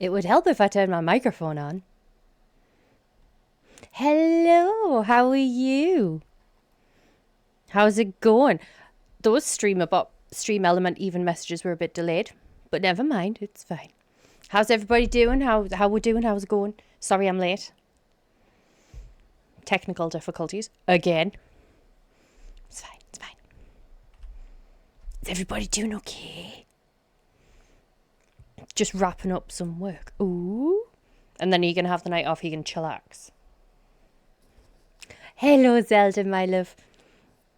It would help if I turned my microphone on. Hello, how are you? How's it going? Those stream element even messages were a bit delayed, but never mind, it's fine. How's everybody doing? How we doing? How's it going? Sorry I'm late. Technical difficulties again. It's fine, it's fine. Is everybody doing okay? Just wrapping up some work. Ooh. And then you're going to have the night off, you can chillax. Hello, Zelda, my love.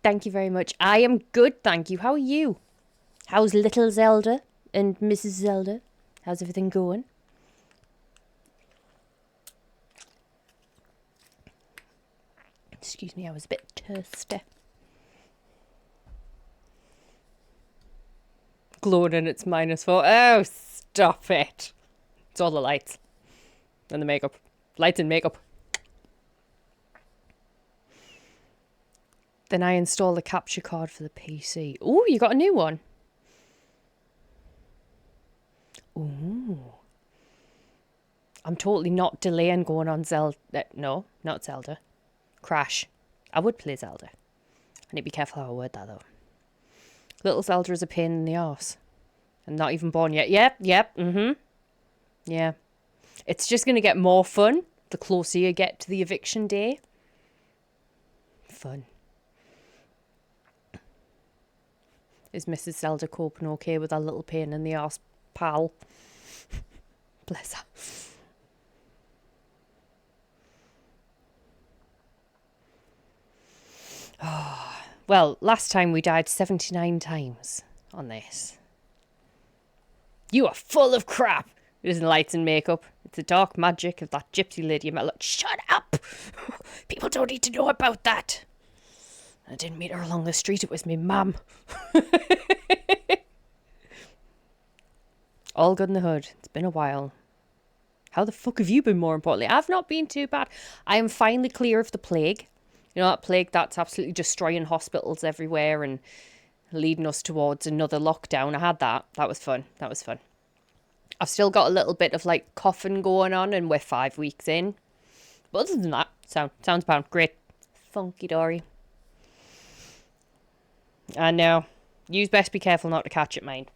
Thank you very much. I am good, thank you. How are you? How's little Zelda and Mrs. Zelda? How's everything going? Excuse me, I was a bit thirsty. Glowing and it's -4. Oh, stop it. It's all the lights. And the makeup. Lights and makeup. Then I install the capture card for the PC. Ooh, you got a new one. Ooh. I'm totally not delaying going on Zelda. No, not Zelda. Crash. I would play Zelda. I need to be careful how I word that though. Little Zelda is a pain in the arse. And not even born yet. Yep. Yeah. It's just going to get more fun the closer you get to the eviction day. Fun. Is Mrs. Zelda coping okay with our little pain in the arse pal? Bless her. Oh, well, last time we died 79 times on this. You are full of crap. It isn't lights and makeup. It's the dark magic of that gypsy lady you met. Look, shut up! People don't need to know about that. I didn't meet her along the street. It was me mum. All good in the hood. It's been a while. How the fuck have you been, more importantly? I've not been too bad. I am finally clear of the plague. You know, that plague that's absolutely destroying hospitals everywhere and leading us towards another lockdown. I had that. That was fun. I've still got a little bit of like coughing going on and we're 5 weeks in. But other than that, sounds pound. Great. Funky dory. I know. You best be careful not to catch it, mind.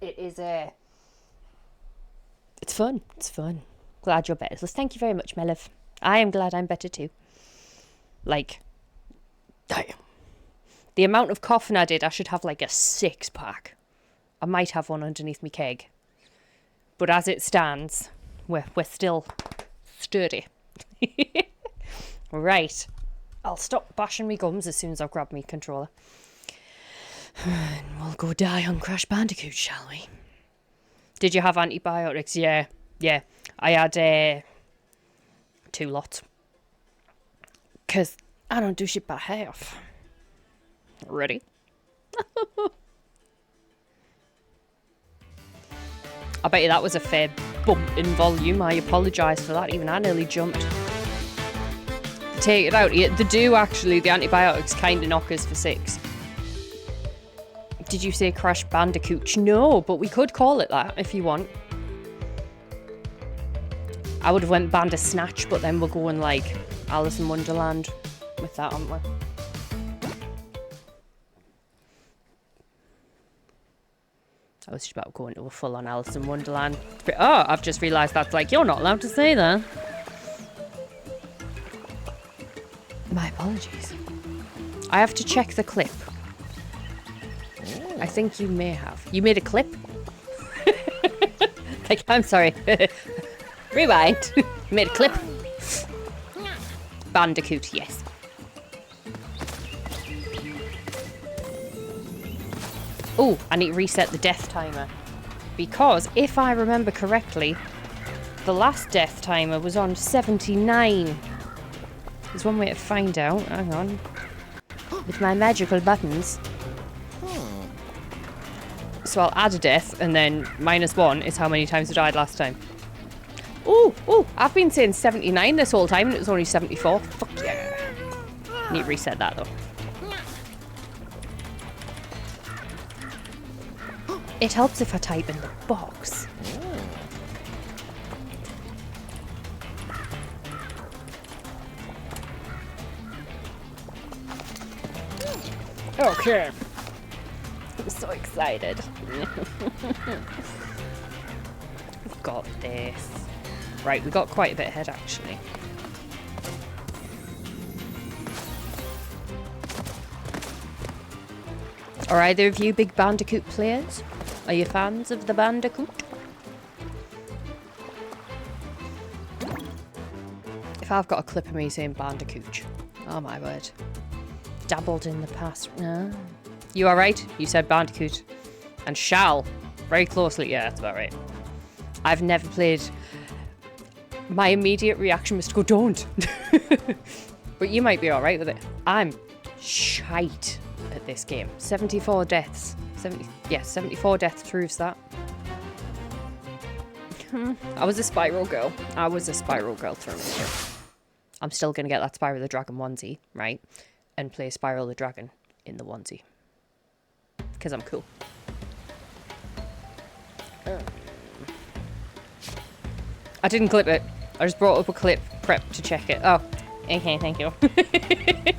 It is It's fun. Glad you're better. So thank you very much, my love. I am glad I'm better too. Like, damn. The amount of coughing I did, I should have like a 6-pack. I might have one underneath my keg. But as it stands, we're still sturdy. Right. I'll stop bashing me gums as soon as I've grabbed my controller. And we'll go die on Crash Bandicoot, shall we? Did you have antibiotics? Yeah. I had 2 lots. Because I don't do shit by half. Ready? I bet you that was a fair bump in volume. I apologise for that. Even I nearly jumped. Take it out. They do actually. The antibiotics kind of knock us for 6. Did you say Crash Bandicoot? No, but we could call it that if you want. I would have went Bandersnatch, but then we're going like Alice in Wonderland with that, aren't we? I was just about going to a full-on Alice in Wonderland. Oh, I've just realised that's like, you're not allowed to say that. My apologies. I have to check the clip. I think you may have. You made a clip? Like, I'm sorry. Rewind. You made a clip? Bandicoot, yes. Oh, I need to reset the death timer. Because, if I remember correctly, the last death timer was on 79. There's one way to find out. Hang on. With my magical buttons. So I'll add a death, and then -1 is how many times I died last time. Oh, I've been saying 79 this whole time, and it was only 74. Fuck yeah. Need to reset that, though. It helps if I type in the box. Okay. I'm so excited. We've got this. Right, we got quite a bit ahead actually. Are either of you big Bandicoot players? Are you fans of the Bandicoot? If I've got a clip of me saying Bandicoot. Oh my word. Dabbled in the past. No. You alright? You said Bandicoot. And shall. Very closely. Yeah, that's about right. I've never played. My immediate reaction was to go, don't. But you might be alright with it. I'm shite at this game. 74 deaths. 74 deaths proves that. I was a Spyro girl. I was a Spyro girl through and through. I'm still going to get that Spyro the Dragon onesie, right? And play Spyro the Dragon in the onesie. Because I'm cool. I didn't clip it. I just brought up a clip prep to check it. Oh, okay, thank you. It's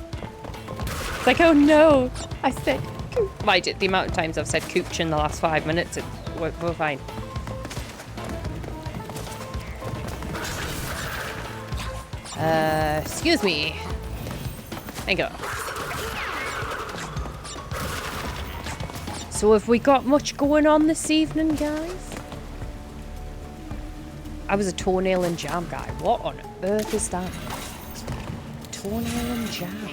like, oh no, I said coop. The amount of times I've said cooch in the last 5 minutes, we're fine. Excuse me. Thank you. So have we got much going on this evening, guys? I was a toenail and jam guy. What on earth is that? Toenail and jam.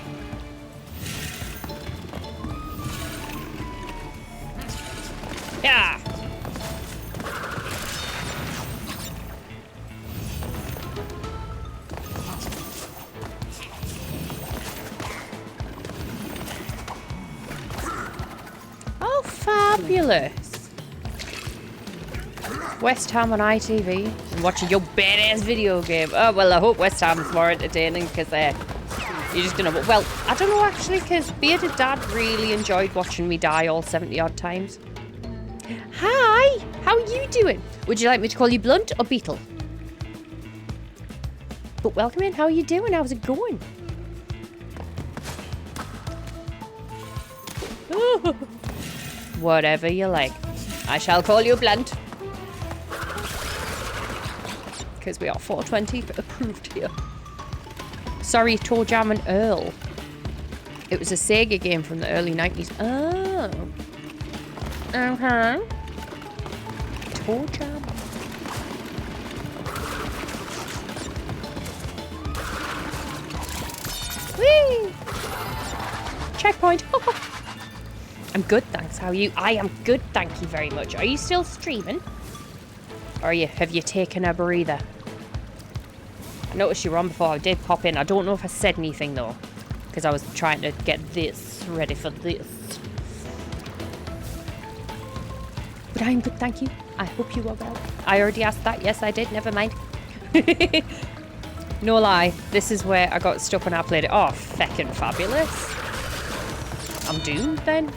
Yeah. Oh, fabulous. West Ham on ITV and watching your badass video game. Oh, well, I hope West Ham's more entertaining because you're just gonna... Well, I don't know actually, because Bearded Dad really enjoyed watching me die all 70 odd times. Hi! How are you doing? Would you like me to call you Blunt or Beetle? But welcome in. How are you doing? How's it going? Whatever you like. I shall call you Blunt. Because we are 420 approved here. Sorry, Toe Jam and Earl. It was a Sega game from the early 90s. Oh. Uh-huh. Toe Jam. Whee! Checkpoint. I'm good, thanks. How are you? I am good, thank you very much. Are you still streaming? Or have you taken a breather? I noticed you were on before. I did pop in. I don't know if I said anything though, because I was trying to get this ready for this. But I'm good, thank you. I hope you are well. I already asked that. Yes, I did. Never mind. No lie. This is where I got stuck when I played it. Oh, feckin' fabulous. I'm doomed then.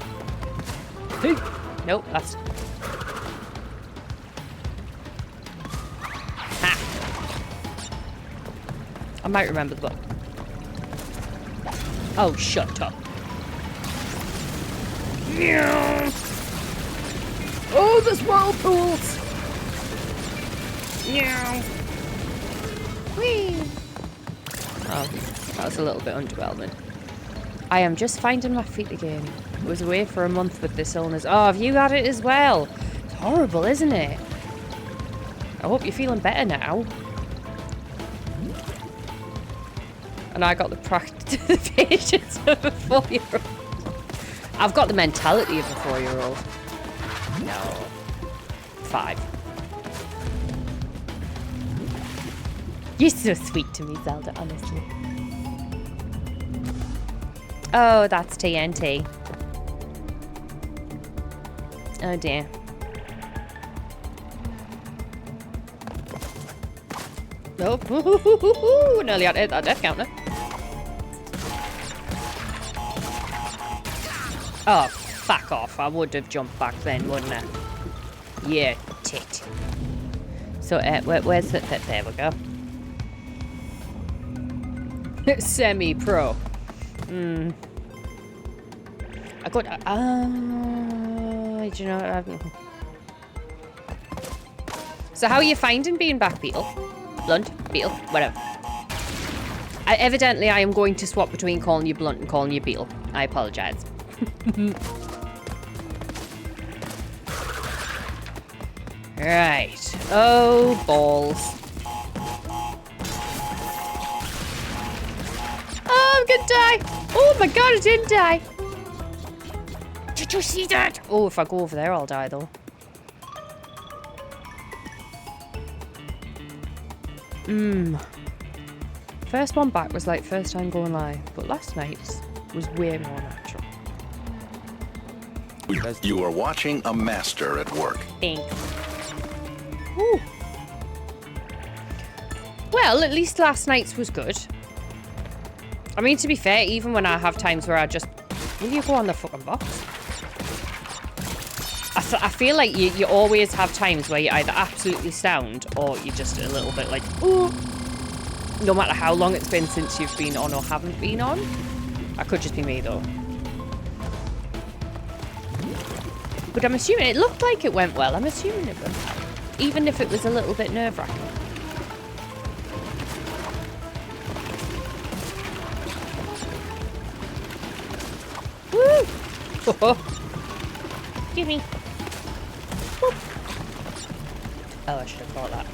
Nope, that's... I might remember the book. Oh, shut up. Oh, there's whirlpools! Whee! Oh, that was a little bit underwhelming. I am just finding my feet again. I was away for a month with this illness. Oh, have you had it as well? It's horrible, isn't it? I hope you're feeling better now. And I got the patience of a 4-year-old. I've got the mentality of a 4-year-old. No. 5. You're so sweet to me, Zelda, honestly. Oh, that's TNT. Oh dear. Nope. Nearly had to hit that death counter. Oh, fuck off. I would have jumped back then, wouldn't I? Yeah, tit. So, where's the... There we go. Semi-pro. I got... do you know... I don't know. So how are you finding being back, Beetle? Blunt? Beetle? Whatever. Evidently, I am going to swap between calling you Blunt and calling you Beetle. I apologise. Right. Oh, balls. Oh, I'm gonna die. Oh my god, I didn't die. Did you see that? Oh, if I go over there, I'll die, though. First one back was like first time going live, but last night's was way more natural. You are watching a master at work. Thanks. Ooh. Well, at least last night's was good. I mean, to be fair, even when I have times where I just... Will you go on the fucking box? I feel like you always have times where you're either absolutely sound or you're just a little bit like, ooh. No matter how long it's been since you've been on or haven't been on. That could just be me, though. But I'm assuming it looked like it went well. I'm assuming it went well. Even if it was a little bit nerve-wracking. Woo! Gimme. Whoop. Oh, I should have thought that.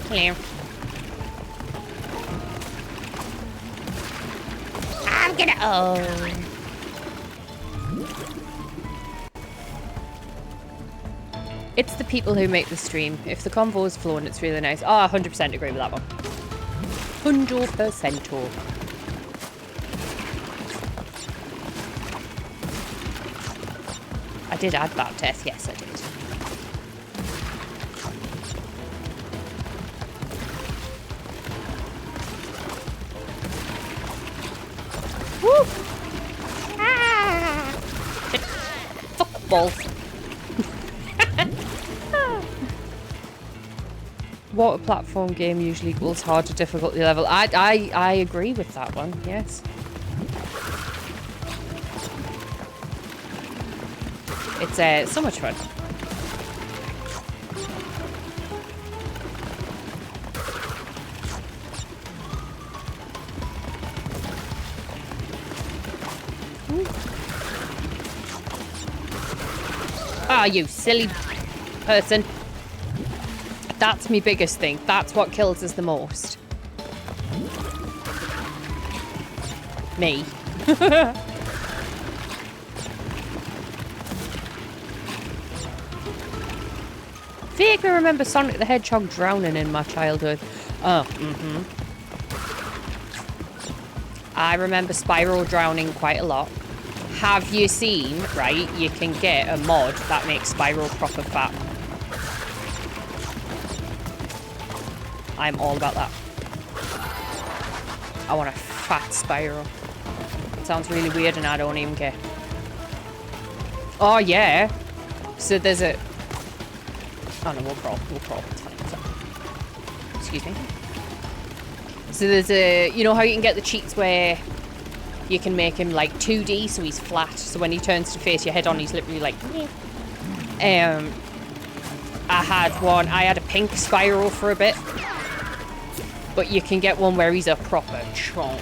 Hello. I'm gonna... Oh. It's the people who make the stream. If the convo is flowing, it's really nice. Oh, I 100% agree with that one. 100%. I did add that test. Yes, I did. Woo! Ah! Fuck balls. Water platform game usually equals hard to difficulty level. I agree with that one, yes. It's so much fun. Ah, you silly person. That's my biggest thing. That's what kills us the most. Me. Vaguely remember Sonic the Hedgehog drowning in my childhood. Oh, I remember Spyro drowning quite a lot. Have you seen, right, you can get a mod that makes Spyro proper fat. I'm all about that. I want a fat Spyro. It sounds really weird and I don't even care. Oh, yeah. So there's a... Oh, no, we'll crawl. We'll crawl. It's fine. It's fine. Excuse me. So there's a... You know how you can get the cheats where you can make him, like, 2D so he's flat. So when he turns to face your head on, he's literally like... I had a pink Spyro for a bit. But you can get one where he's a proper chonk.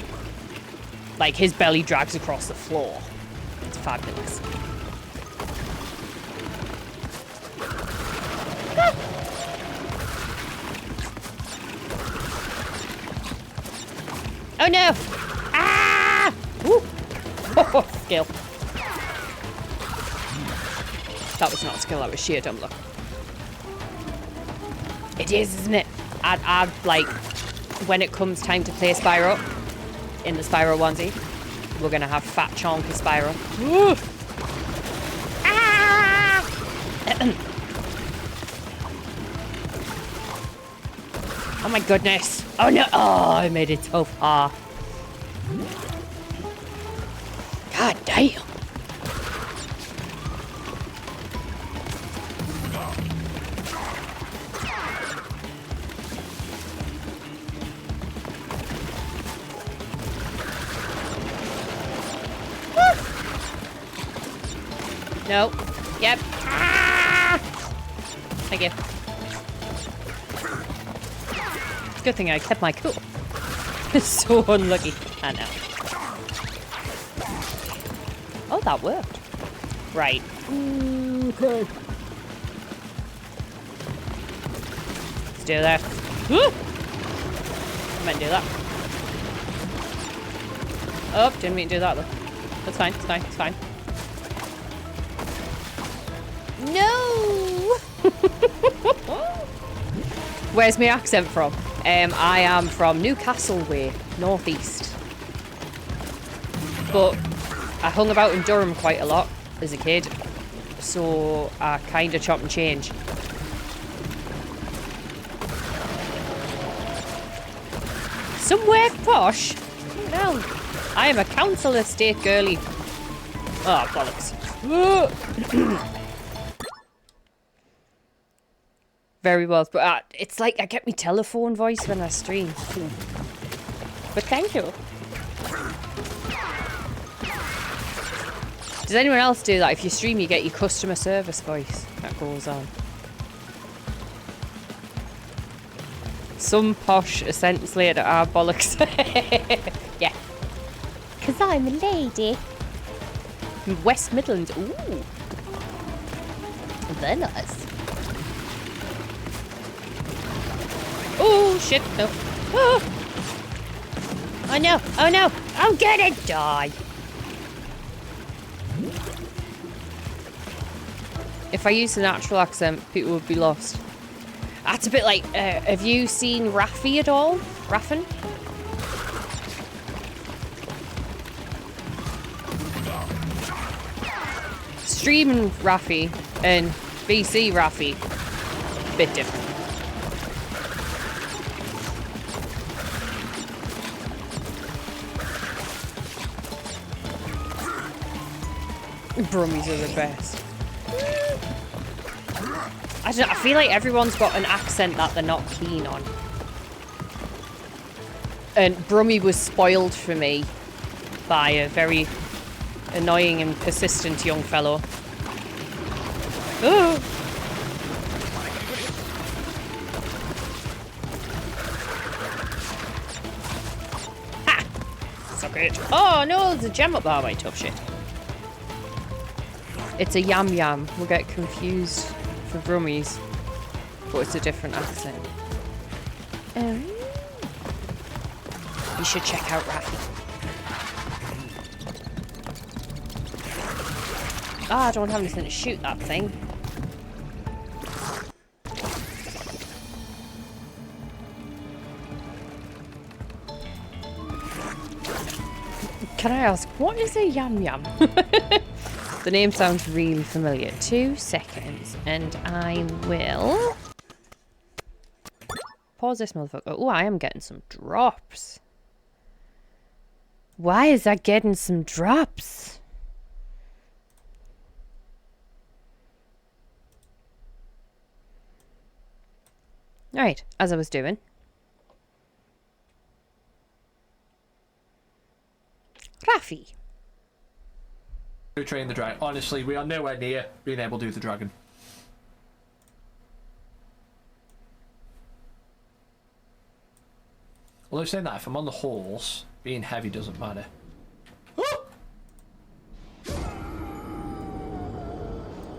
Like, his belly drags across the floor. It's fabulous. Oh no! Ah! Woo! Oh, skill. That was not skill, that was sheer dumb luck. It is, isn't it? I'd like... When it comes time to play Spyro, in the Spyro onesie, we're going to have fat chonky Spyro. Ah! Oh my goodness. Oh no. Oh, I made it so far. God damn. No. Yep. Ah! Thank you. Good thing I kept my cool. So unlucky. I know. Oh, that worked. Right. Okay. Let's do that. Woo! I meant to do that. Oh, didn't mean to do that though. That's fine, it's fine, it's fine. No! Where's my accent from? I am from Newcastle way, northeast. But I hung about in Durham quite a lot as a kid, so I kind of chop and change. Somewhere posh? No. I am a council estate girly. Oh, bollocks. Very well, but it's like I get my telephone voice when I stream. But thank you. Does anyone else do that? If you stream, you get your customer service voice that goes on. Some posh a sentence later. Ah, bollocks. Yeah. Because I'm a lady. West Midlands. Ooh. They're nice. Oh, shit. No. Oh. Oh, no. Oh, no. I'm gonna die. If I used a natural accent, people would be lost. That's a bit like, have you seen Raffi at all? Raffin? Streaming Raffi and BC Raffi, bit different. Brummies are the best. I don't know, I feel like everyone's got an accent that they're not keen on. And Brummy was spoiled for me by a very annoying and persistent young fellow. Ooh. Ha! Suck it. Oh no, there's a gem up there, my tough shit. It's a yam yam. We'll get confused for Brummies, but it's a different accent. You should check out Raffi. Ah, I don't have anything to shoot that thing. Can I ask, what is a yam yam? The name sounds really familiar. 2 seconds, and I will pause this motherfucker. Oh, I am getting some drops. Why is that getting some drops? Alright, as I was doing. Raffi. Train the dragon. Honestly, we are nowhere near being able to do the dragon. Although saying that, if I'm on the horse, being heavy doesn't matter.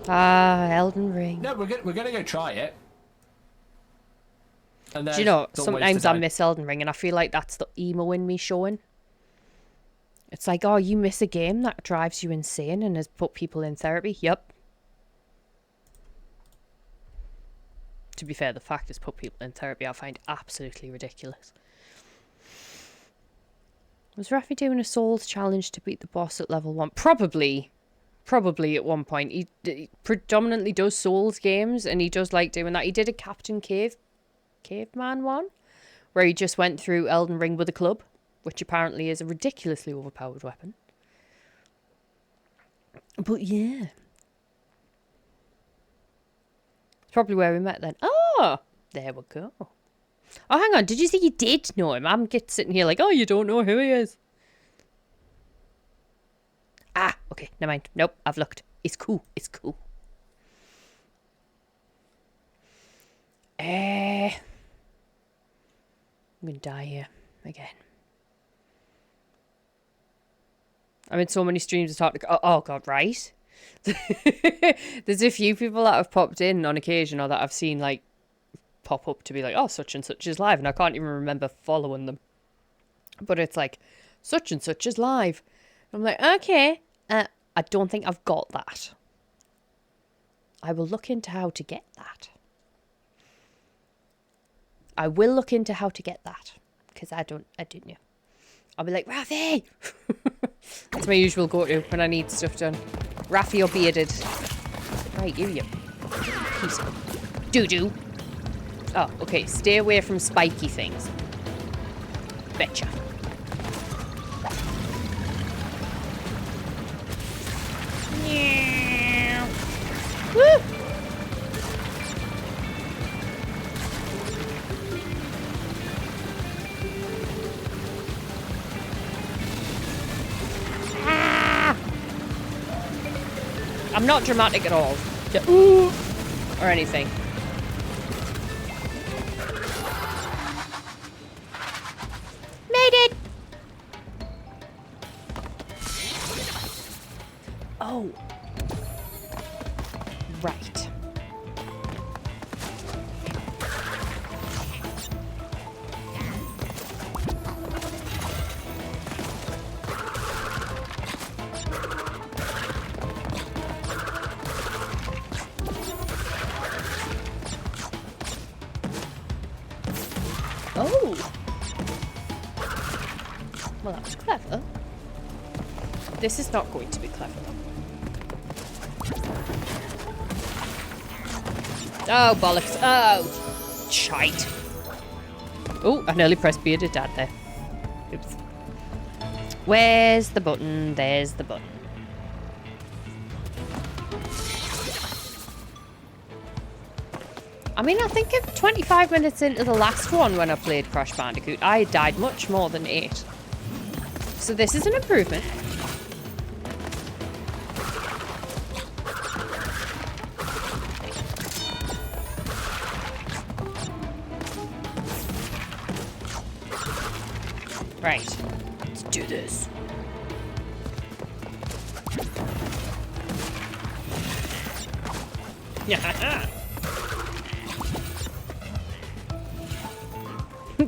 Ah, Elden Ring. No, we're gonna go try it. And then do you know, sometimes I miss Elden Ring and I feel like that's the emo in me showing. It's like, oh, you miss a game that drives you insane and has put people in therapy? Yep. To be fair, the fact it's put people in therapy I find absolutely ridiculous. Was Raffi doing a Souls challenge to beat the boss at level 1? Probably. Probably at one point. He predominantly does Souls games and he does like doing that. He did a Captain Caveman one where he just went through Elden Ring with a club, which apparently is a ridiculously overpowered weapon. But yeah. It's probably where we met then. Oh, there we go. Oh, hang on. Did you say you did know him? I'm sitting here like, oh, you don't know who he is. Ah, okay. Never mind. Nope, I've looked. It's cool. It's cool. I'm gonna die here again. I'm in so many streams to talk to. Oh god, right? There's a few people that have popped in on occasion, or that I've seen like pop up to be like, oh, such and such is live, and I can't even remember following them. But it's like, such and such is live. I'm like, okay, I don't think I've got that. I will look into how to get that. I will look into how to get that, because I don't know. I'll be like, Rafi! That's my usual go-to when I need stuff done. Rafi or bearded. Right, you piece of doo-doo. Oh, okay, stay away from spiky things. Betcha. Yeah. Woo! I'm not dramatic at all. Ooh, or anything. Made it! Oh. Right. Oh! Well, that was clever. This is not going to be clever. Oh, bollocks. Oh, shite. Oh, I nearly pressed bearded dad there. Oops. Where's the button? There's the button. I mean, I think if 25 minutes into the last one when I played Crash Bandicoot, I died much more than 8. So this is an improvement. Right, let's do this.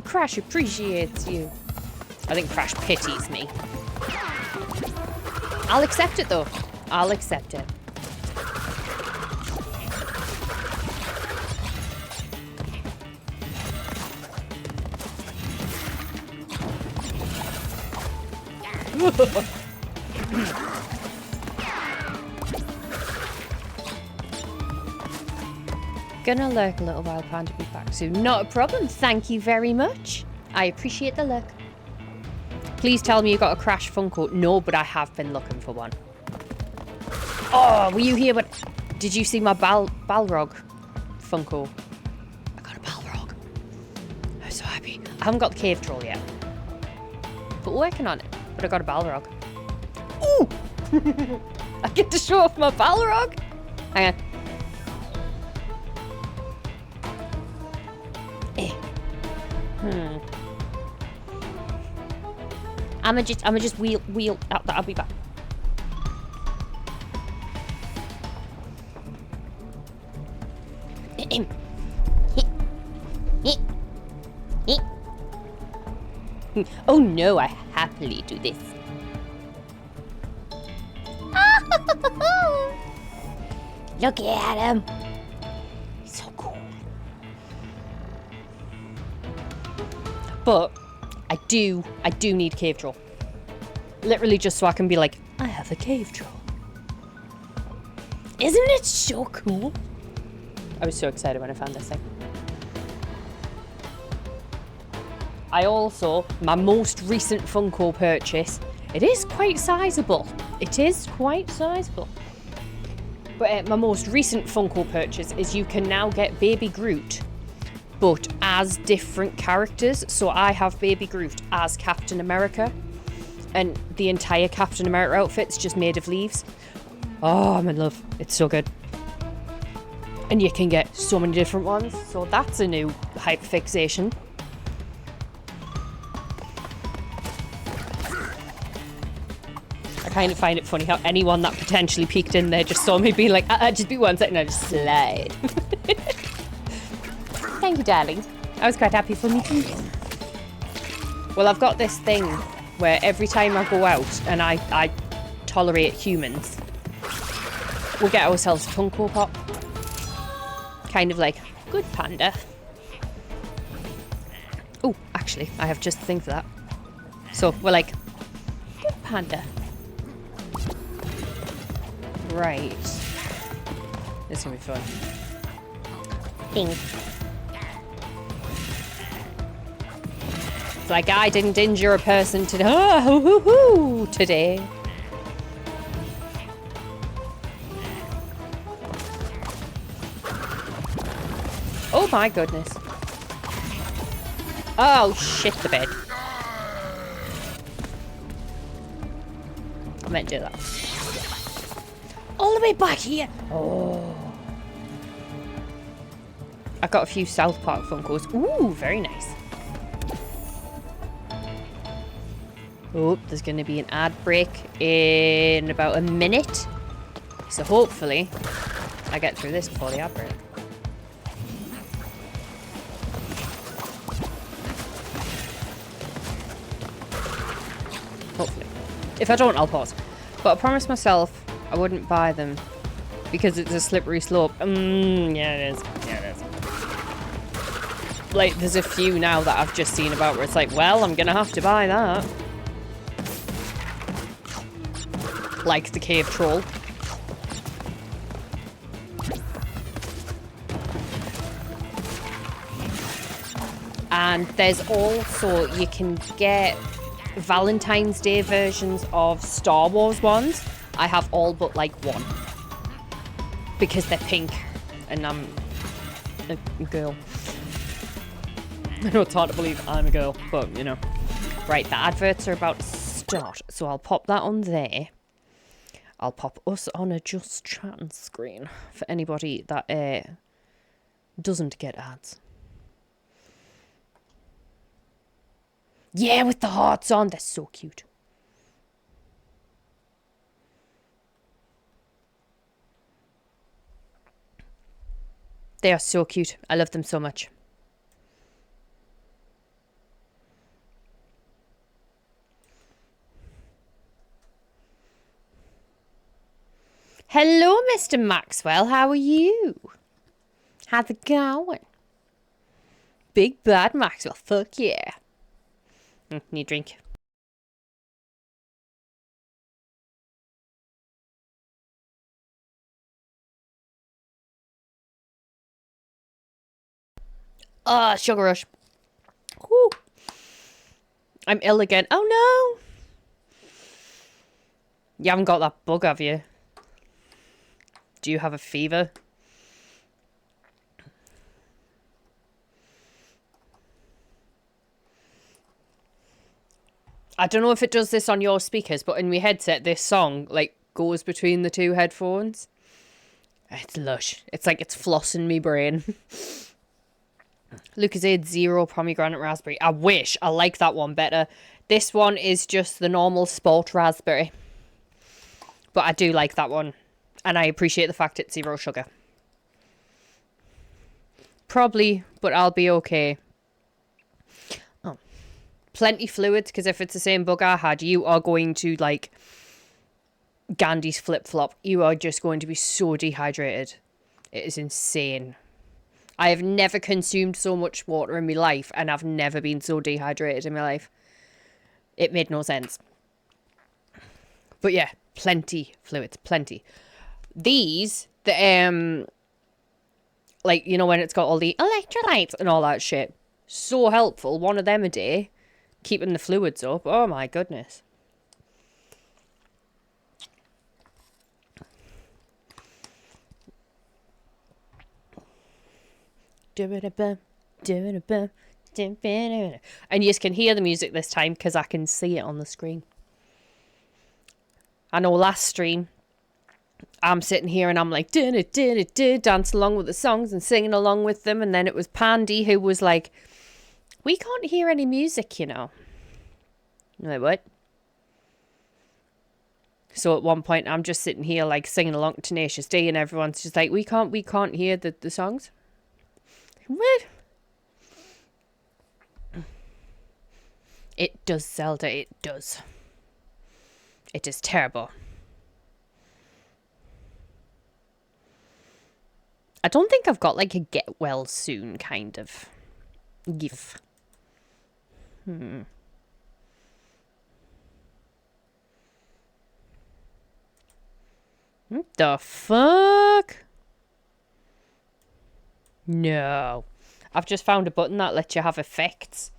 Crash appreciates you. I think Crash pities me. I'll accept it though. I'll accept it. Gonna lurk a little while, plan to be back soon. Not a problem, thank you very much. I appreciate the lurk. Please tell me you got a Crash Funko. No, but I have been looking for one. Oh, were you here? But did you see my Balrog Funko? I got a Balrog. I'm so happy. I haven't got the cave troll yet, but we're working on it. But I got a Balrog. Ooh! I get to show off my Balrog. Hang on. I'ma just wheel out that. I'll be back. Oh no, I happily do this. Look at him. He's so cool. But I do need cave troll. Literally just so I can be like, I have a cave troll. Isn't it so cool? I was so excited when I found this thing. I also, my most recent Funko purchase, it is quite sizable. It is quite sizable. But my most recent Funko purchase is you can now get Baby Groot, but as different characters. So I have Baby Groot as Captain America, and the entire Captain America outfit's just made of leaves. Oh, I'm in love. It's so good. And you can get so many different ones. So that's a new hyperfixation. I kind of find it funny how anyone that potentially peeked in there just saw me be like, just be 1 second, I just slide. Thank you, darling. I was quite happy for me too. Well, I've got this thing where every time I go out and I tolerate humans, we'll get ourselves a Funko Pop. Kind of like, good panda. Oh, actually, I have just the thing for that. So, we're like, good panda. Right. This is gonna be fun. Ding. It's like I didn't injure a person today. Oh, hoo, hoo, hoo, today. Oh my goodness. Oh shit, the bed. I meant to do that. All the way back here. Oh. I got a few South Park Funkos. Ooh, very nice. Oh, there's going to be an ad break in about a minute. So hopefully I get through this before the ad break. Hopefully. If I don't, I'll pause. But I promised myself I wouldn't buy them because it's a slippery slope. Yeah, it is. Yeah, it is. Like, there's a few now that I've just seen about where it's like, well, I'm gonna have to buy that. Like the cave troll. And there's also, you can get Valentine's Day versions of Star Wars ones. I have all but like one. Because they're pink. And I'm a girl. I know it's hard to believe I'm a girl, but you know. Right, the adverts are about to start. So I'll pop that on there. I'll pop us on a just chatting screen for anybody that doesn't get ads. Yeah, with the hearts on. They're so cute. They are so cute. I love them so much. Hello, Mr. Maxwell. How are you? How's it going? Big bad Maxwell. Fuck yeah. Need a drink. Sugar rush. Whew. I'm ill again. Oh no. You haven't got that bug, have you? Do you have a fever? I don't know if it does this on your speakers, but in my headset, this song, like, goes between the two headphones. It's lush. It's like it's flossing me brain. Lucozade Zero Pomegranate Raspberry. I wish. I like that one better. This one is just the normal sport raspberry. But I do like that one. And I appreciate the fact it's zero sugar. Probably, but I'll be okay. Oh. Plenty fluids, because if it's the same bug I had, you are going to, like, Gandhi's flip-flop. You are just going to be so dehydrated. It is insane. I have never consumed so much water in my life, and I've never been so dehydrated in my life. It made no sense. But yeah, plenty fluids, plenty. These, like, you know, when it's got all the electrolytes and all that shit. So helpful. One of them a day. Keeping the fluids up. Oh my goodness. And you can hear the music this time because I can see it on the screen. I know last stream I'm sitting here and I'm like, dance along with the songs and singing along with them. And then it was Pandy who was like, we can't hear any music, you know. I'm like, what? So at one point I'm just sitting here like singing along to Tenacious D and everyone's just like, we can't hear the songs. What? It does, Zelda, it does. It is terrible. I don't think I've got like a get well soon kind of gif. What the fuck? No. I've just found a button that lets you have effects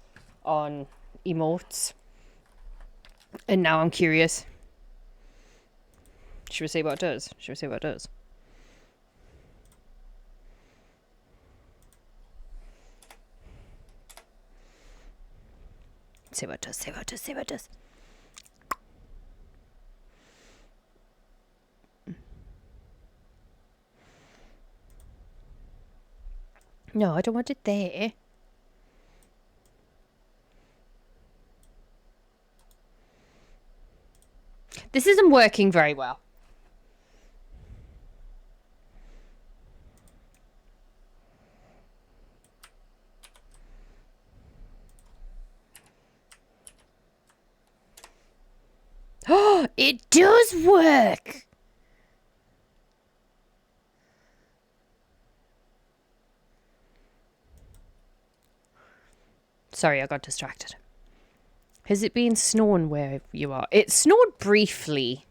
on emotes. And now I'm curious. Should we see what it does? Should we see what it does? See what it does, see what it does, see what it does. No, I don't want it there. This isn't working very well. Oh, it does work! Sorry, I got distracted. Has it been snowing where you are? It snowed briefly.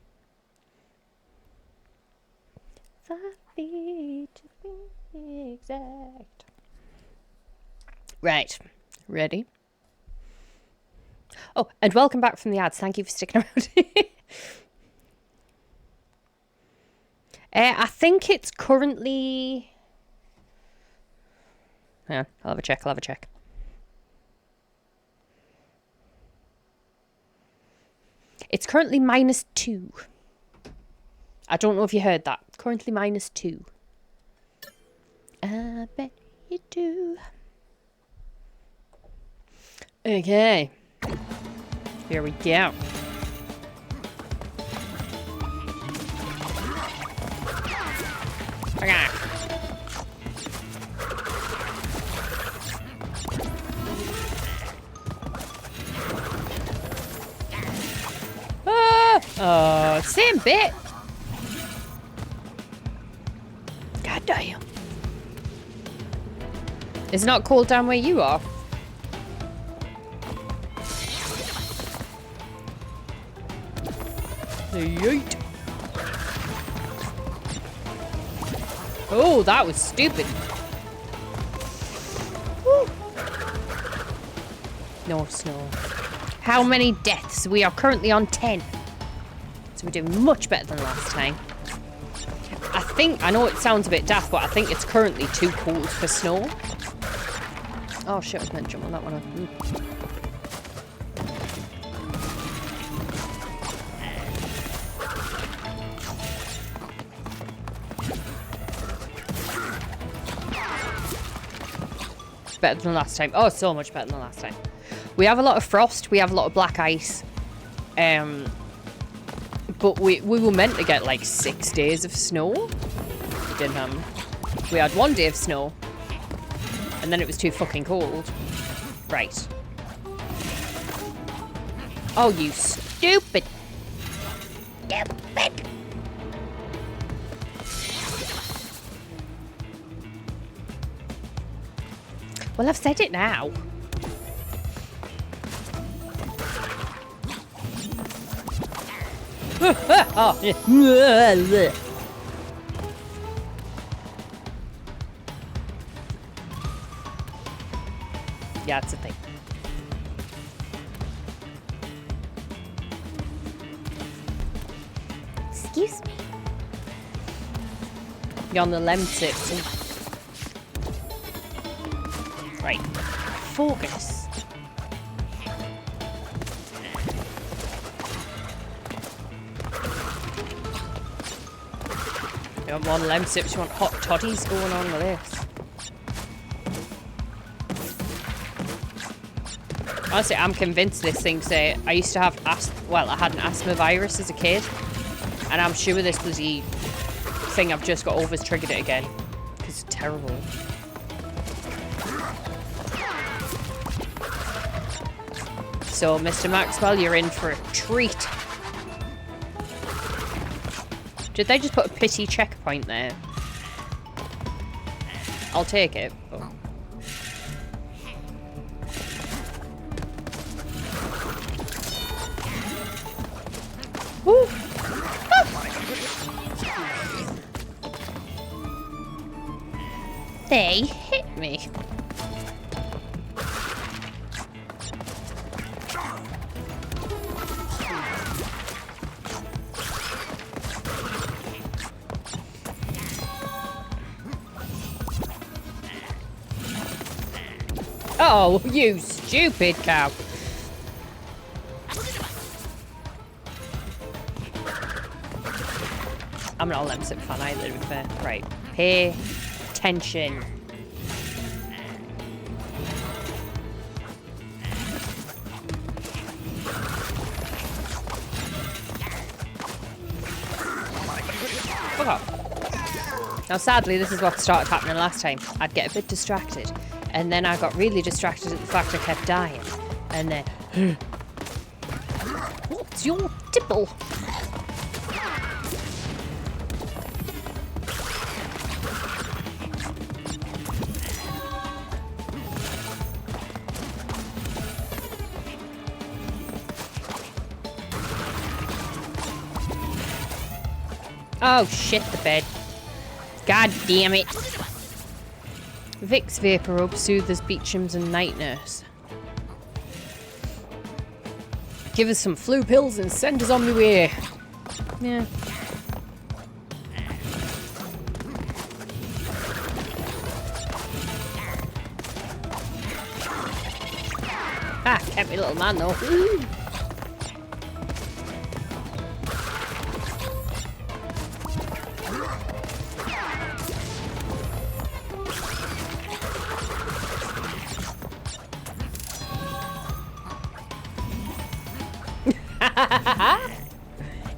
5 feet to be exact. Right. Ready? Oh, and welcome back from the ads. Thank you for sticking around. I think it's currently... Yeah, I'll have a check. It's currently -2. I don't know if you heard that. Currently -2. I bet you do. Okay. Here we go. Okay. Oh, same bit. God damn. It's not cold down where you are. Yeet. Oh, that was stupid. Woo. No snow. How many deaths? We are currently on 10. So we're doing much better than last time. I know it sounds a bit daft, but I think it's currently too cold for snow. Oh shit, I was meant to jump on that one. Better than last time. Oh, so much better than last time. We have a lot of frost. We have a lot of black ice. But we were meant to get like 6 days of snow. Didn't we had 1 day of snow. And then it was too fucking cold. Right. Oh, you stupid. Stupid. Well, I've said it now. Oh, yeah. Yeah, it's a thing. Excuse me. You're on the lem tip. Right. Focus. You want more lem sips? You want hot toddies going on with this? Honestly, I'm convinced this thing's I used to have I had an asthma virus as a kid, and I'm sure this bloody thing I've just got over's triggered it again. It's terrible. So, Mr. Maxwell, you're in for a treat. Did they just put a pity checkpoint there? I'll take it. Oh. Woo. Ah. They hit me. Oh, you stupid cow. I'm not a Lemsip fan either, to be fair. Right. Pay attention. Fuck off. Now, sadly, this is what started happening last time. I'd get a bit distracted. And then I got really distracted at the fact I kept dying. And then... What's your tipple? Oh, shit, the bed. God damn it. Vicks Vapor Rub soothes Beecham's and Night Nurse. Give us some flu pills and send us on the way. Yeah. Ah, kept me little man though. Ooh.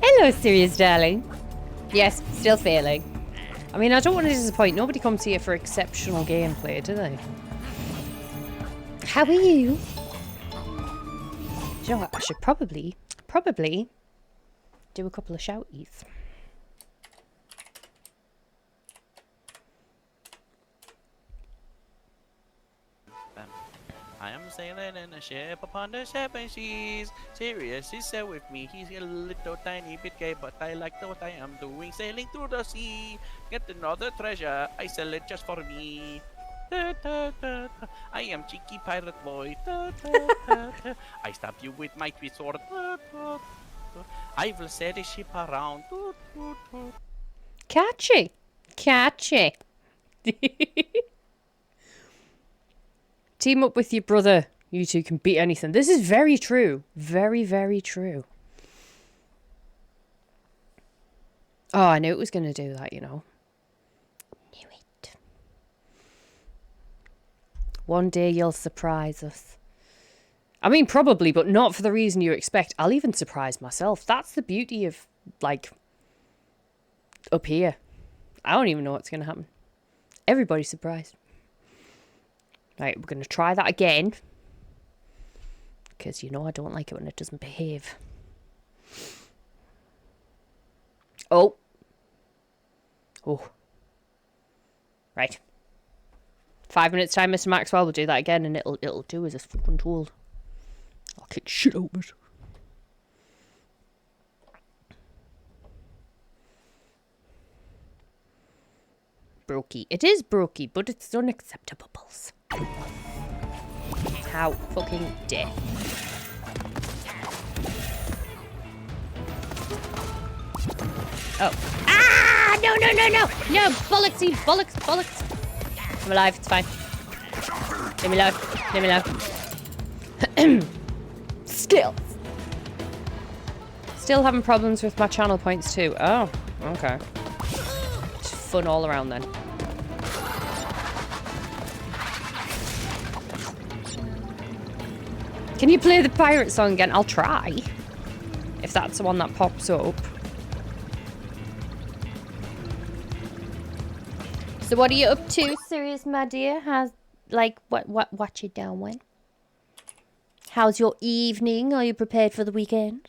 Hello, serious darling. Yes, still failing. I mean, I don't want to disappoint. Nobody comes here for exceptional gameplay, do they? How are you? You know what? I should probably do a couple of shouties. I am sailing in a ship upon the seven seas. Sirius is sail with me. He's a little tiny bit gay, but I like what I am doing. Sailing through the sea. Get another treasure. I sell it just for me. Da, da, da, da. I am cheeky pirate boy. Da, da, da, da. I stab you with my tweed sword. Da, da, da. I will set a ship around. Da, da, da. Catchy. Catchy. Team up with your brother. You two can beat anything. This is very true. Very, very true. Oh, I knew it was going to do that, you know. Knew it. One day you'll surprise us. I mean, probably, but not for the reason you expect. I'll even surprise myself. That's the beauty of, like, up here. I don't even know what's going to happen. Everybody's surprised. Right, we're going to try that again. Because, you know, I don't like it when it doesn't behave. Oh. Oh. Right. 5 minutes time, Mr. Maxwell. We'll do that again and it'll do as it's fucking told. I'll kick shit out of it. Brokey. It is brokey, but it's unacceptable. How fucking dare. Oh. Ah! No, no, no, no! No! Bollocks, bollocks, bollocks! I'm alive, it's fine. Leave me alone. Leave me alone. Skills! Still having problems with my channel points too. Oh, okay. fun all around then. Can you play the pirate song again? I'll try. If that's the one that pops up. So what are you up to, Sirius, my dear? How's, like, what you doing? How's your evening? Are you prepared for the weekend?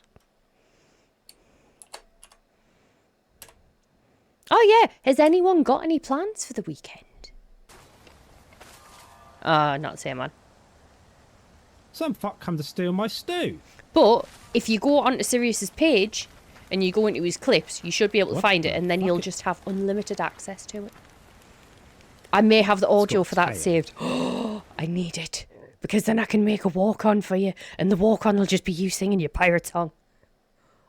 Oh yeah, has anyone got any plans for the weekend? Not the same one. Some fuck come to steal my stew. But if you go onto Sirius's page and you go into his clips, you should be able to find it, and then you'll just have unlimited access to it. I may have the audio for that saved. Oh, I need it. Because then I can make a walk-on for you, and the walk-on will just be you singing your pirate song.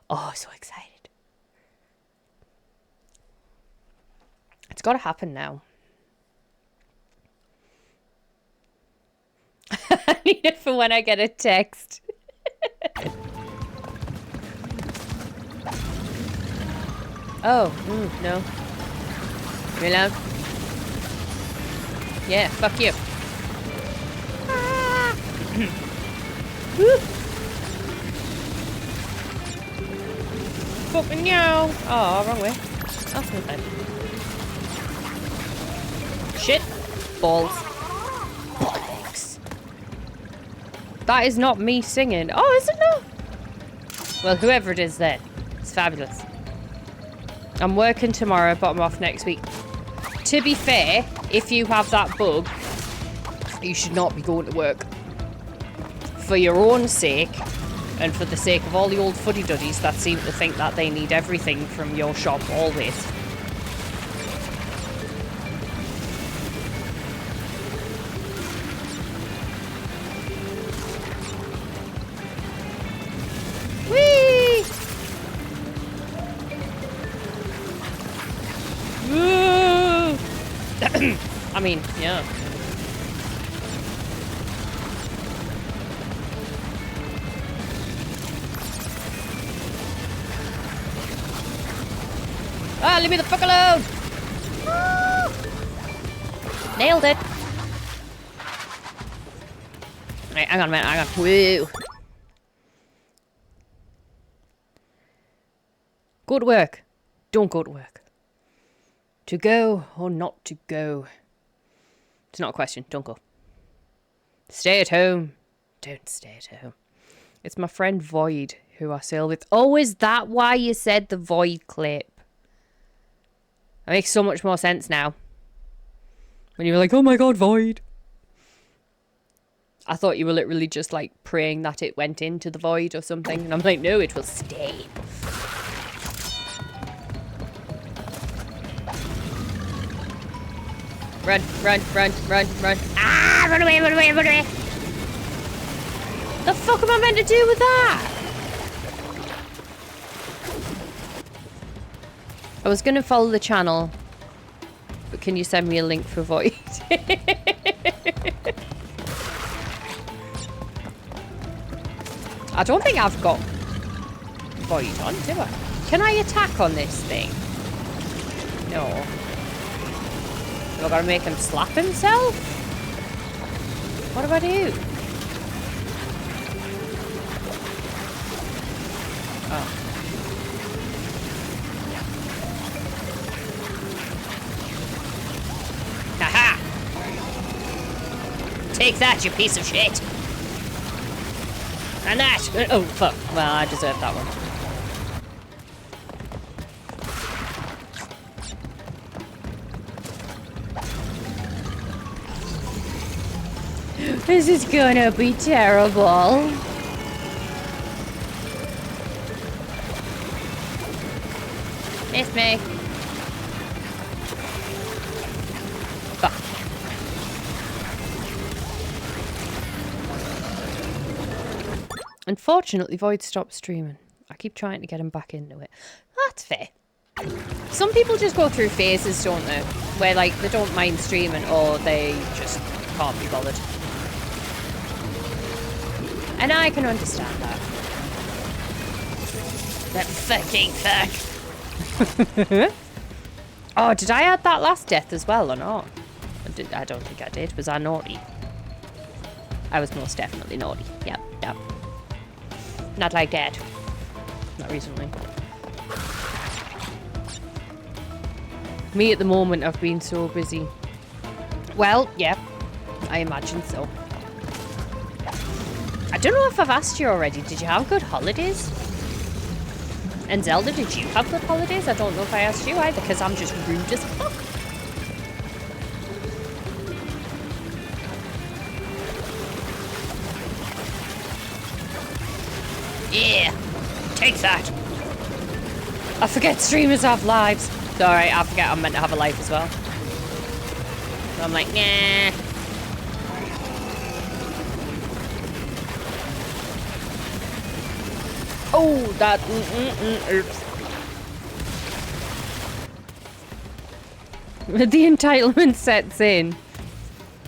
Oh, so excited. It's got to happen now. I need it for when I get a text. Oh, no. You allowed? Yeah, fuck you. Ah. Woo. Fucking yo. Oh, wrong way. That's not bad. Shit. Balls. Bollocks. That is not me singing. Oh, is it not? Well, whoever it is then. It's fabulous. I'm working tomorrow, but I'm off next week. To be fair, if you have that bug, you should not be going to work. For your own sake, and for the sake of all the old fuddy-duddies that seem to think that they need everything from your shop always. Whee! Woo! I mean, yeah. Ah, leave me the fuck alone! Ah! Nailed it! Right, hang on a minute, hang on. Woo! Go to work. Don't go to work. To go or not to go? It's not a question. Don't go. Stay at home. Don't stay at home. It's my friend Void who I sail with. Oh, is that why you said the Void clip? That makes so much more sense now. When you were like, oh my god, Void. I thought you were literally just like praying that it went into the void or something. And I'm like, no, it will stay. Run, run, run, run, run. Ah, run away, run away, run away. The fuck am I meant to do with that? I was going to follow the channel, but can you send me a link for Void? I don't think I've got Void on, do I? Can I attack on this thing? No. Do I gotta make him slap himself? What do I do? Oh. Haha! Take that, you piece of shit! And that! Oh, fuck. Well, I deserve that one. This is gonna be terrible. Miss me. Fuck. Unfortunately, Void stopped streaming. I keep trying to get him back into it. That's fair. Some people just go through phases, don't they? Where, like, they don't mind streaming or they just can't be bothered. And I can understand that. That fucking fuck. Oh, did I add that last death as well or not? I don't think I did. Was I naughty? I was most definitely naughty. Yep, yep. Not like that. Not recently. Me at the moment, I've been so busy. Well, yeah. I imagine so. I don't know if I've asked you already. Did you have good holidays? And Zelda, did you have good holidays? I don't know if I asked you either, because I'm just rude as fuck. Yeah, take that. I forget streamers have lives. It's alright, I forget I'm meant to have a life as well. So I'm like, nah. Oh, that. Oops. The entitlement sets in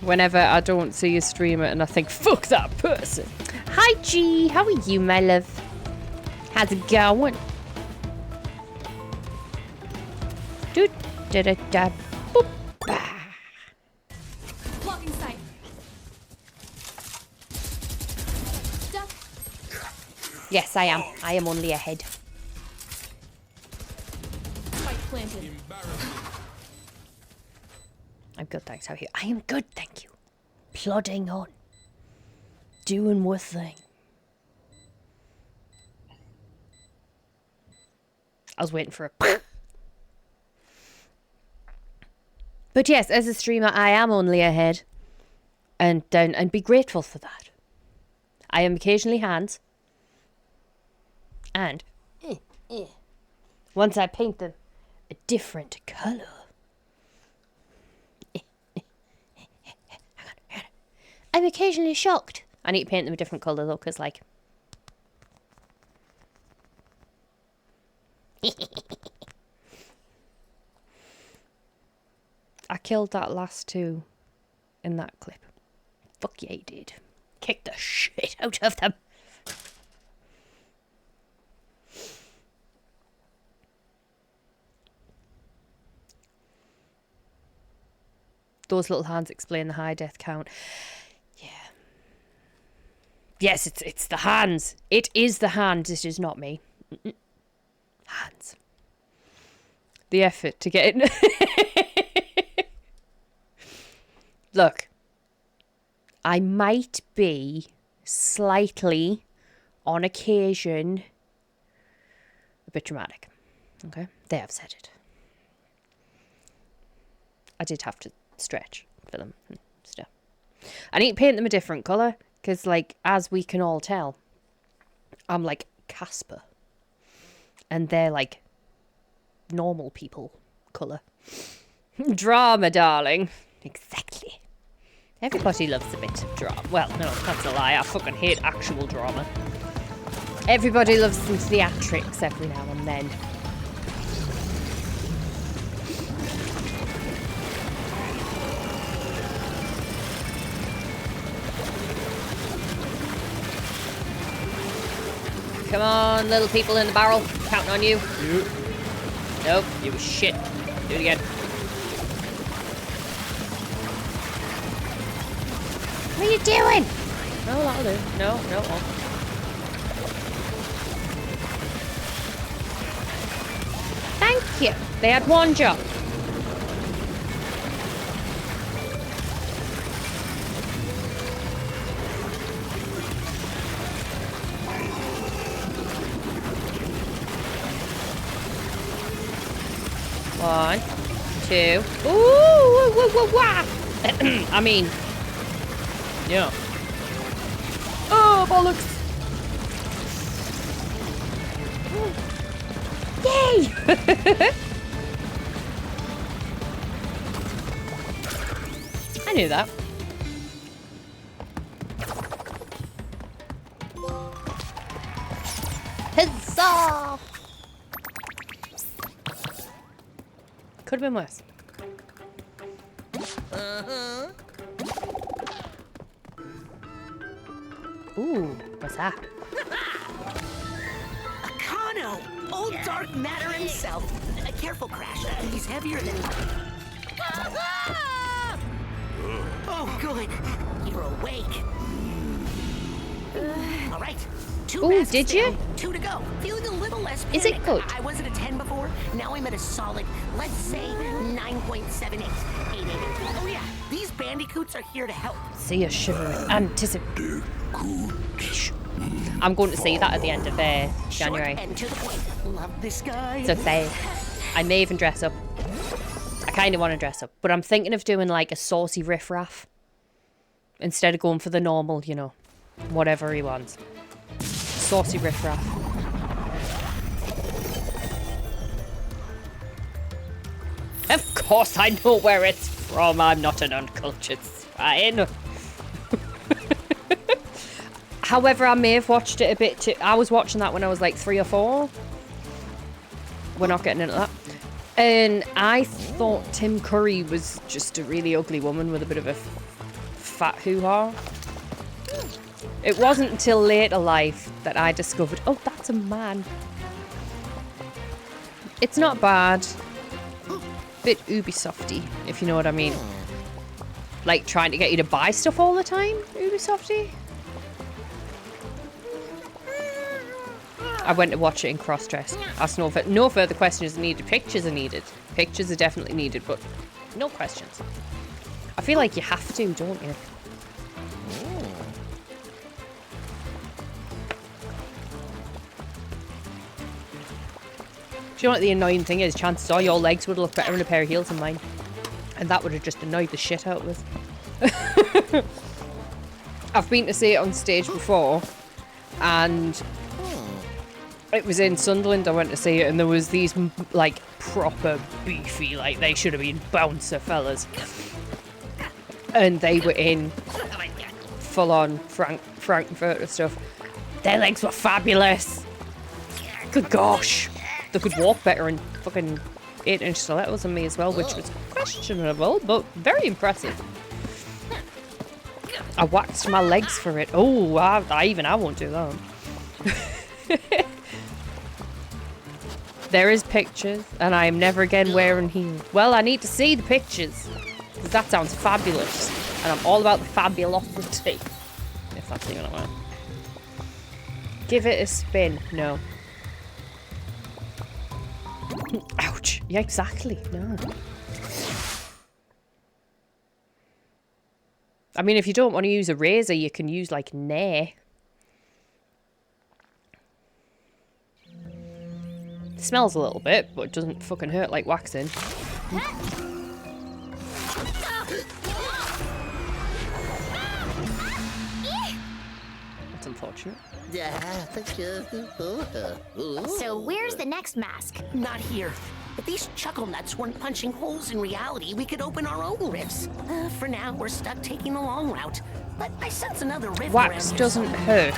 whenever I don't see a streamer and I think, fuck that person. Hi, G. How are you, my love? How's it going? Do da da da. Boop. Bah. Blocking sight. Duck. Yes, I am. I am only ahead. Spike planted. I'm good, thanks. How are you? I am good, thank you. Plodding on. Doing my thing. I was waiting for a... But yes, as a streamer, I am only ahead. And be grateful for that. I am occasionally hands. And once I paint them a different colour. I'm occasionally shocked. I need to paint them a different colour though, because like... I killed that last two in that clip. Fuck yeah, he did. Kicked the shit out of them. Those little hands explain the high death count. Yeah. Yes, it's the hands. It is the hands. It is not me. Hands. The effort to get it. Look. I might be slightly, on occasion, a bit dramatic. Okay? They have said it. I did have to stretch for them and stuff. I need to paint them a different colour, because, like, as we can all tell, I'm like Casper. And they're like normal people colour. Drama, darling. Exactly. Everybody loves a bit of drama. Well, no, that's a lie. I fucking hate actual drama. Everybody loves some theatrics every now and then. Come on, little people in the barrel. Counting on you. Nope, you was shit. Do it again. What are you doing? No, that'll do. No, no, it won't. Thank you. They had one job. One, two. Ooh, wah, wah, wah. I mean, yeah. Oh, bollocks! Yay! I knew that. Huzzah! Could have been worse. Ooh, what's that? Akano! Old dark matter himself. Careful, Crash. He's heavier than... Oh, good. You're awake. All right. Two Ooh, masks did you? down, 2 to go. Feeling a little less panic. Is it good? I was at a 10 before. Now I'm at a solid, let's say, 9.78. 888. Oh, yeah. These bandicoots are here to help. See a shiver with anticipation. I'm going to see that at the end of January. Short and to the point. Love this guy. So excited. I may even dress up. I kind of want to dress up, but I'm thinking of doing like a saucy riffraff instead of going for the normal, you know, whatever he wants. Saucy riffraff. Of course I know where it's from. I'm not an uncultured swine. However, I may have watched it a bit too. I was watching that when I was like 3 or 4. We're not getting into that. And I thought Tim Curry was just a really ugly woman with a bit of a fat hoo-ha. It wasn't until later life that I discovered, oh, that's a man. It's not bad. Bit Ubisofty, if you know what I mean. Like trying to get you to buy stuff all the time, Ubisofty. I went to watch it in cross-dress. Asked no further questions are needed. Pictures are needed. Pictures are definitely needed, but no questions. I feel like you have to, don't you? Do you know what the annoying thing is? Chances are your legs would look better in a pair of heels than mine. And that would have just annoyed the shit out of us. I've been to see it on stage before, and it was in Sunderland. I went to see it, and there was these like proper beefy, like they should have been bouncer fellas, and they were in full-on Frankfurter stuff. Their legs were fabulous. Good gosh, they could walk better in fucking 8-inch stilettos than me as well, which was questionable, but very impressive. I waxed my legs for it. Oh, I won't do that. There is pictures, and I am never again wearing heels. Well, I need to see the pictures, because that sounds fabulous, and I'm all about the fabulosity, if that's even a word. Give it a spin. No. Ouch. Yeah, exactly. No. I mean, if you don't want to use a razor, you can use, like, Nair. It smells a little bit, but it doesn't fucking hurt like waxing. That's unfortunate. So where's the next mask? Not here. If these chuckle nuts weren't punching holes in reality, we could open our own rifts. For now, we're stuck taking the long route. But I sense another rift Wax around doesn't here. hurt.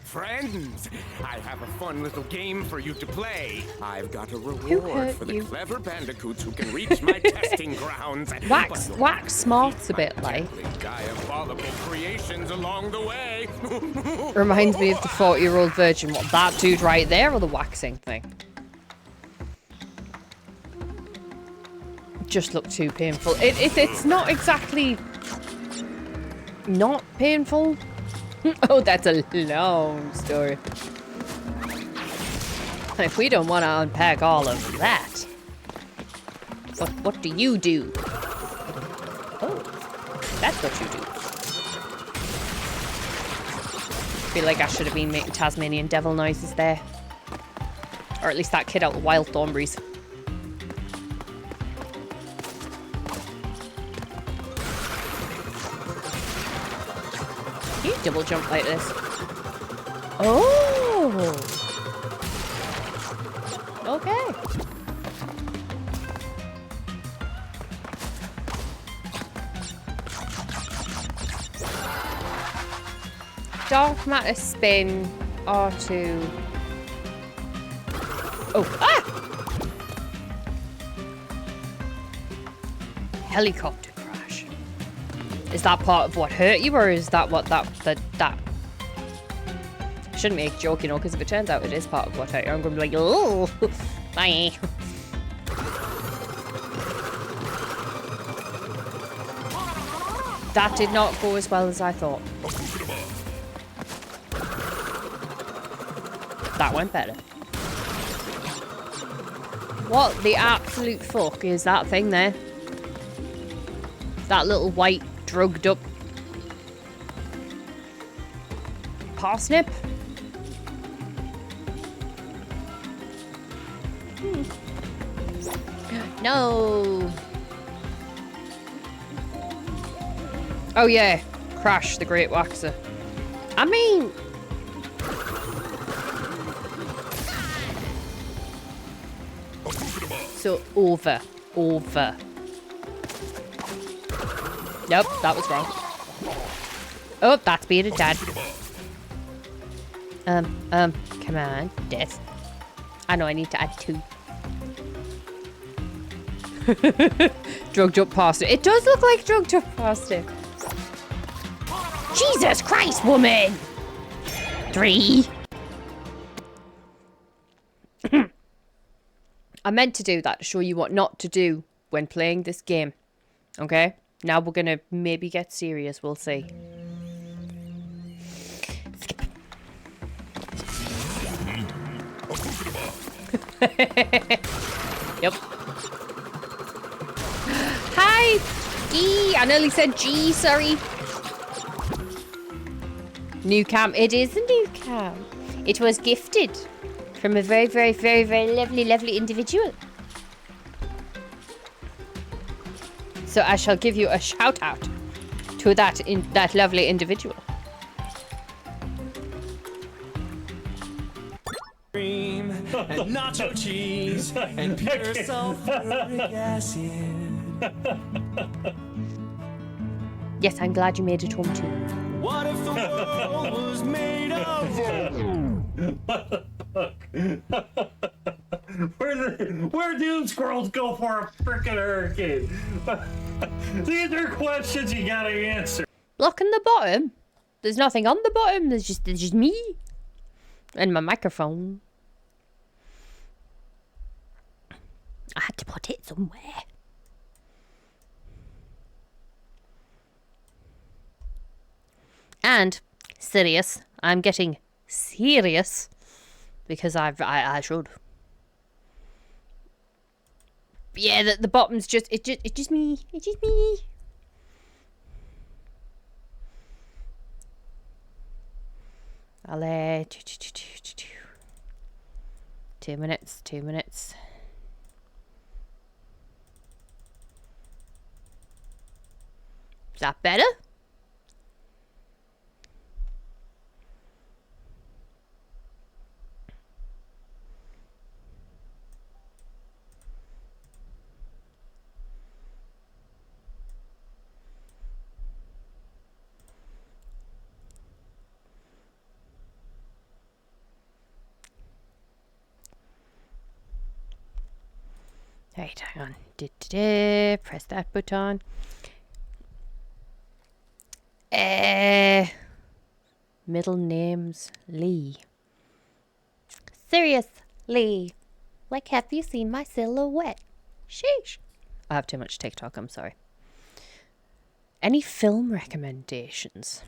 Friends, I have a fun little game for you to play. I've got a hurt reward for the you? clever bandicoots who can reach my testing grounds. Wax smarts a bit, like. Diabolical creations along the way. Reminds me of the 40-year-old virgin. What, that dude right there, or the waxing thing? Just looked too painful. It's not exactly not painful. Oh, that's a long story. If we don't want to unpack all of that, what do you do? Oh, that's what you do. Feel like I should have been making Tasmanian devil noises there, or at least that kid out with Wild Thornberries. You double jump like this. Oh. Okay. Dark matter spin R2. Oh, ah! Helicopter crash. Is that part of what hurt you, or is that what that I shouldn't make a joke, you know, because if it turns out it is part of what I'm going to be like, oh, bye. That did not go as well as I thought. That went better. What the absolute fuck is that thing there? That little white, drugged up parsnip? No. Oh yeah, Crash the Great Waxer. I mean, so over. Nope, that was wrong. Oh, that's being a dad. Come on, death. I know I need to add 2. Drugged up pasta. It does look like drugged up pasta. Jesus Christ, woman! 3. I meant to do that to show you what not to do when playing this game. Okay? Now we're gonna maybe get serious, we'll see. Skip. Yep. Hi! G! I nearly said G, sorry. New cam. It is a new cam. It was gifted from a very, very, very, very lovely, lovely individual. So I shall give you a shout out to that lovely individual. Cream and nacho cheese and pure sulfuric acid. Yes, I'm glad you made it home too. What if the world was made of Where do squirrels go for a frickin' hurricane? These are questions you gotta answer. Blocking the bottom? There's nothing on the bottom. There's just me and my microphone. I had to put it somewhere. And serious. I'm getting serious because I should. Yeah, the bottom's just it's just me. It's just me. I'll 2 minutes. 2 minutes. Is that better? Right, hang on. Press that button. Middle name's Lee. Seriously. Like, have you seen my silhouette? Sheesh. I have too much TikTok, I'm sorry. Any film recommendations?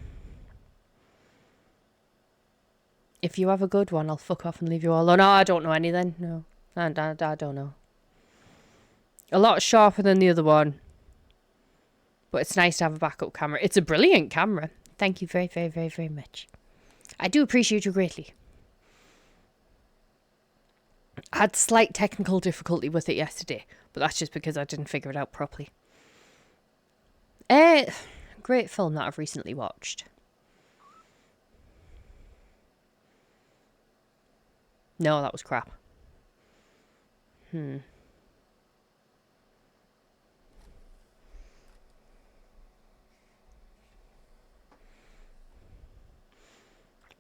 If you have a good one, I'll fuck off and leave you all alone. No, I don't know any then. No. I don't know. A lot sharper than the other one. But it's nice to have a backup camera. It's a brilliant camera. Thank you very, very, very, very much. I do appreciate you greatly. I had slight technical difficulty with it yesterday. But that's just because I didn't figure it out properly. Great film that I've recently watched. No, that was crap.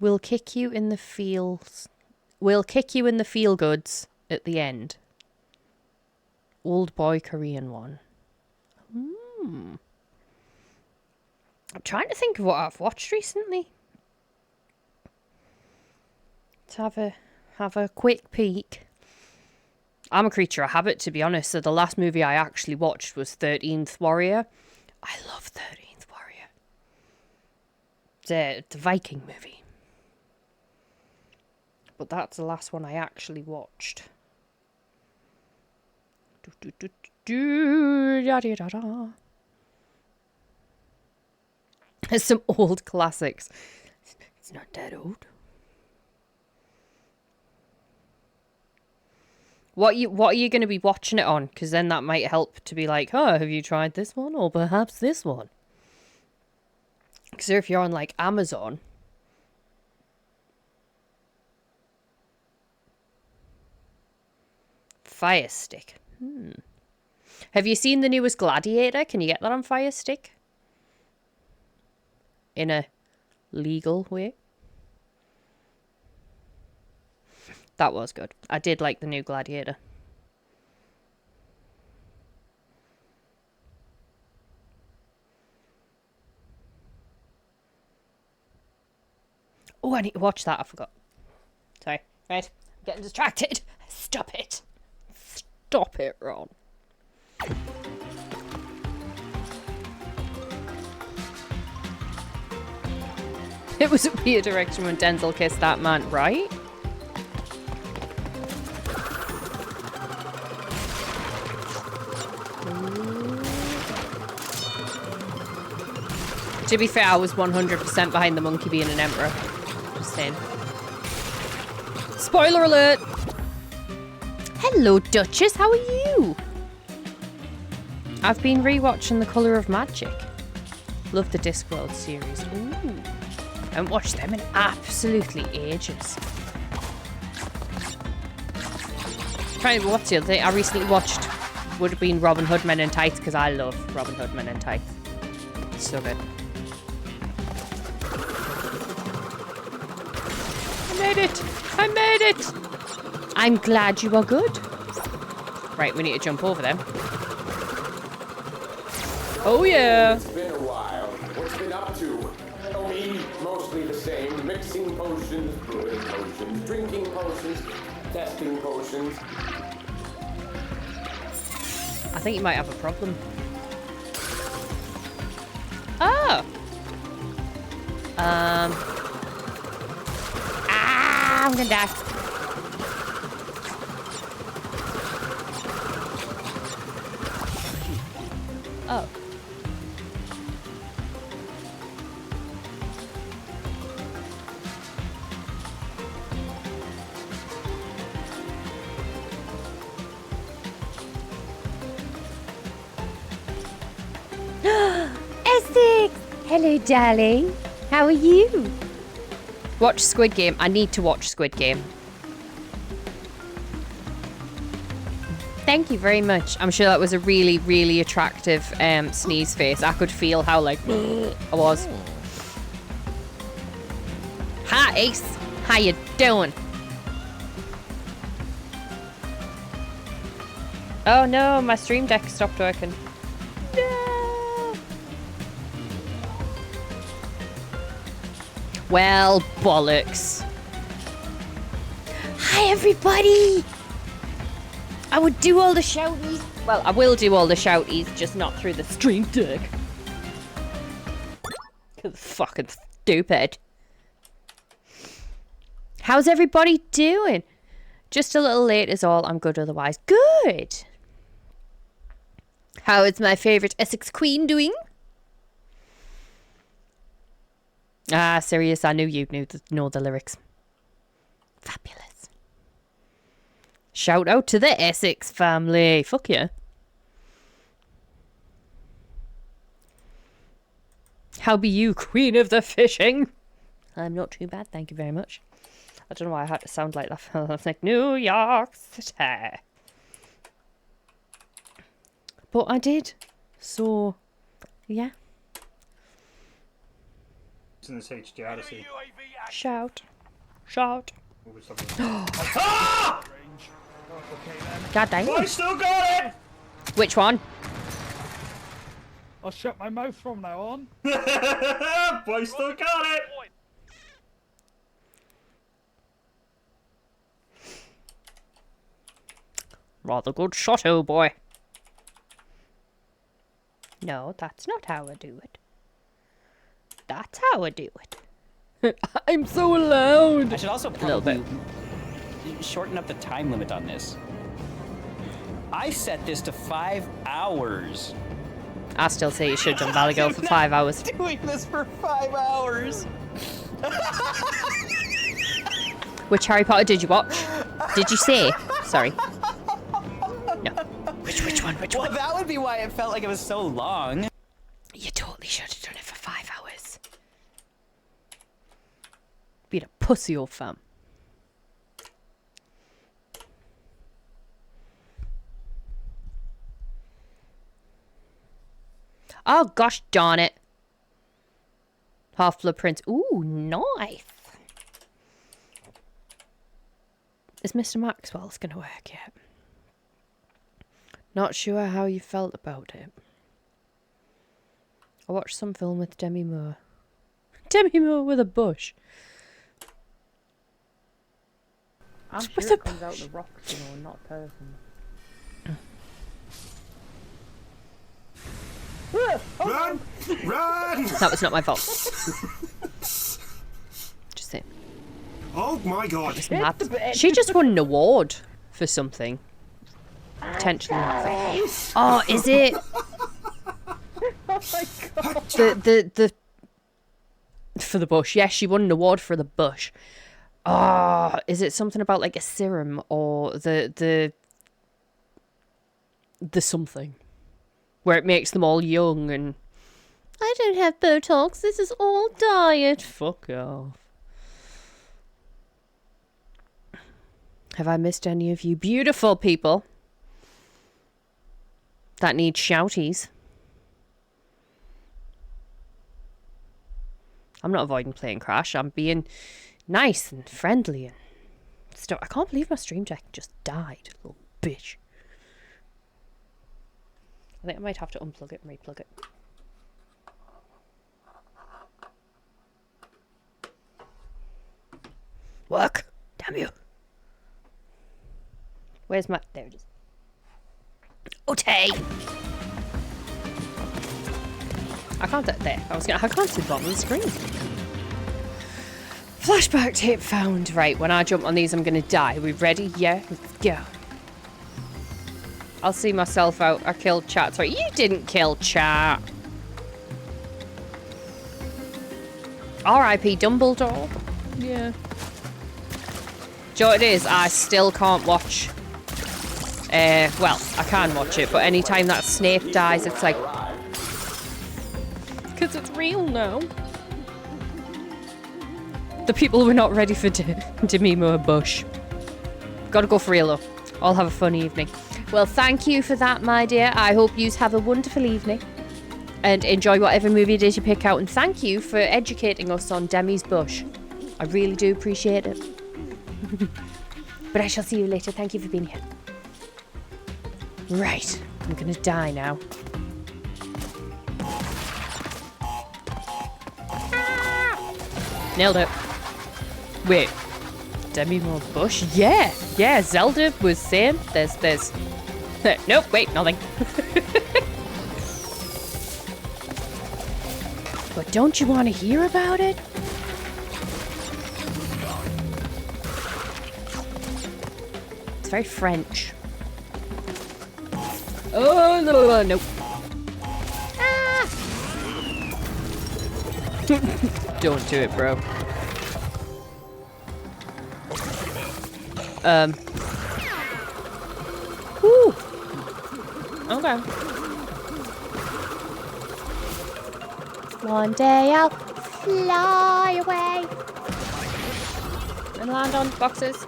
We'll kick you in the feels. We'll kick you in the feel goods at the end. Old boy Korean one. I'm trying to think of what I've watched recently. have a quick peek. I'm a creature of habit, to be honest. So the last movie I actually watched was 13th Warrior. I love 13th Warrior. The Viking movie. But that's the last one I actually watched. There's some old classics. It's not that old. What are you going to be watching it on? Because then that might help to be like, oh, have you tried this one? Or perhaps this one. Because if you're on like Amazon. Fire Stick. Have you seen the newest Gladiator? Can you get that on Fire Stick? In a legal way? That was good. I did like the new Gladiator. Oh, I need to watch that. I forgot. Sorry. Right. I'm getting distracted. Stop it. Stop it, Ron. It was a weird direction when Denzel kissed that man, right? To be fair, I was 100% behind the monkey being an emperor. Just saying. Spoiler alert! Hello, Duchess. How are you? I've been rewatching The Colour of Magic. Love the Discworld series. Ooh. I haven't watched them in absolutely ages. Trying to what's the other thing I recently watched would have been Robin Hood Men in Tights because I love Robin Hood Men in Tights. It's so good. I made it! I made it! I'm glad you are good. Right, we need to jump over them. Oh yeah! It's been a while. What's been up to? Oh, me, mostly the same. Mixing potions, brewing potions, drinking potions, testing potions. I think you might have a problem. Oh! I'm gonna die. Oh. Essex! Hello, darling. How are you? Watch Squid Game. I need to watch Squid Game. Thank you very much. I'm sure that was a really, really attractive sneeze face. I could feel how, like, I was. Hi, Ace. How you doing? Oh, no. My stream deck stopped working. No. Well, bollocks. Hi, everybody. I would do all the shouties. Well, I will do all the shouties, just not through the stream deck. Cause fucking stupid. How's everybody doing? Just a little late is all. I'm good otherwise. Good. How is my favourite Essex Queen doing? Ah, Sirius, I knew you'd know the lyrics. Fabulous. Shout out to the Essex family. Fuck yeah. How be you, Queen of the Fishing? I'm not too bad, thank you very much. I don't know why I had to sound like that. I was like, New York City. But I did. So, yeah. It's in this HD Odyssey. Shout. Shout. Ah! God dang. I still got it! Which one? I'll shut my mouth from now on. Boy still got it! Rather good shot, oh boy. No, that's not how I do it. That's how I do it. I'm so loud. I should also probably shorten up the time limit on this. I set this to 5 hours. I still say you should have done Valley Girl for 5 hours. Doing this for 5 hours. Which Harry Potter did you watch? Did you say? Sorry. No. Which one? Well, that would be why it felt like it was so long. You totally should have done it for 5 hours. Being a pussy, old fam. Oh, gosh darn it. Half-Blood Prince. Ooh, nice. Is Mr. Maxwell's going to work yet? Not sure how you felt about it. I watched some film with Demi Moore. Demi Moore with a bush. I'm sure it comes out the rocks, you know, not person. Run! Run! That was not my fault. Just saying. Oh my god. She just won an award for something. Potentially. Oh, is it? Oh my god. The for the bush. Yes, she won an award for the bush. Oh, is it something about like a serum or the something where it makes them all young and I don't have Botox. This is all diet. Fuck off. Have I missed any of you beautiful people that need shouties? I'm not avoiding playing Crash. I'm being nice and friendly and stuff. I can't believe my stream deck just died. Little bitch. I think I might have to unplug it and replug it. Work! Damn you. Where's my... There it is. Otay! I can't... There. I can't see the bottom of the screen. Flashback tape found. Right, when I jump on these, I'm going to die. Are we ready? Yeah? Let's go. I'll see myself out. I killed Chat. Sorry, you didn't kill Chat. R.I.P. Dumbledore. Yeah. Do you know what it is? I still can't watch... well, I can watch it, but anytime that Snape dies, it's like... Because it's real now. The people were not ready for Demi Moore Bush. Gotta go for real, though. I'll have a fun evening. Well, thank you for that, my dear. I hope you have a wonderful evening. And enjoy whatever movie it is you pick out. And thank you for educating us on Demi's Bush. I really do appreciate it. But I shall see you later. Thank you for being here. Right. I'm gonna die now. Nailed it. Wait. Demi Moore Bush? Yeah. Yeah, Zelda was saying there's... Nope, wait, nothing. But don't you want to hear about it? It's very French. Oh, no, nope. Ah! Don't do it, bro. Whew. Okay. One day I'll fly away and land on boxes.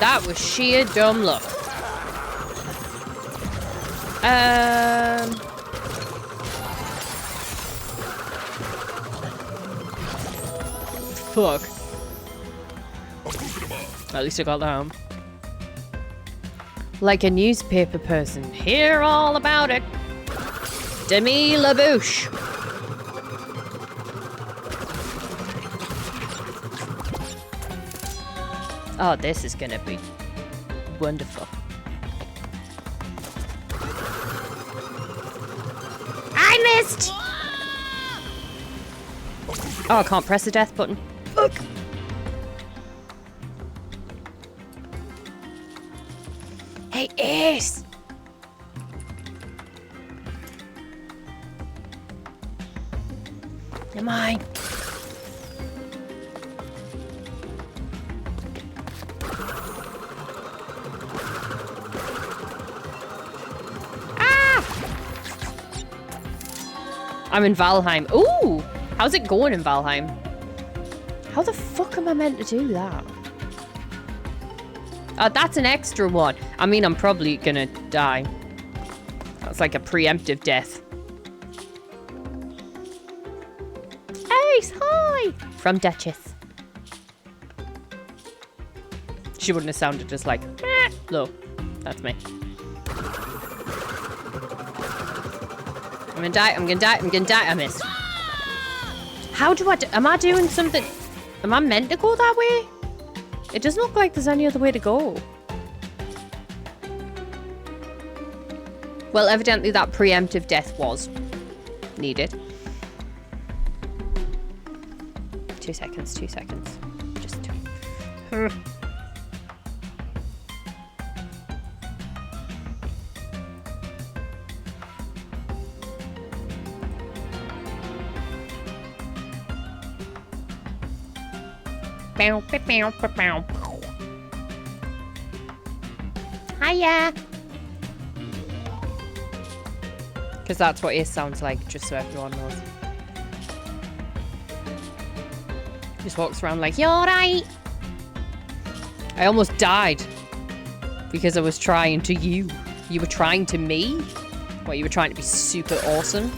That was sheer dumb luck. Fuck. At least I got that home. Like a newspaper person. Hear all about it. Demi LaBouche. Oh, this is gonna be wonderful. I missed! Oh, I can't press the death button. Fuck! Hey, Ace! Come on. I'm in Valheim. Ooh! How's it going in Valheim? How the fuck am I meant to do that? That's an extra one. I mean, I'm probably gonna die. That's like a preemptive death. Ace, hi! From Duchess. She wouldn't have sounded just like, meh. No, that's me. I'm gonna die, I'm gonna die, I'm gonna die. I missed. How do I do? Am I doing something? Am I meant to go that way? It doesn't look like there's any other way to go. Well, evidently that preemptive death was needed. 2 seconds, 2 seconds. Just do. Hiya! Because that's what it sounds like, just so everyone knows. Just walks around like, you're right! I almost died. Because I was trying to you. You were trying to me? What, you were trying to be super awesome?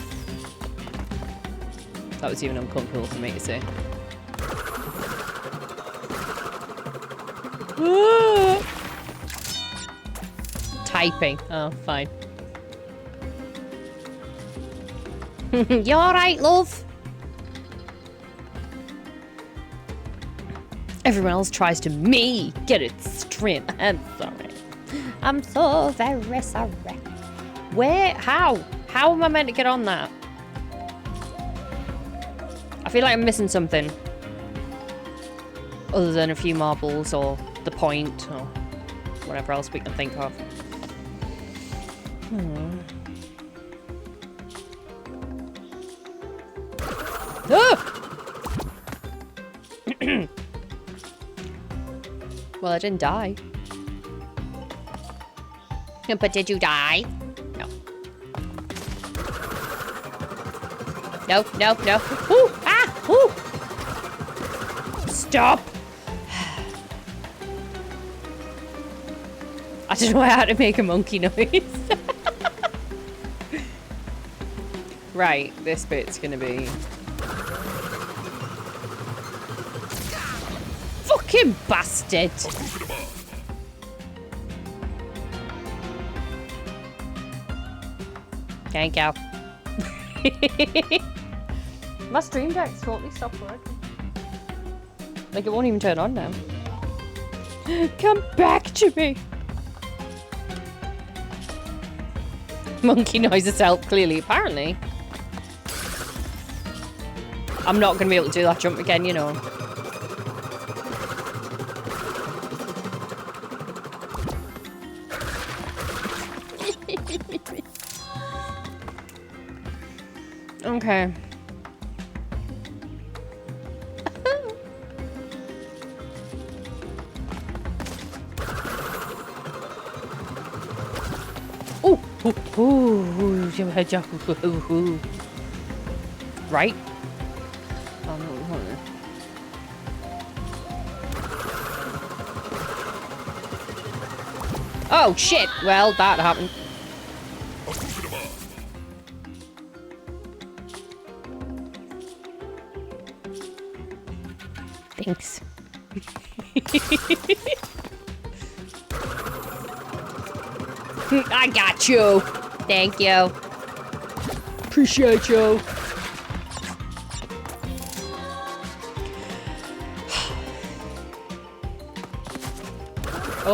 That was even uncomfortable for me to say. Typing. Oh, fine. You alright, love? Everyone else tries to me. Get it straight. I'm sorry. I'm so very sorry. Where? How? How am I meant to get on that? I feel like I'm missing something. Other than a few marbles or the point or whatever else we can think of. Well, I didn't die. But did you die? No. No, no, no. Ooh! Ah! Ooh! Stop! I don't know how to make a monkey noise. Right, this bit's gonna be... Fucking bastard! Thank you. My stream deck's totally stopped working. Like, it won't even turn on now. Come back to me! Monkey noises help, clearly, apparently. I'm not going to be able to do that jump again, you know. Okay. Right? Oh shit! Well, that happened. Thanks. I got you. Thank you. Appreciate you.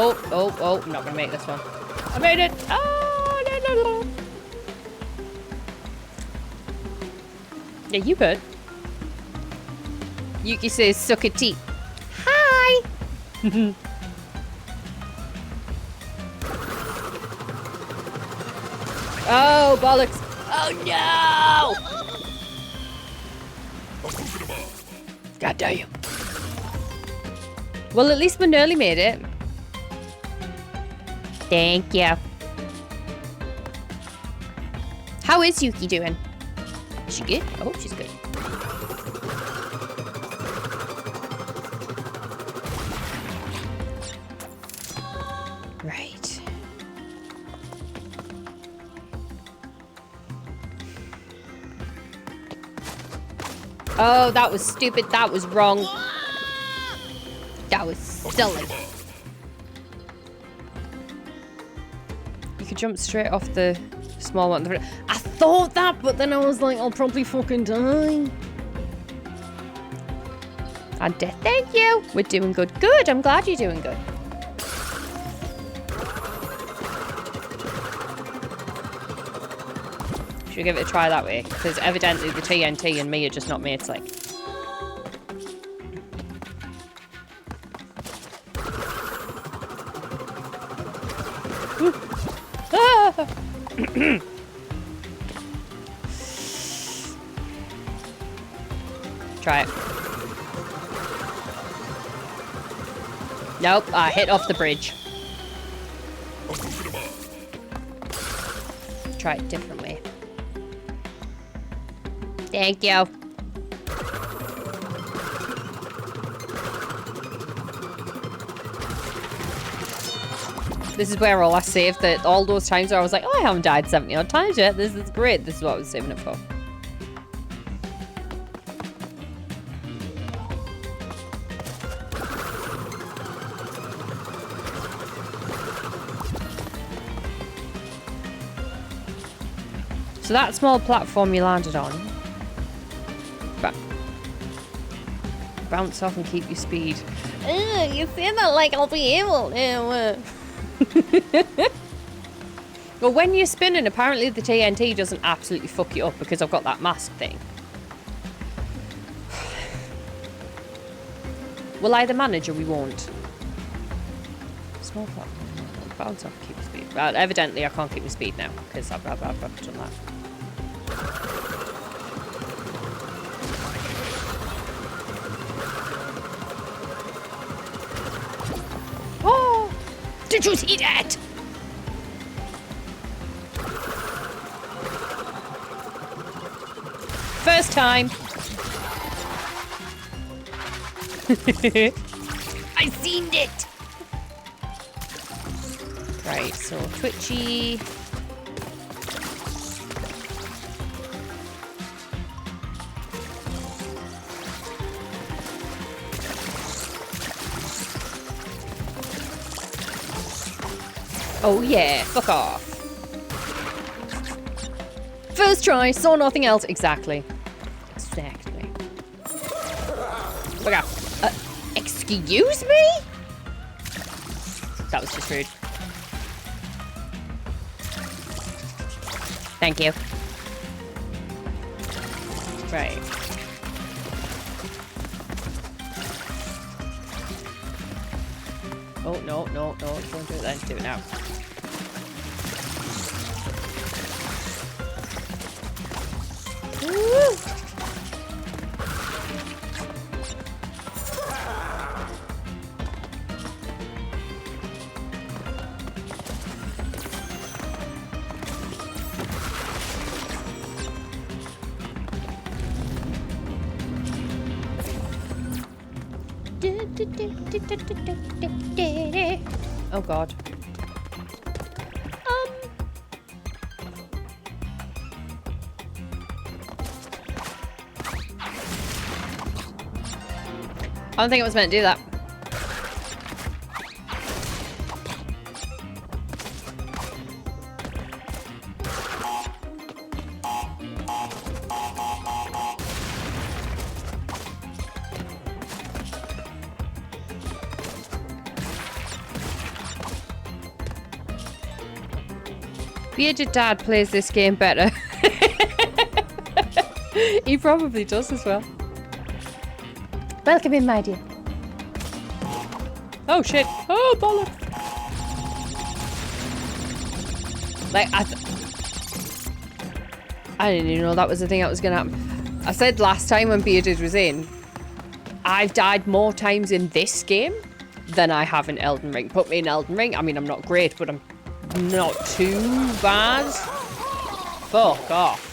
Oh, I'm not gonna make this one. I made it! Oh, no. Yeah, you could. Yuki says, suck a tea. Hi! Oh, bollocks. Oh, no! God damn. Well, at least we nearly made it. Thank you. How is Yuki doing? Is she good? I hope she's good. Right. Oh, that was stupid. That was wrong. That was silly. You could jump straight off the small one. I thought that, but then I was like, I'll probably fucking die. And thank you. We're doing good. Good. I'm glad you're doing good. Should we give it a try that way? Because evidently the TNT and me are just not mates like. Try it. Nope, I hit off the bridge. Try it different way. Thank you. This is where I saved that all those times where I was like, oh, I haven't died 70 odd times yet. This is great. This is what I was saving it for. So that small platform you landed on. Bounce off and keep your speed. You say that like I'll be able to. Well, when you're spinning, apparently the TNT doesn't absolutely fuck you up because I've got that mask thing. We'll either manage or we won't. Small platform. Bounce off and keep your speed. Well, evidently I can't keep my speed now because I've done that. Oh! Did you see that? First time. I seen it. Right, so twitchy. Oh yeah, fuck off. First try, saw nothing else. Exactly. Exactly. Fuck off. Excuse me? That was just rude. Thank you. Right. Oh, no. Don't do it then. Do it now. Woo! Oh god. I don't think I was meant to do that. Bearded Dad plays this game better. He probably does as well. Welcome in, my dear. Oh shit. Oh, bollocks. Like, I didn't even know that was the thing that was gonna happen. I said last time when Bearded was in, I've died more times in this game than I have in Elden Ring. Put me in Elden Ring, I mean, I'm not great, but I'm not too bad. Fuck off.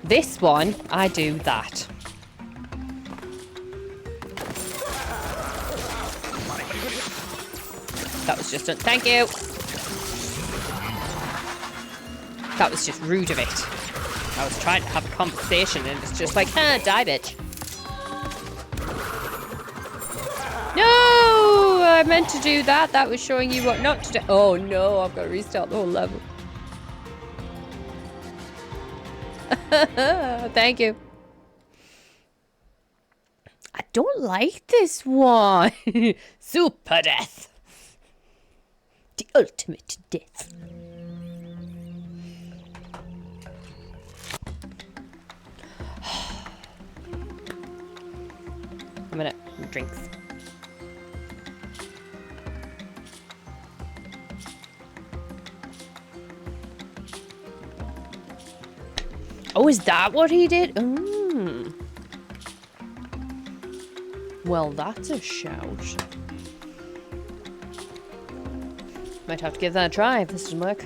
This one, I do that. That was just thank you. That was just rude of it. I was trying to have a conversation and it's just like, die, bitch. No! I meant to do that. That was showing you what not to do. Oh no, I've got to restart the whole level. Thank you. I don't like this one. Super death. The ultimate death. A minute. Drinks. Oh, is that what he did? Well, that's a shout. Might have to give that a try if this doesn't work.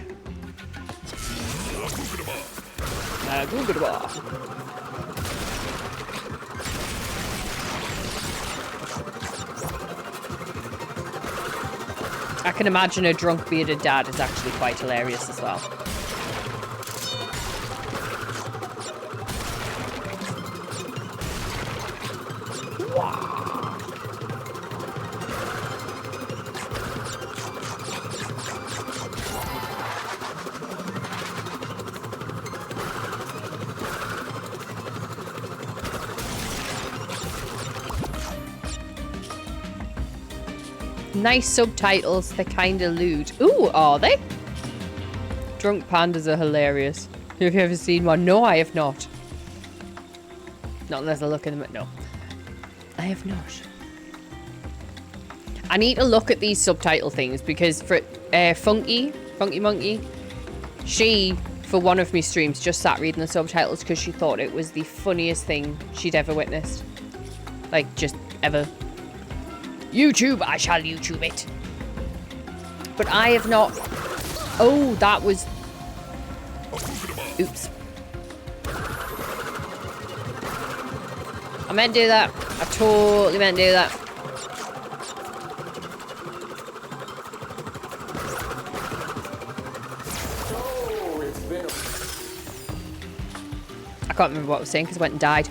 I can imagine a drunk bearded dad is actually quite hilarious as well. Nice subtitles, they're kind of lewd. Ooh, are they? Drunk pandas are hilarious. Have you ever seen one? No, I have not. Not unless I look at them. No, I have not. I need to look at these subtitle things because for Funky Monkey, she, for one of my streams, just sat reading the subtitles because she thought it was the funniest thing she'd ever witnessed. Like, just ever. YouTube, I shall YouTube it. But I have not. Oh, that was. Oops. I meant to do that. I totally meant to do that. I can't remember what I was saying because I went and died.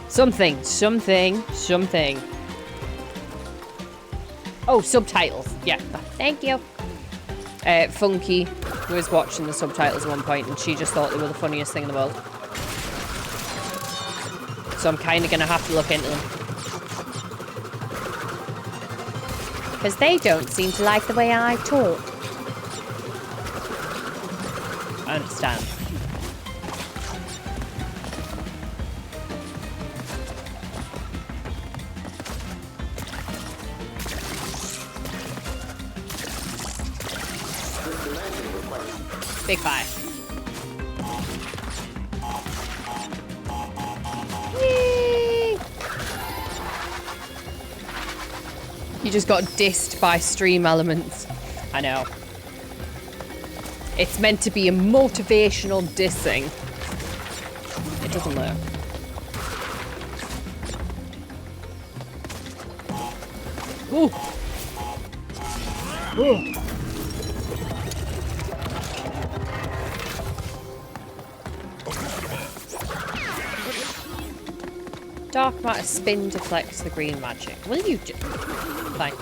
Something. Oh, subtitles. Yeah, thank you. Funky was watching the subtitles at one point and she just thought they were the funniest thing in the world. So I'm kind of going to have to look into them. Because they don't seem to like the way I talk. I understand. Big five. Whee! You just got dissed by stream elements. I know. It's meant to be a motivational dissing. It doesn't work. Ooh. Ooh. Dark matter spin deflects the green magic. Will you just... Fine.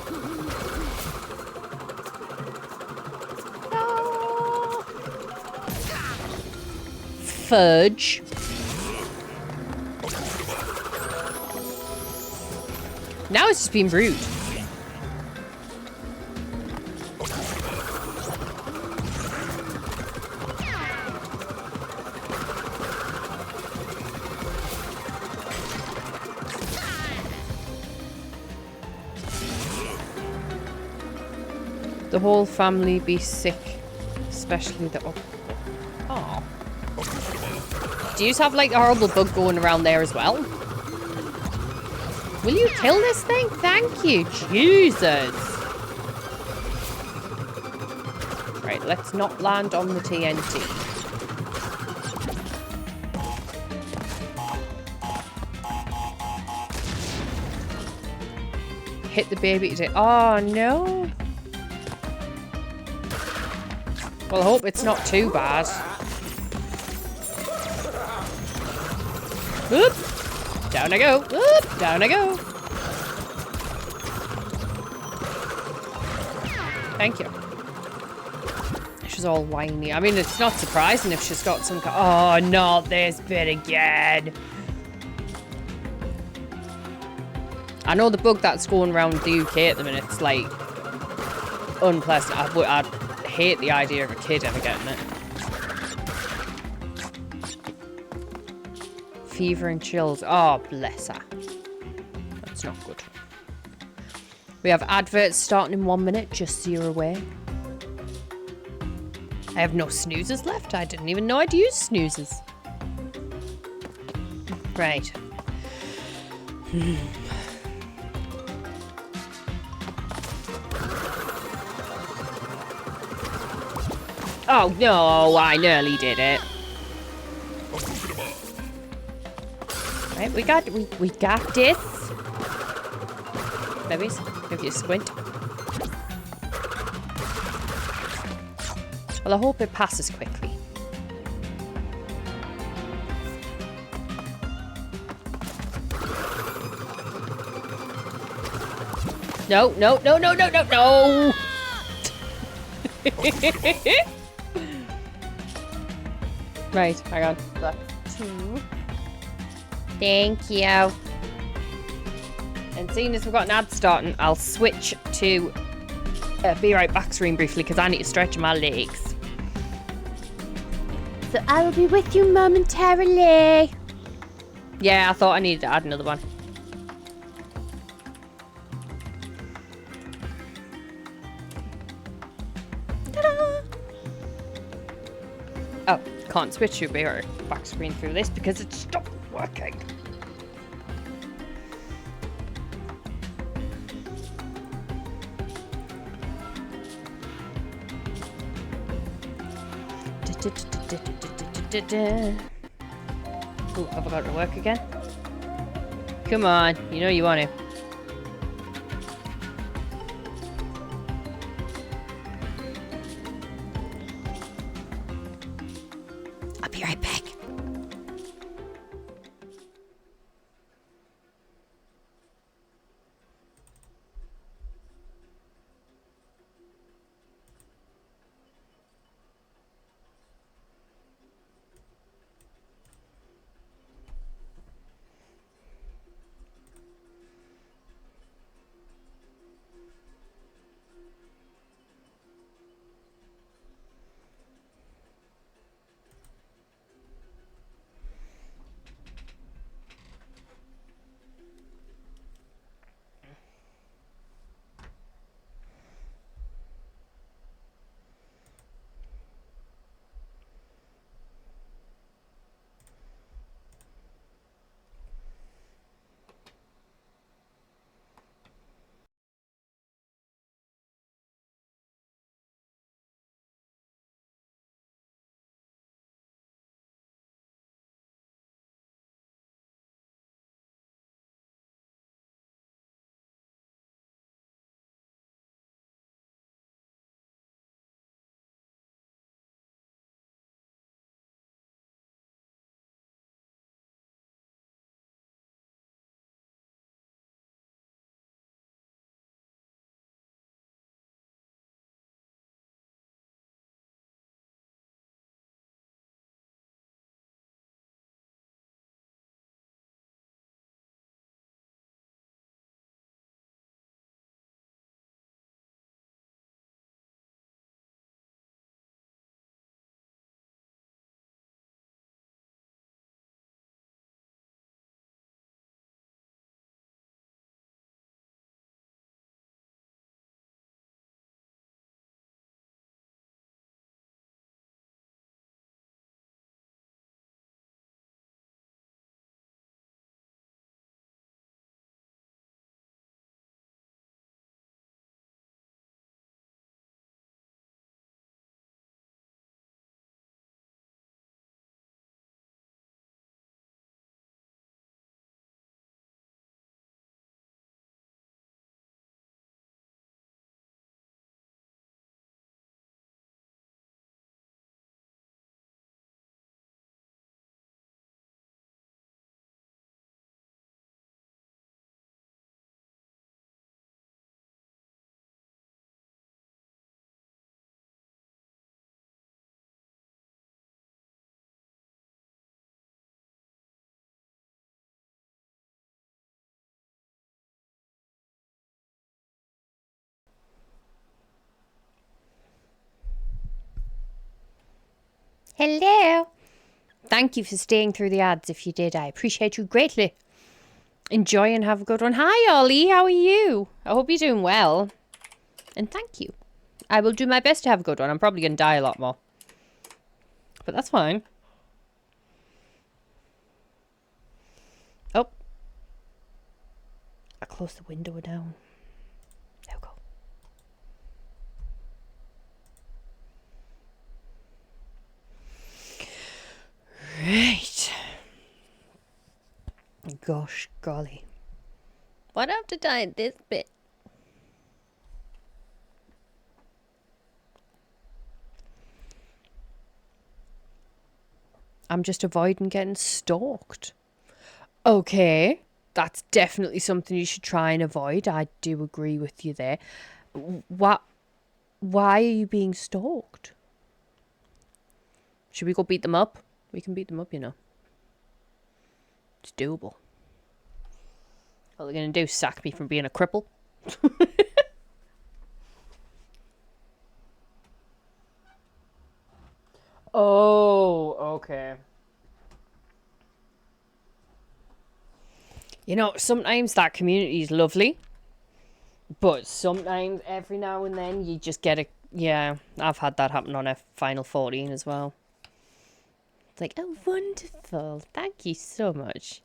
No. Fudge. Now it's just being rude. the whole family be sick, especially the... Oh. Do you have like a horrible bug going around there as well? Will you kill this thing? Thank you, Jesus. Right, let's not land on the TNT. Hit the baby today. Oh, no. Well, I hope it's not too bad. Oop! Down I go. Oop! Down I go. Thank you. She's all whiny. I mean, it's not surprising if she's got some... Oh, not this bit again. I know the bug that's going around the UK at the minute, it's like unpleasant. I'd hate the idea of a kid ever getting it. Fever and chills. Oh, bless her. That's not good. We have adverts starting in 1 minute, just so you're aware. I have no snoozes left. I didn't even know I'd use snoozes. Right. Oh no, I nearly did it. Right, we got this. Maybe if you squint. Well, I hope it passes quickly. No, no, no, no, no, no, no! Right, hang on. That's 2. Thank you. And seeing as we've got an ad starting, I'll switch to be right back screen briefly because I need to stretch my legs. So I will be with you momentarily. Yeah, I thought I needed to add another one. Ta-da! Oh, can't switch to be right back screen through this because it stopped working. Oh, have I got it to work again? Come on, you know you want to. I'll be right back. Hello. Thank you for staying through the ads if you did. I appreciate you greatly. Enjoy and have a good one. Hi, Ollie. How are you? I hope you're doing well. And thank you. I will do my best to have a good one. I'm probably going to die a lot more. But that's fine. Oh. I closed the window down. There we go. Right. Gosh golly. Why'd I have to die at this bit? I'm just avoiding getting stalked. Okay. That's definitely something you should try and avoid. I do agree with you there. What? Why are you being stalked? Should we go beat them up? We can beat them up, you know. It's doable. What are they going to do? Sack me from being a cripple? Oh, okay. You know, sometimes that community is lovely. But sometimes, every now and then, you just get a... Yeah, I've had that happen on a Final 14 as well. It's like, oh, wonderful. Thank you so much.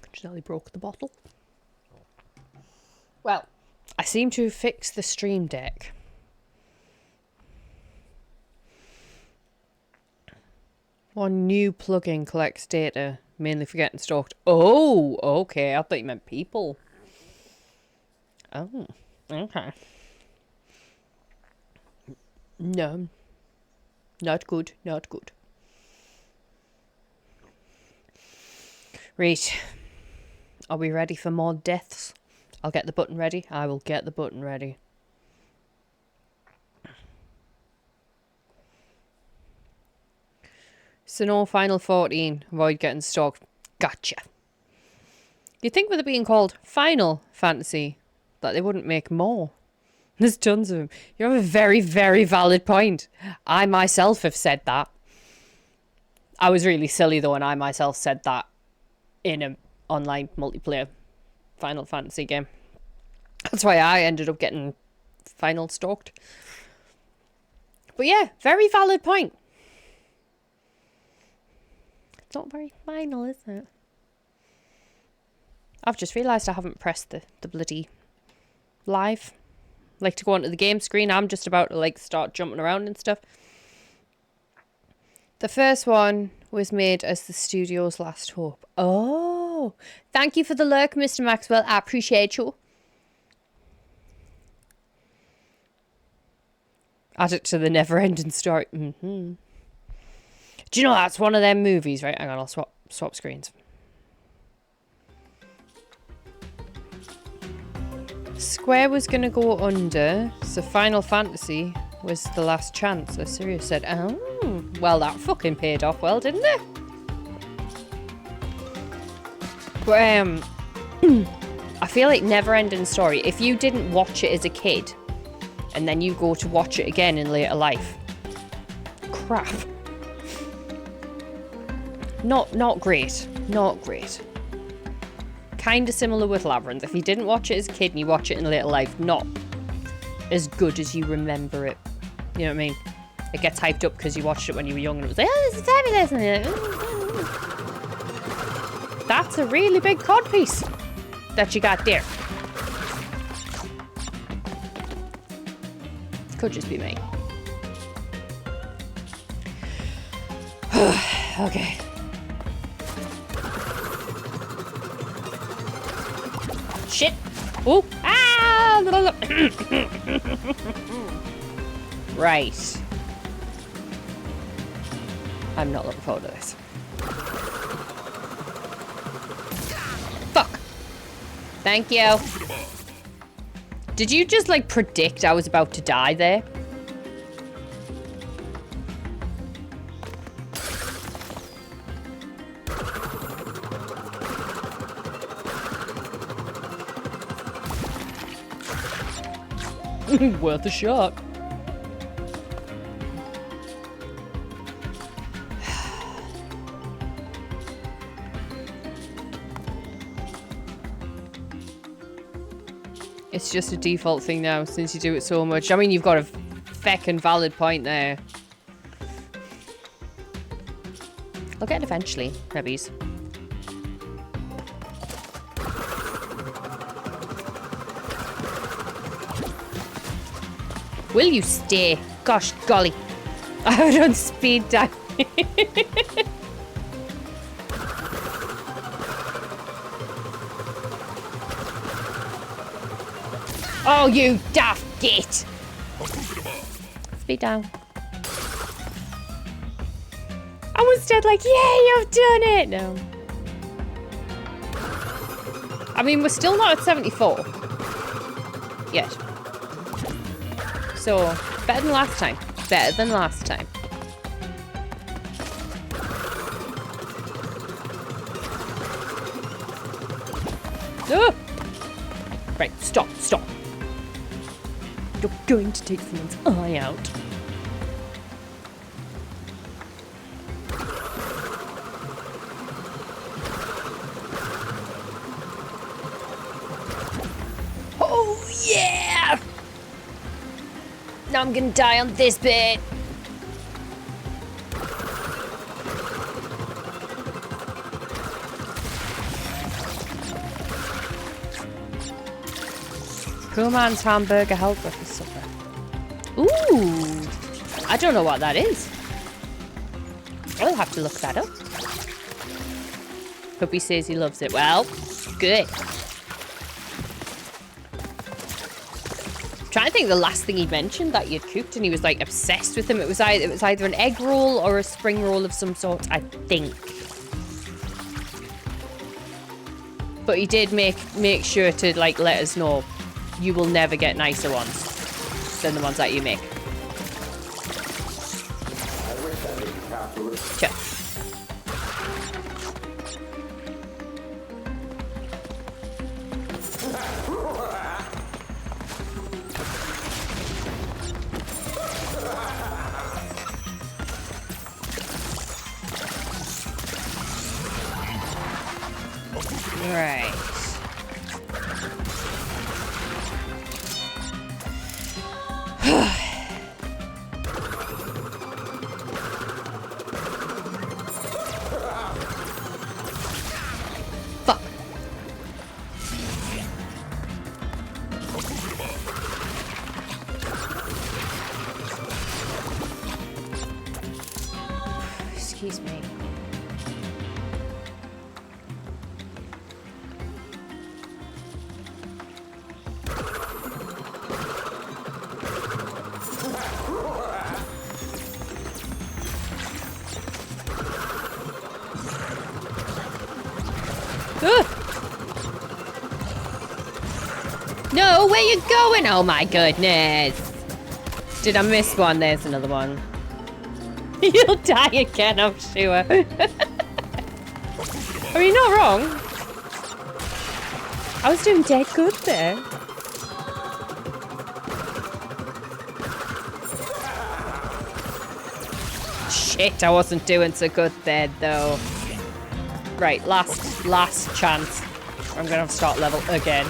Accidentally broke the bottle. Well, I seem to have fixed the Stream Deck. One new plugin collects data, mainly for getting stalked. Oh, okay. I thought you meant people. Oh, okay. No. Not good, not good. Right. Are we ready for more deaths? I'll get the button ready. I will get the button ready. So no Final 14. Avoid getting stalked. Gotcha. You'd think with it being called Final Fantasy that they wouldn't make more. There's tons of them. You have a very, very valid point. I myself have said that. I was really silly though, and I myself said that in an online multiplayer Final Fantasy game. That's why I ended up getting final stalked. But yeah, very valid point. It's not very final, is it? I've just realised I haven't pressed the bloody live. Like to go onto the game screen. I'm just about to like start jumping around and stuff. The first one was made as the studio's last hope. Oh, thank you for the lurk, Mr. Maxwell. I appreciate you. Add it to the never-ending story. Mm-hmm. Do you know that's one of them movies, right? Hang on, I'll swap screens. Square was going to go under, so Final Fantasy was the last chance. So Sirius said, oh, well, that fucking paid off well, didn't it? But, I feel like never-ending story. If you didn't watch it as a kid, and then you go to watch it again in later life, crap. Not great. Not great. Kind of similar with Labyrinth. If you didn't watch it as a kid and you watch it in later life, not as good as you remember it. You know what I mean? It gets hyped up because you watched it when you were young and it was like, oh, this is fabulous. And that's a really big cod piece that you got there. Could just be me. Okay. Shit. Oh. Ah. Right. I'm not looking forward to this. Fuck. Thank you. Did you just like predict I was about to die there? Worth a shot. It's just a default thing now since you do it so much. I mean, you've got a feckin' valid point there. I'll get it eventually, maybe's. Will you stay? Gosh golly. I have it on speed dial. Oh, you daft git! Speed down. I was dead like, yay, I've done it! No. I mean, we're still not at 74. Yet. So, better than last time. Better than last time. Oh! Right, stop, stop. You're going to take someone's eye out. Oh, yeah! Now I'm gonna die on this bit. Cool man's hamburger helper for supper. Ooh! I don't know what that is. I'll have to look that up. Puppy says he loves it. Well, good. I'm trying to think the last thing he mentioned that you'd cooked and he was like obsessed with them. It was either an egg roll or a spring roll of some sort, I think. But he did make sure to like let us know you will never get nicer ones than the ones that you make. Sure. Right. Fuck. Excuse me. No, where you going? Oh my goodness. Did I miss one? There's another one. You'll die again, I'm sure. I mean, not wrong. I was doing dead good there. Shit, I wasn't doing so good there, though. Right, last chance. I'm gonna have to start level again.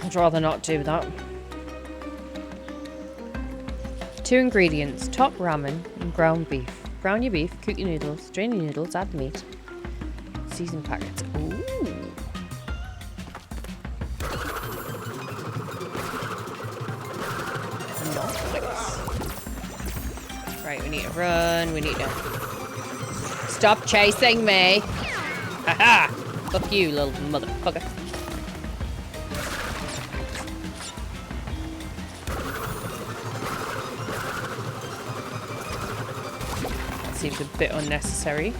I'd rather not do that. 2 ingredients: top ramen and ground beef. Brown your beef, cook your noodles, drain your noodles, add meat. Season packets. Ooh. Nice. Right, we need to run. We need to stop chasing me. Haha! Fuck you, little motherfucker. Seems a bit unnecessary.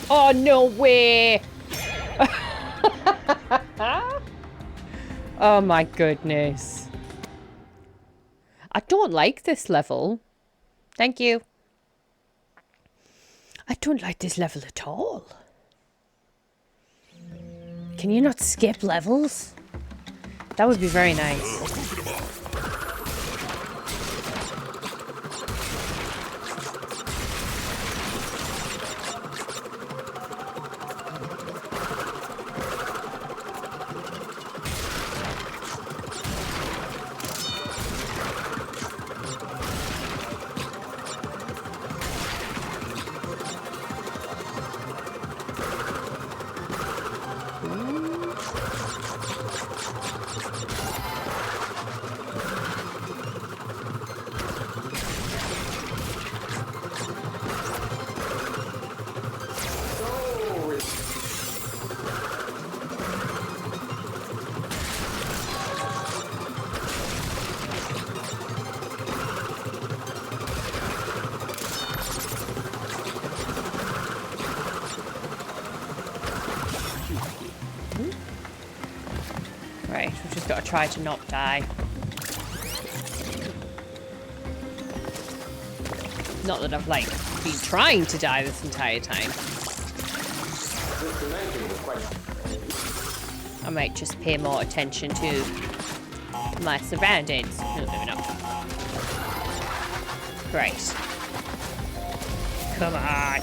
Oh, no way! Oh my goodness. I don't like this level. Thank you. I don't like this level at all. Can you not skip levels? That would be very nice. Right, we've just got to try to not die. Not that I've, like, been trying to die this entire time. I might just pay more attention to my surroundings. No, maybe not. Right. Come on.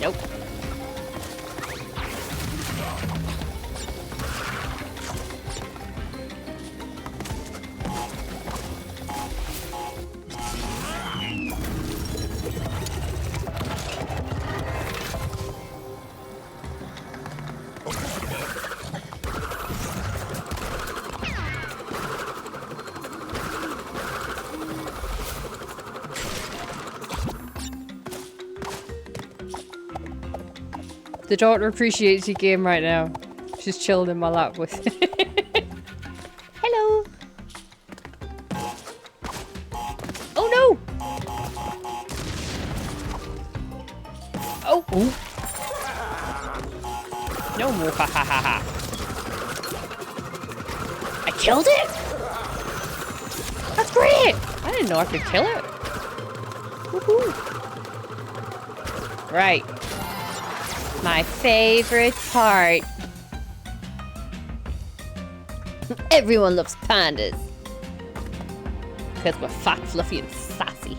Nope. The daughter appreciates your game right now. She's chilled in my lap with Hello. Oh no! Oh! Ooh. No more ha ha ha ha. I killed it? That's great! I didn't know I could kill it. Woohoo! Right. My favorite part. Everyone loves pandas. Because we're fat, fluffy, and sassy.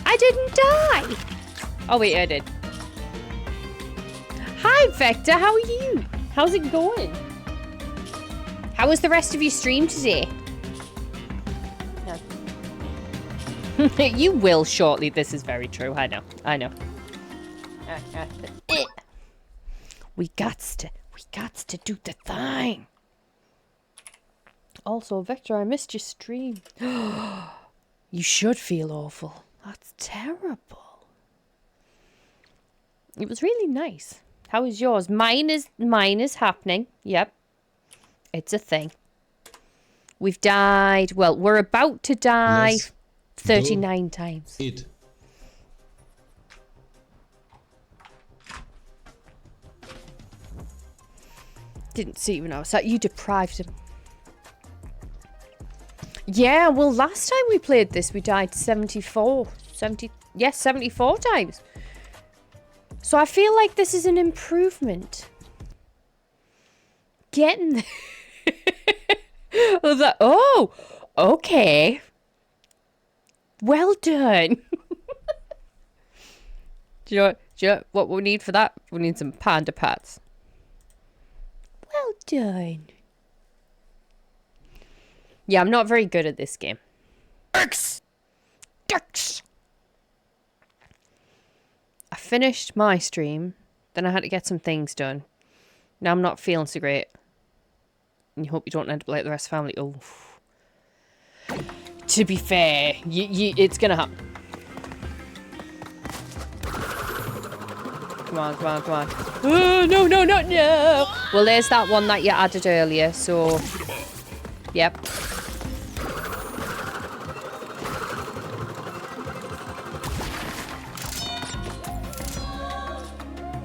I didn't die! Oh wait, I did. Hi Vector, how are you? How's it going? How was the rest of your stream today? No. You will shortly. This is very true. I know. I know. We gots to do the thing. Also, Victor, I missed your stream. You should feel awful. That's terrible. It was really nice. How is yours? Mine is happening. Yep. It's a thing. We've died. Well, we're about to die 39 times. It. Didn't see you when I was at. You deprived him. Yeah, well, last time we played this, we died 74 times. So I feel like this is an improvement. Getting there. I was like, oh, okay. Well done. do you know what we need for that? We need some panda pats. Well done. Yeah, I'm not very good at this game. Ducks! I finished my stream, then I had to get some things done. Now I'm not feeling so great. And you hope you don't end up like the rest of the family. Oh. To be fair, it's gonna happen. Come on, come on, come on. Oh, no, no, no, no! Well, there's that one that you added earlier, so... Yep.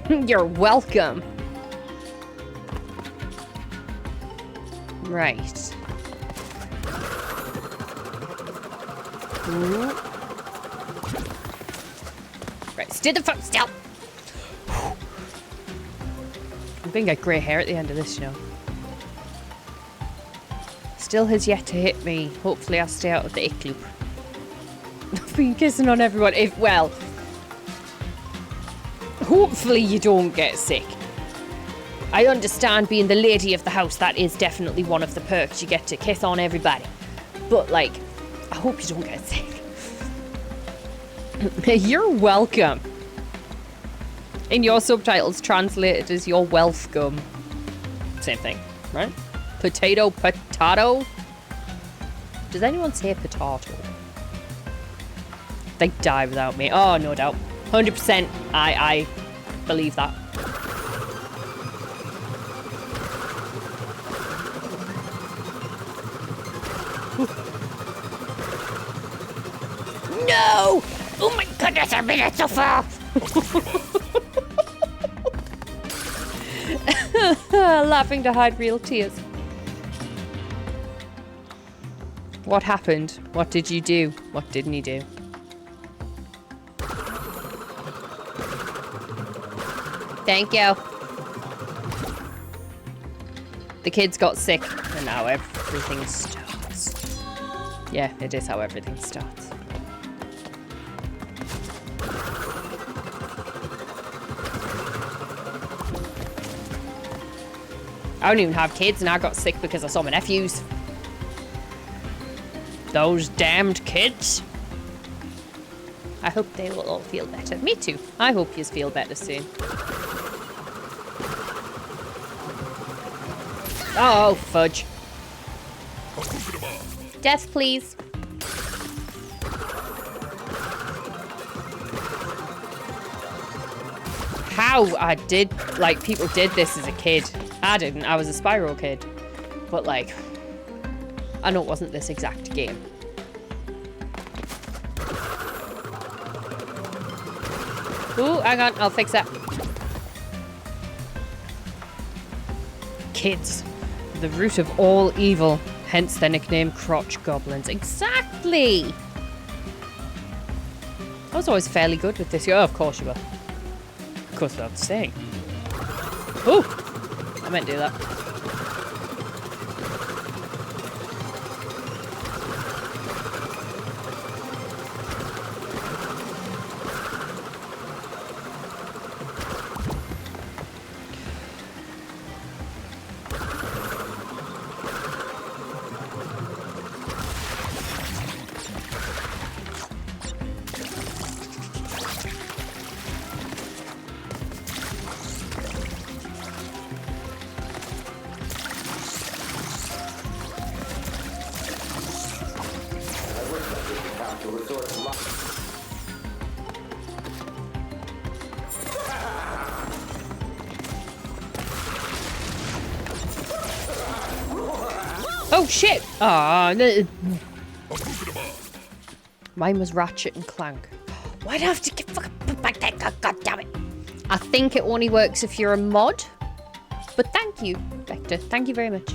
You're welcome. Right. Ooh. Right, stay the fuck still. I'm gonna get grey hair at the end of this, you know. Still has yet to hit me. Hopefully I'll stay out of the ick loop. I've been kissing on everyone. Well, hopefully you don't get sick. I understand being the lady of the house, that is definitely one of the perks. You get to kiss on everybody. But, like, I hope you don't get sick. You're welcome. In your subtitles, translated as you're welcome. Same thing, right? Potato, potato. Does anyone say potato? They die without me. Oh, no doubt. 100%. I believe that. No! Oh my goodness, I made it so far! Laughing to hide real tears. What happened? What did you do? What didn't you do? Thank you. The kids got sick and now everything starts. Yeah, it is how everything starts. I don't even have kids and I got sick because I saw my nephews. Those damned kids. I hope they will all feel better. Me too. I hope you feel better soon. Oh, fudge. Death, please. How I did, like, people did this as a kid. I didn't. I was a Spyro kid. But, like, I know it wasn't this exact game. Ooh, hang on. I'll fix that. Kids. The root of all evil. Hence their nickname, crotch goblins. Exactly! I was always fairly good with this. Oh, of course you were. Of course, without saying. Ooh! I meant to do that. Oh shit! Aw, no. Mine was Ratchet and Clank. Why'd I have to get fucking put back there? God damn it. I think it only works if you're a mod. But thank you, Vector. Thank you very much.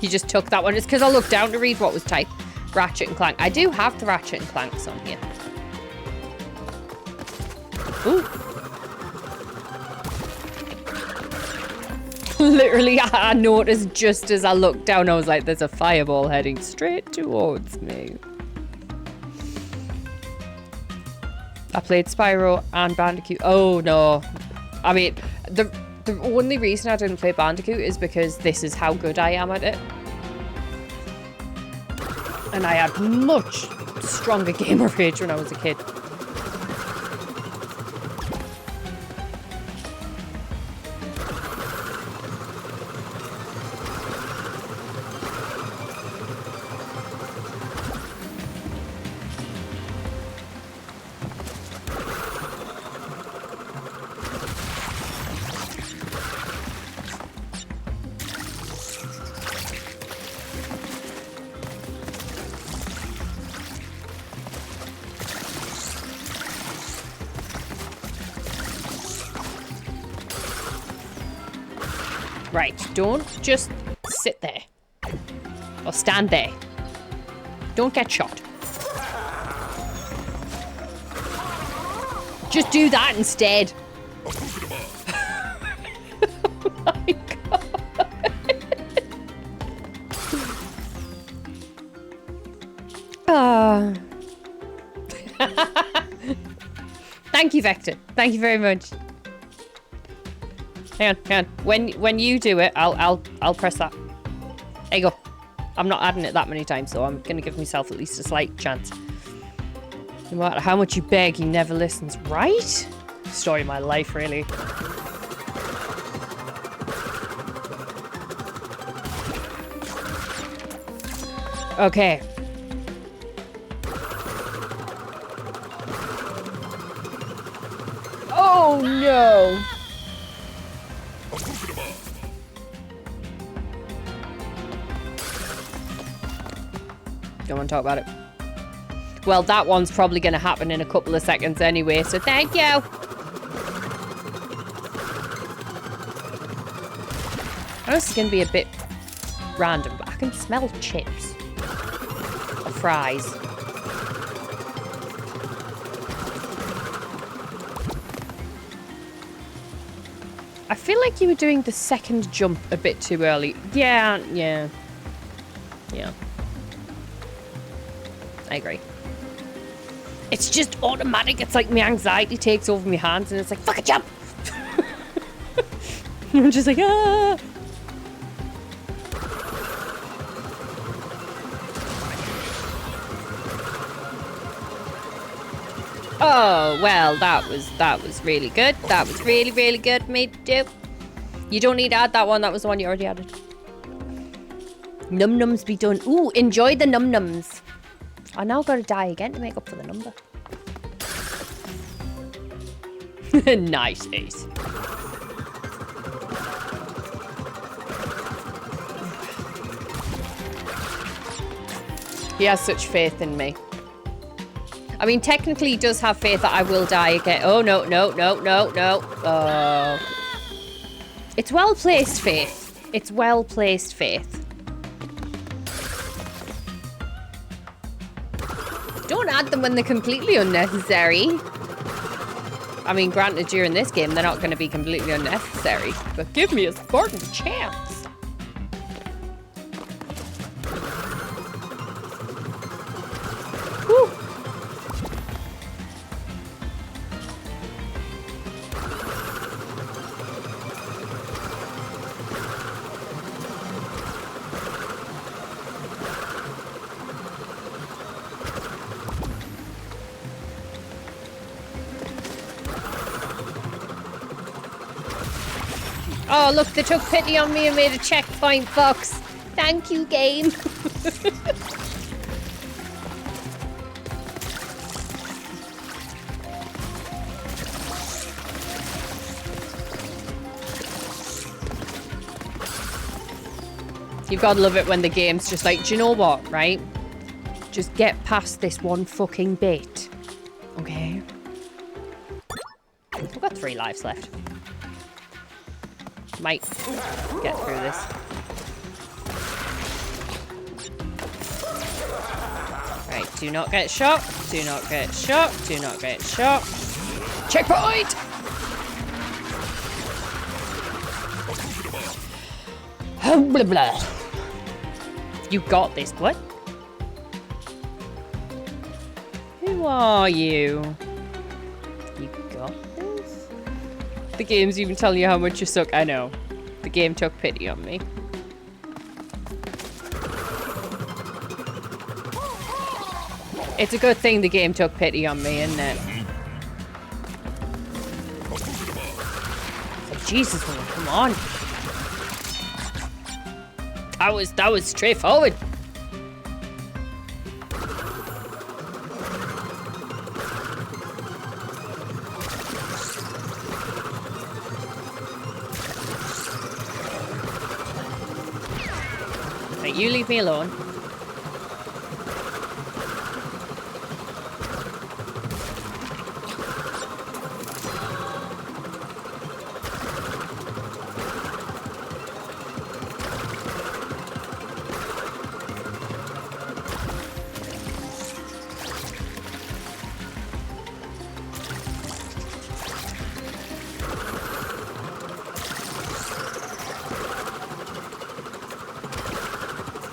You just took that one. It's because I looked down to read what was typed. Ratchet and Clank. I do have the Ratchet and Clanks on here. Ooh. Literally, I noticed just as I looked down, I was like, there's a fireball heading straight towards me. I played Spyro and Bandicoot. Oh, no. I mean, the only reason I didn't play Bandicoot is because this is how good I am at it. And I had much stronger gamer rage when I was a kid. Right, don't just sit there. Or stand there. Don't get shot. Just do that instead. Oh my god. Thank you, Vector. Thank you very much. Hang on. When you do it, I'll press that. There you go. I'm not adding it that many times, so I'm gonna give myself at least a slight chance. No matter how much you beg, he never listens. Right? Story of my life, really. Okay. Oh no! Don't want to talk about it. Well, that one's probably going to happen in a couple of seconds anyway, so thank you! I know this is going to be a bit random, but I can smell chips. Or fries. I feel like you were doing the second jump a bit too early. Yeah. I agree. It's just automatic. It's like my anxiety takes over my hands and it's like, fucking jump! I'm just like, ah! Oh, well, that was really good. That was really, really good, mate. You don't need to add that one. That was the one you already added. Num-nums be done. Ooh, enjoy the num-nums. I now gotta die again to make up for the number. Nice, Ace. He has such faith in me. I mean, technically he does have faith that I will die again. Oh, no. Oh. It's well-placed faith. It's well-placed faith. Don't add them when they're completely unnecessary. I mean, granted, during this game, they're not going to be completely unnecessary. But give me a sporting chance. Whew. Oh, look, they took pity on me and made a checkpoint, Fox. Thank you, game. You've got to love it when the game's just like, do you know what, right? Just get past this one fucking bit. Okay? I've got 3 lives left. Might get through this. Right, do not get shot. Do not get shot. Do not get shot. Checkpoint! Blah, blah. You got this. What? Who are you? You got this? The game's even telling you how much you suck. I know. The game took pity on me. It's a good thing the game took pity on me, isn't it? Like, Jesus, woman, come on. That was straightforward. Right, you leave me alone.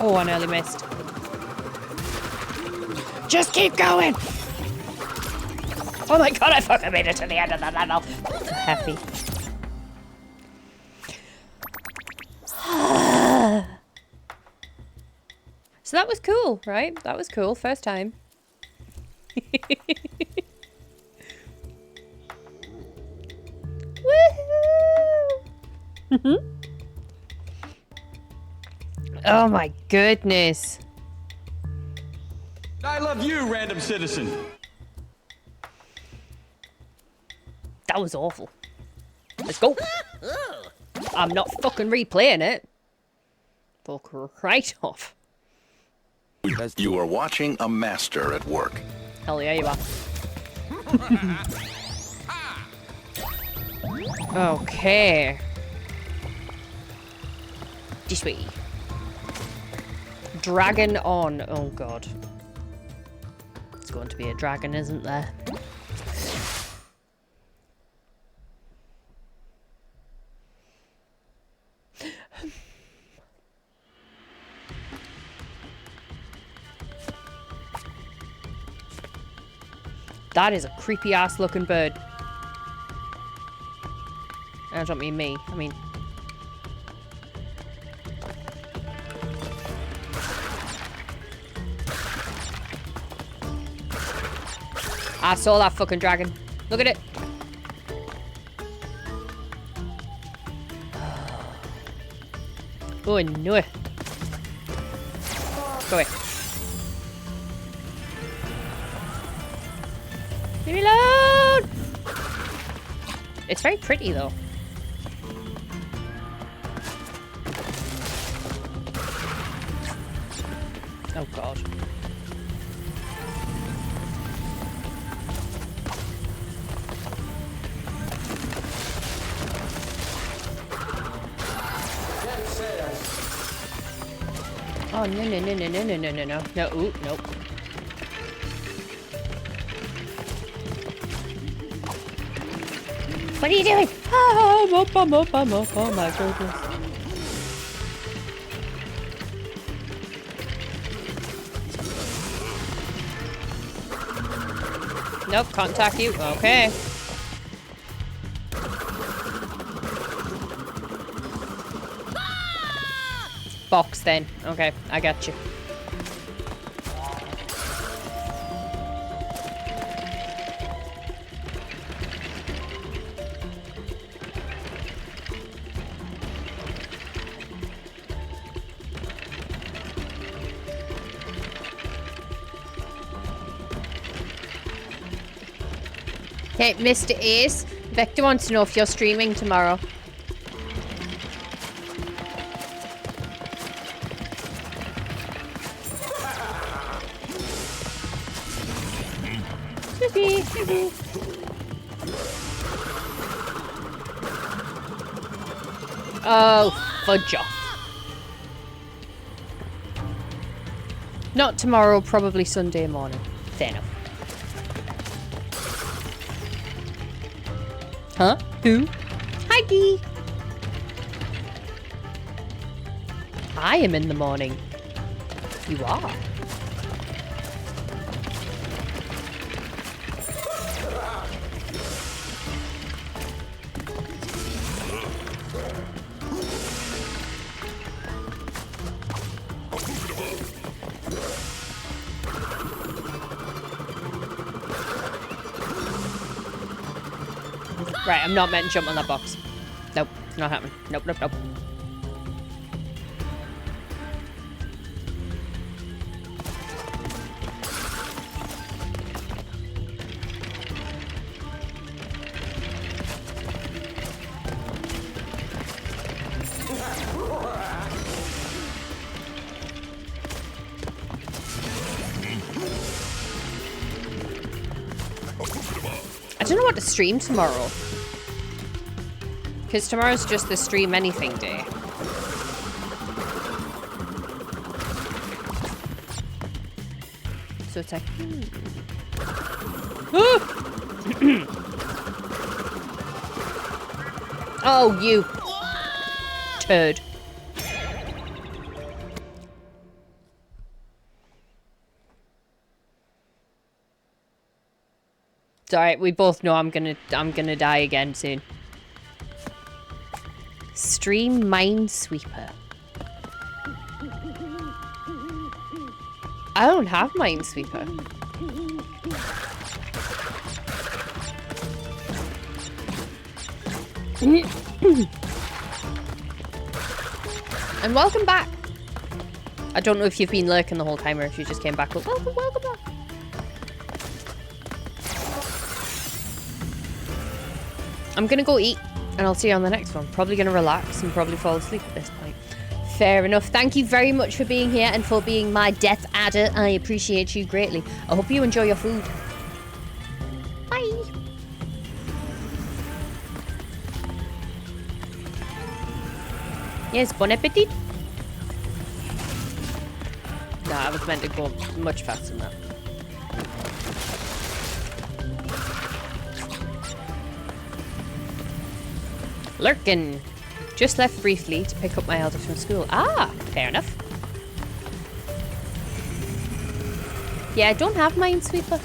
Oh, I nearly missed. Just keep going! Oh my god, I fucking made it to the end of the level. I'm so happy. So that was cool, right? That was cool. First time. Woohoo! Oh my goodness. I love you, random citizen. That was awful. Let's go. I'm not fucking replaying it. Fuck right off. You are watching a master at work. Hell yeah, you are. Okay. This way. Dragon on. Oh god. It's going to be a dragon, isn't there? That is a creepy ass looking bird. I don't mean me. I mean... I saw that fucking dragon. Look at it. Oh no. Go away. Leave me alone! It's very pretty though. Oh god. Oh no no no no no no no no no no ooh nope. What are you doing? Ah, I'm up, I'm up, I'm up. Oh my goodness. Nope, can't attack you. Okay. Box then. Okay, I got you. Hey, Mr. Ace, Vector wants to know if you're streaming tomorrow. Oh, fudge off. Not tomorrow, probably Sunday morning. Fair enough. Huh? Who? Heidi! I am in the morning. You are. Right, I'm not meant to jump on that box. Nope, not happening. Nope, nope, nope. I don't know what to stream tomorrow. Because tomorrow's just the stream anything day. So it's like... Oh, you turd. It's alright, we both know I'm gonna die again soon. Stream Minesweeper. I don't have Minesweeper. And welcome back. I don't know if you've been lurking the whole time or if you just came back, but welcome back. I'm gonna go eat and I'll see you on the next one. Probably gonna relax and probably fall asleep at this point. Fair enough. Thank you very much for being here and for being my death adder. I appreciate you greatly. I hope you enjoy your food. Bye. Yes, bon appetit. No, I was meant to go much faster than that. Lurkin. Just left briefly to pick up my eldest from school. Ah, fair enough. Yeah, I don't have Minesweeper.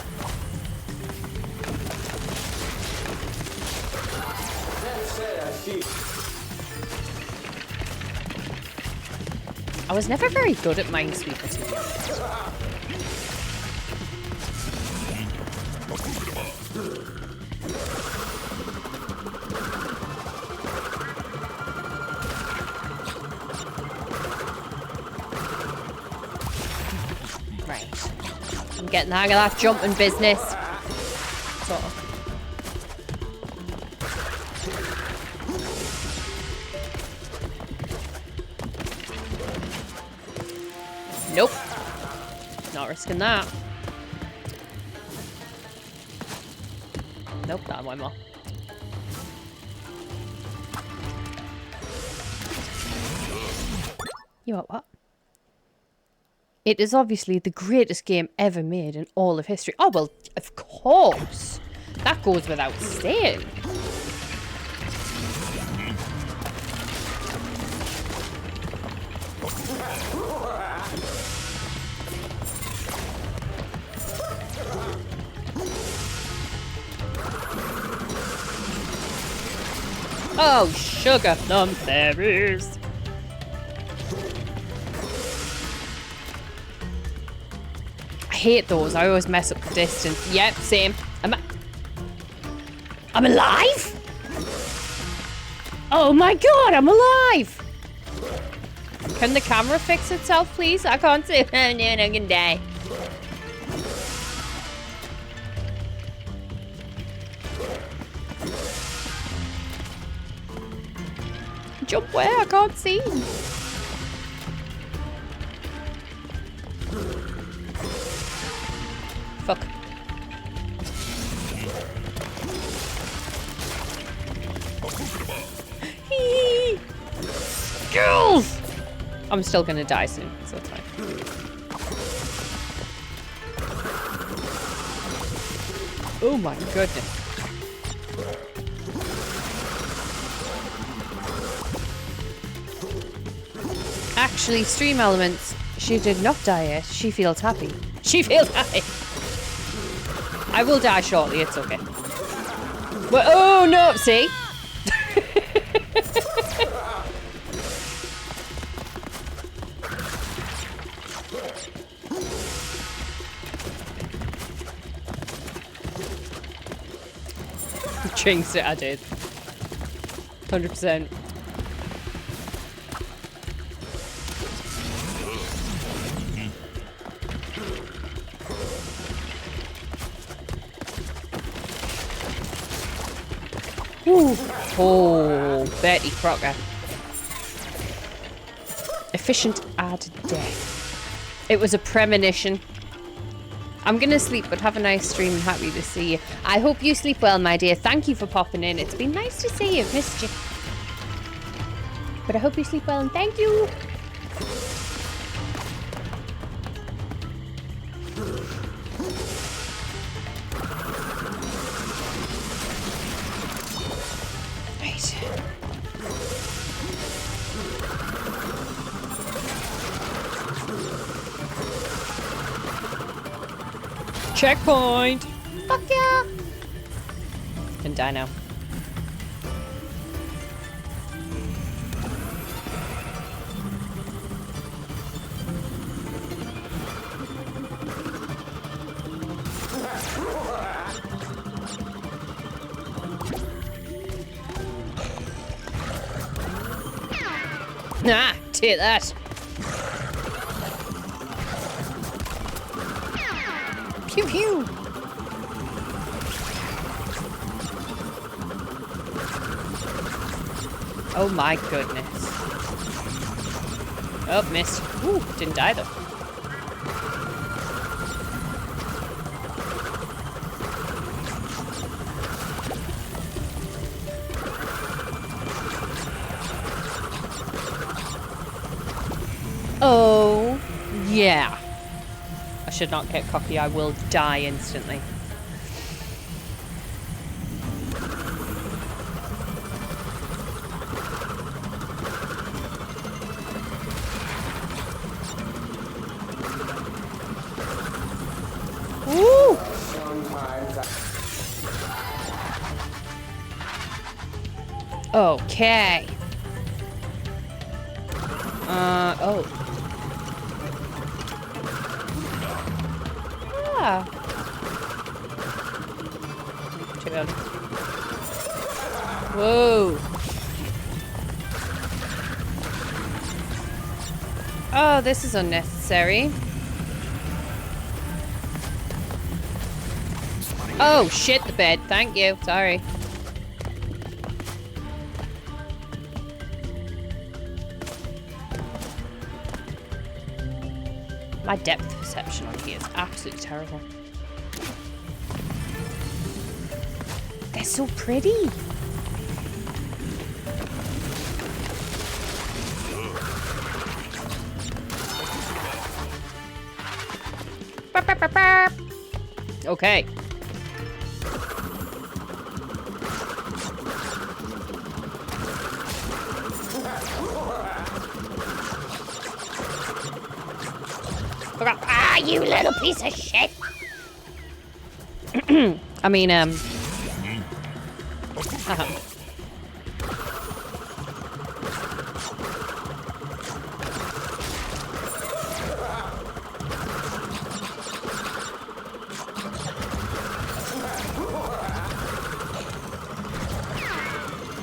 I was never very good at Minesweeper, to be honest. Right. I'm getting the hang of that jumping business. Sort of. Nope. Not risking that. Nope, not one more. You what? It is obviously the greatest game ever made in all of history. Oh, well, of course. That goes without saying. Oh, sugar plum berries. I hate those. I always mess up the distance. Yep, same. I'm alive? Oh my god, I'm alive! Can the camera fix itself, please? I can't see. No, I can die. Jump where? I can't see. Fuck. Skills! I'm still gonna die soon, so it's fine. Oh my goodness. Actually, Stream Elements, she did not die yet. She feels happy. She feels happy. I will die shortly, it's okay. Well, oh no, see? Jinxed it, I did. 100%. Ooh. Oh, Betty Crocker. Efficient add death. It was a premonition. I'm gonna sleep, but have a nice stream and happy to see you. I hope you sleep well, my dear. Thank you for popping in. It's been nice to see you. Missed you. But I hope you sleep well and thank you. Right. Checkpoint. Fuck yeah. gonna die now. Ah, take that. Pew pew. Oh my goodness. Oh, missed. Ooh, didn't die though. Oh, yeah. I should not get cocky. I will die instantly. Woo! Okay. Oh. Ah. Too bad. Whoa. Oh, this is unnecessary. Oh, shit the bed. Thank you. Sorry. My depth perception on here is absolutely terrible. They're so pretty. Burp, burp, burp, burp. Okay. Ah, you little piece of shit! I mean,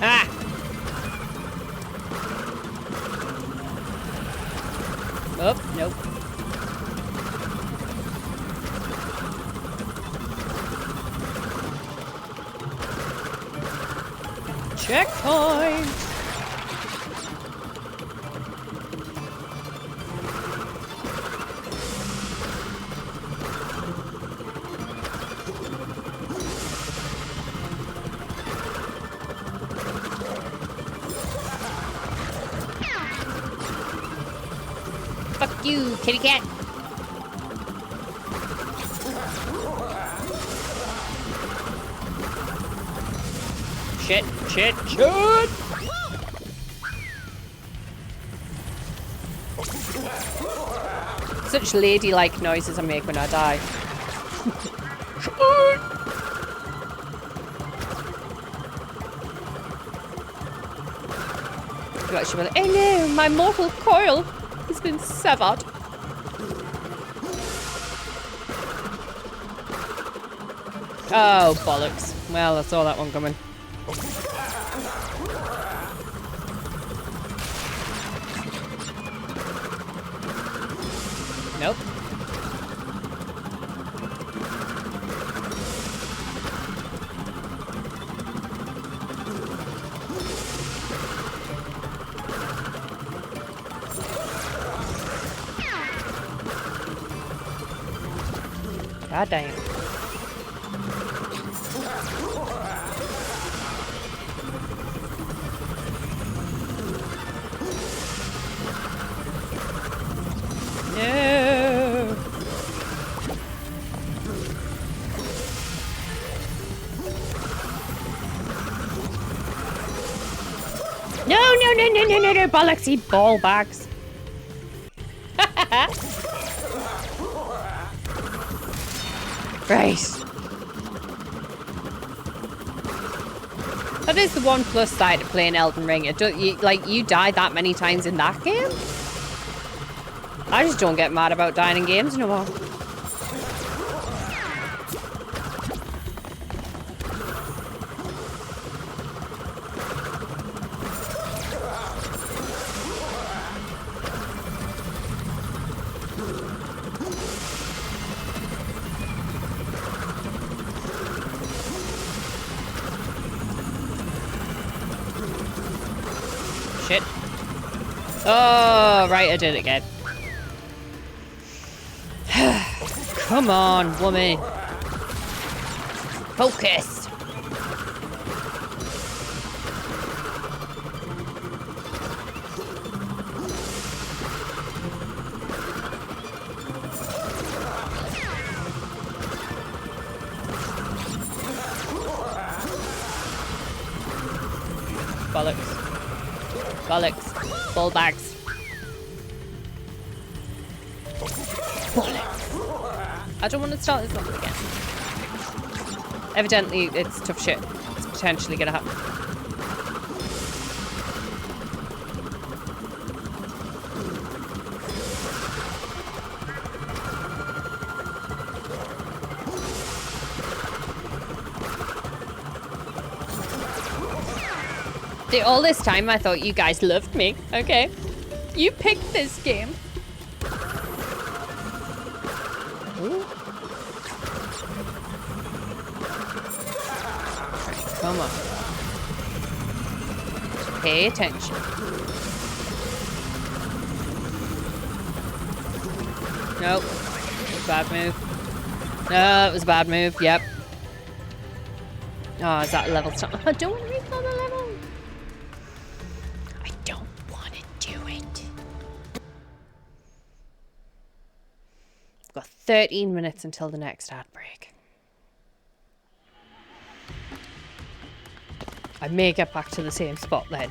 Ah! Oh, nope. Checkpoint! Fuck you, kitty cat! Shit, shit, shit! Such ladylike noises I make when I die. You actually went, oh no, my mortal coil has been severed. Oh, bollocks. Well, I saw that one coming. Nope. God damn. No. No, bollocksy ball bags. Right. That is the one plus side of playing Elden Ring. It you die that many times in that game. I just don't get mad about dying in games no more. Shit. Oh, right, I did it again. Come on, woman. Focus. Bollocks. Bollocks. Ball bags. Bollocks. I don't want to start this level again. Evidently, it's tough shit. It's potentially gonna happen. All this time, I thought you guys loved me. Okay. You picked this game. Ooh. Come on. Pay attention. Nope. Bad move. No, it was a bad move. Yep. Oh, is that level stop? I don't want to refill the level. I don't want to do it. I've got 13 minutes until the next ad break. I may get back to the same spot then.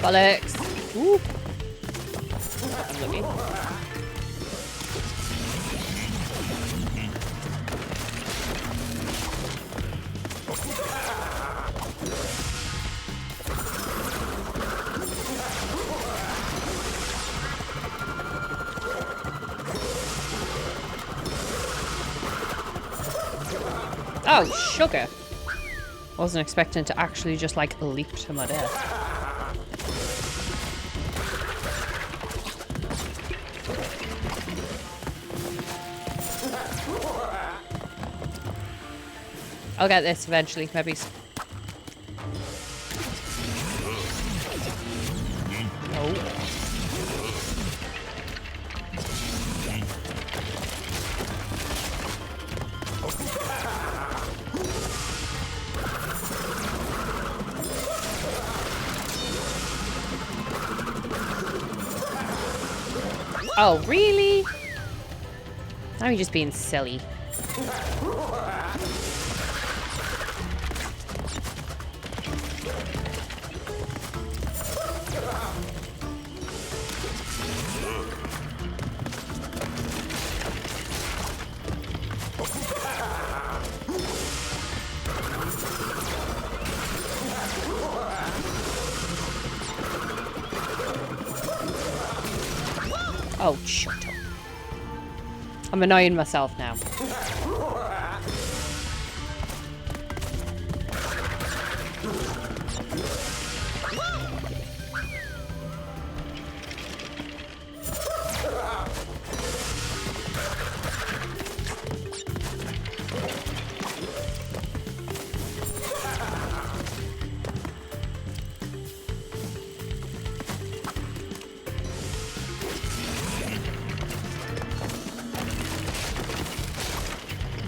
Bollocks. Ooh. I'm looking. Oh, sugar. Wasn't expecting to actually just like leap to my death. I'll get this eventually, maybe. Oh. Oh, really? Now you're just being silly. Oh, shut up. I'm annoying myself now.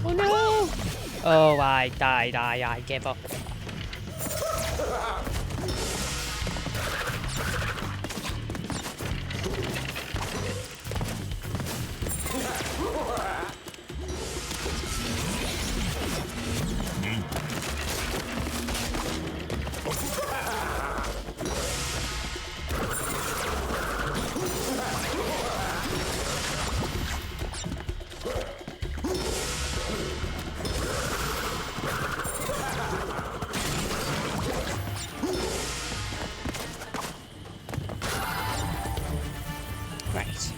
Oh no! Oh, I died. I give up. Right.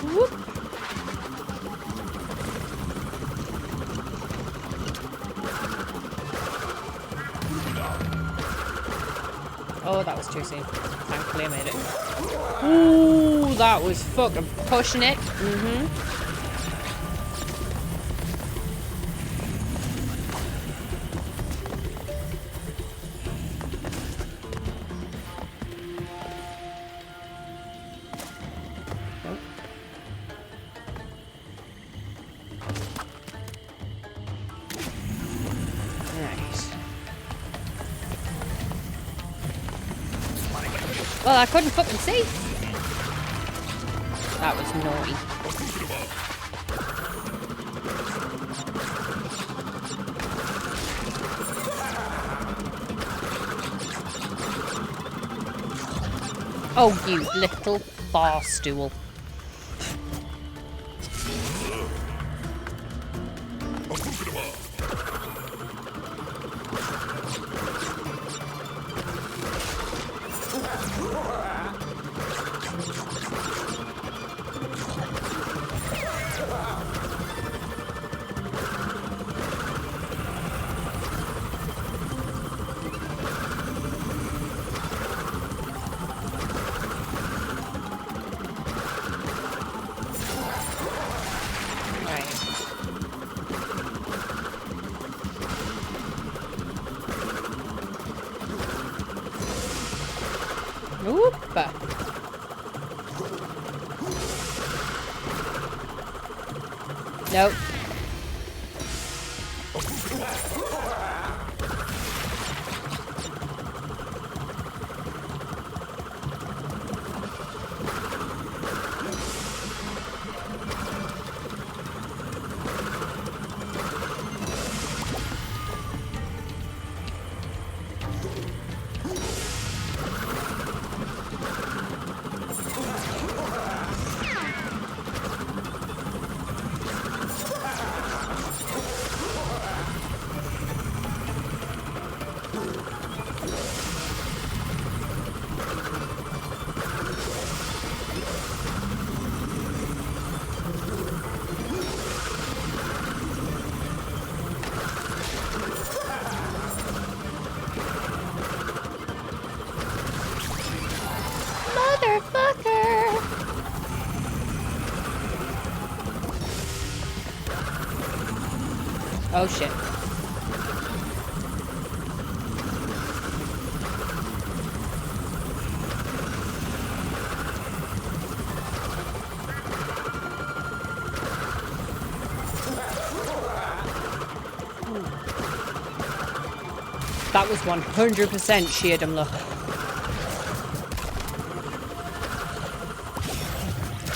Whoop. Oh, that was too soon. Thankfully I made it. Ooh, that was fucking pushing it. Nope. Right. Well, I couldn't fucking see. That was naughty. Oh, you little bar stool. Oop. Nope. Oh shit. That was 100% sheer dumb luck.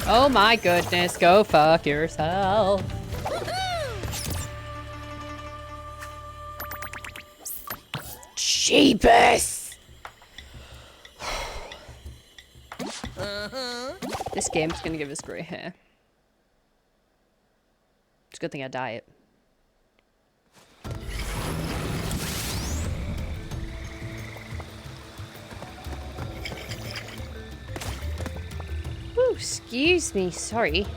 Oh my goodness, go fuck yourself. Jeepus! this game's gonna give us grey hair. It's a good thing I dye it. Ooh, excuse me, sorry.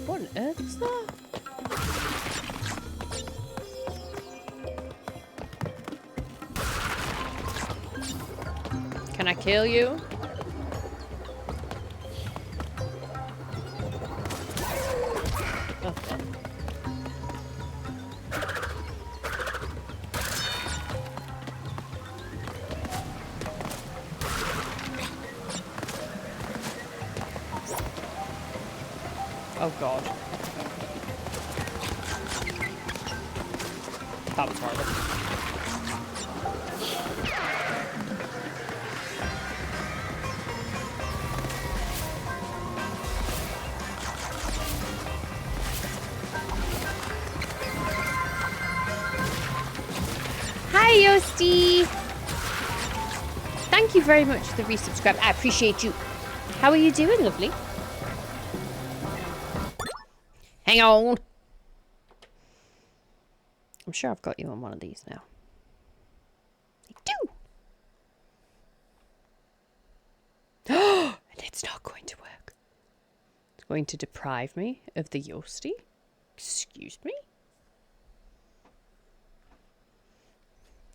What on earth is that? Can I kill you? Okay. Oh god. That was horrible. Hi, Yosti! Thank you very much for the resubscribe. I appreciate you. How are you doing, lovely? Hang on. I'm sure I've got you on one of these now. I do. And it's not going to work. It's going to deprive me of the Yosti. Excuse me?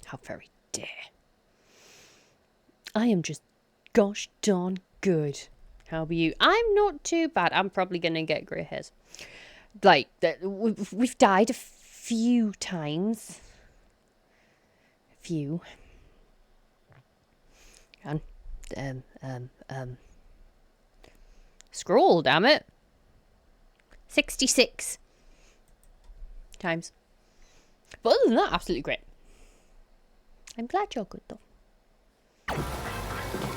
How very dare. I am just gosh darn good. How are you? I'm not too bad. I'm probably going to get grey hairs. Like, we've died a few times. A few. And, scroll, damn it. 66 times. But other than that, absolutely great. I'm glad you're good, though.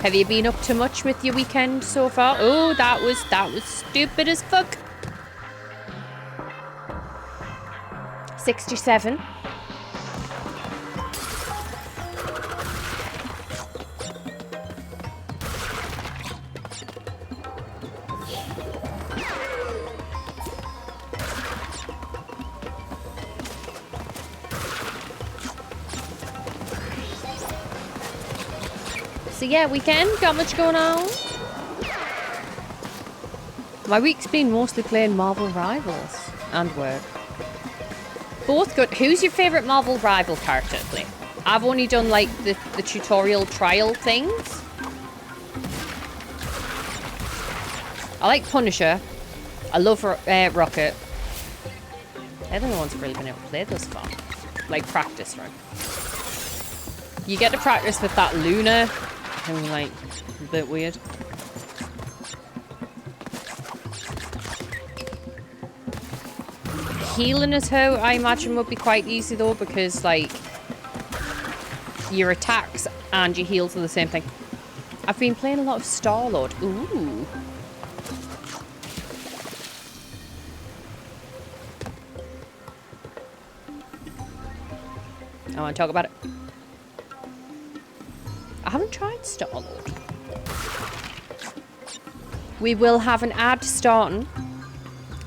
Have you been up to much with your weekend so far? Oh, that was stupid as fuck. 67. So yeah, weekend, got much going on? My week's been mostly playing Marvel Rivals and work. Both good. Who's your favourite Marvel Rival character to play? I've only done like the tutorial trial things. I like Punisher. I love Rocket. They're the only ones I've really been able to play thus far. Like practice, right? You get to practice with that Luna. And like, a bit weird. Healing as her, I imagine, would be quite easy though, because like your attacks and your heals are the same thing. I've been playing a lot of Star-Lord. Ooh. I want to talk about it. I haven't tried Star-Lord. We will have an ad starting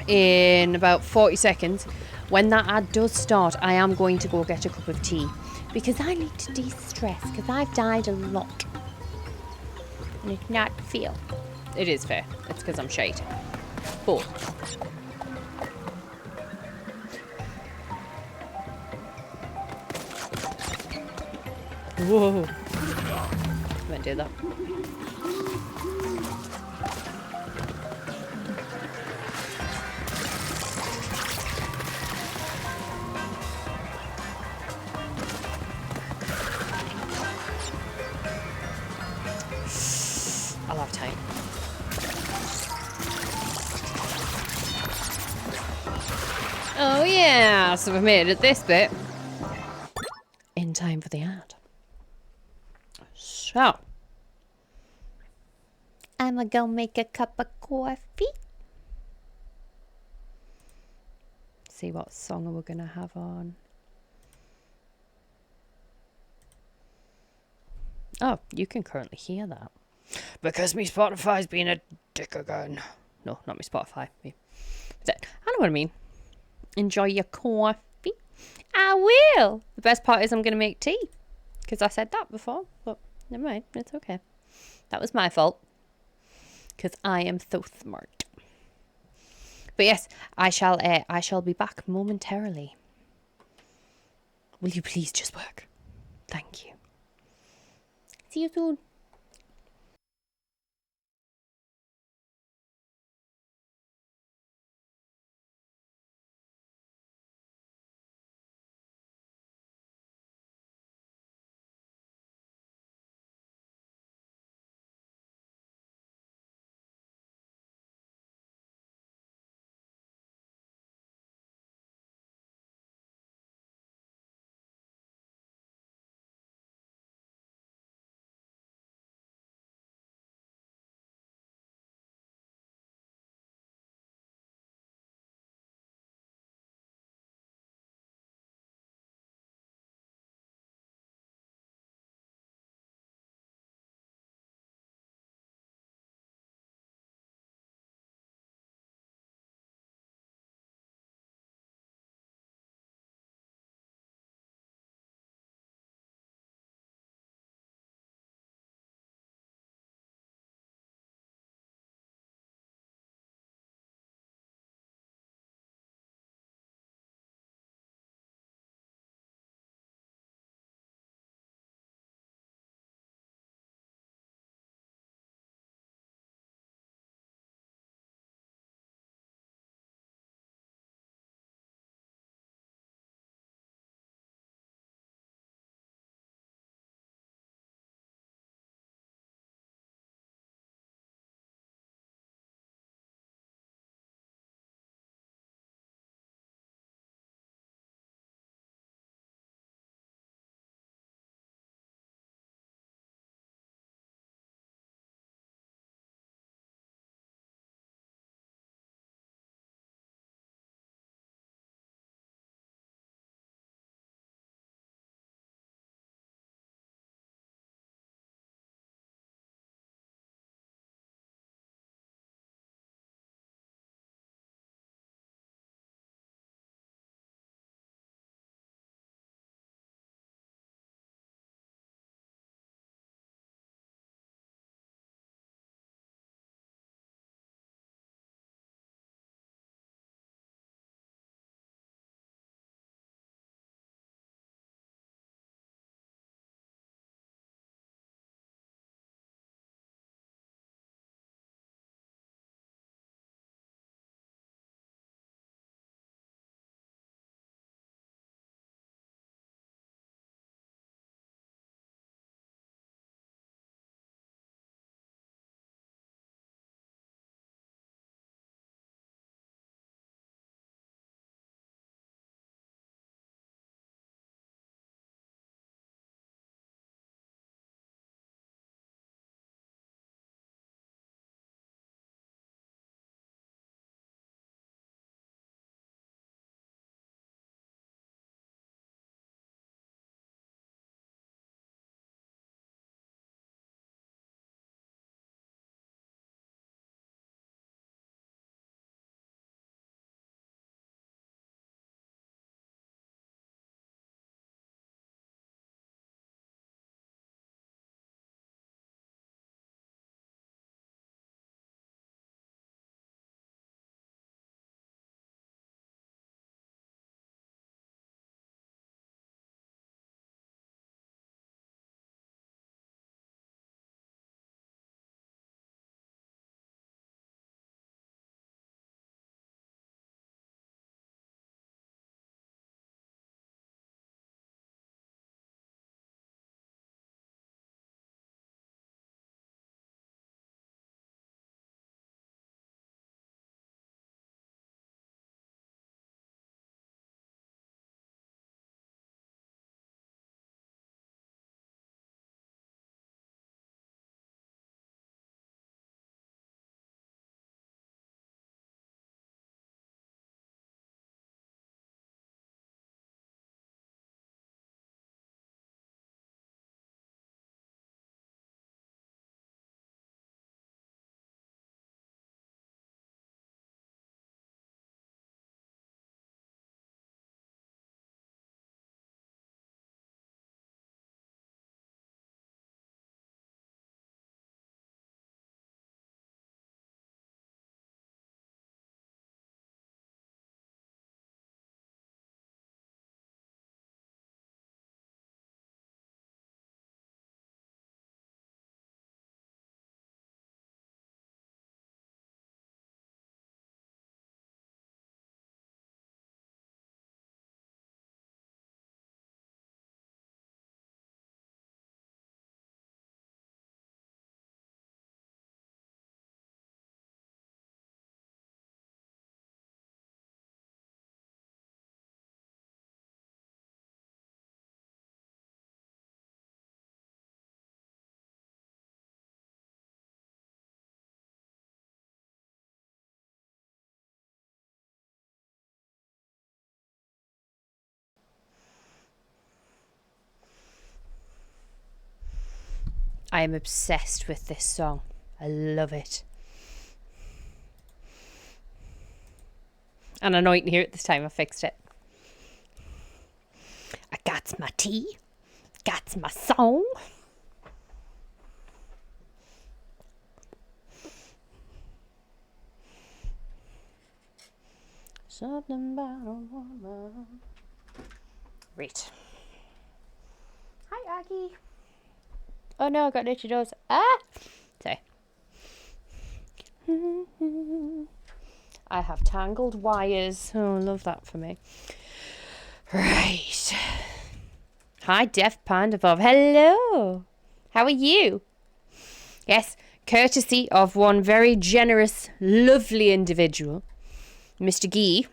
in about 40 seconds. When that ad does start, I am going to go get a cup of tea because I need to de-stress because I've died a lot and it's not fair. It is fair. It's because I'm shite. But whoa, I won't do that. I'll have time. Oh yeah, so we've made it this bit. in time for the ad. So, I'ma go make a cup of coffee. See what song we're gonna have on. Oh, you can currently hear that. Because me Spotify's being a dick again. No, not me Spotify. Me. I know what I mean. Enjoy your coffee. I will. The best part is I'm going to make tea. Because I said that before. But never mind. It's okay. That was my fault. Because I am so smart. But yes, I shall be back momentarily. Will you please just work? Thank you. See you soon. I am obsessed with this song. I love it. And I know you can hear it this time. I fixed it. I got my tea. Got my song. Something about a woman. Right. Hi, Aggie. Oh no, I got itchy nose. Ah! Sorry. I have tangled wires. Oh, I love that for me. Right. Hi, Deaf Panda Bob. Hello. How are you? Yes, courtesy of one very generous, lovely individual, Mr. Gee.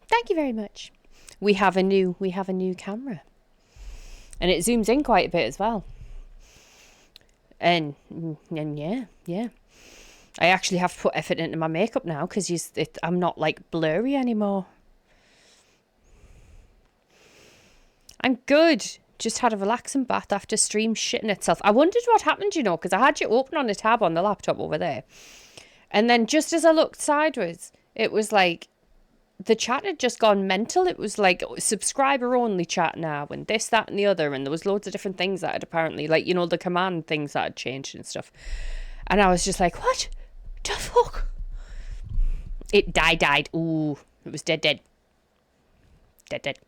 Thank you very much. We have a new camera. And it zooms in quite a bit as well. And yeah. I actually have to put effort into my makeup now because I'm not like blurry anymore. I'm good. Just had a relaxing bath after stream shitting itself. I wondered what happened, because I had you open on a tab on the laptop over there. And then just as I looked sideways, it was like the chat had just gone mental. It was like subscriber only chat now and this, that and the other. And there was loads of different things that had apparently, like, the command things that had changed and stuff. And I was just like, what the fuck? It died. Ooh, it was dead. Dead.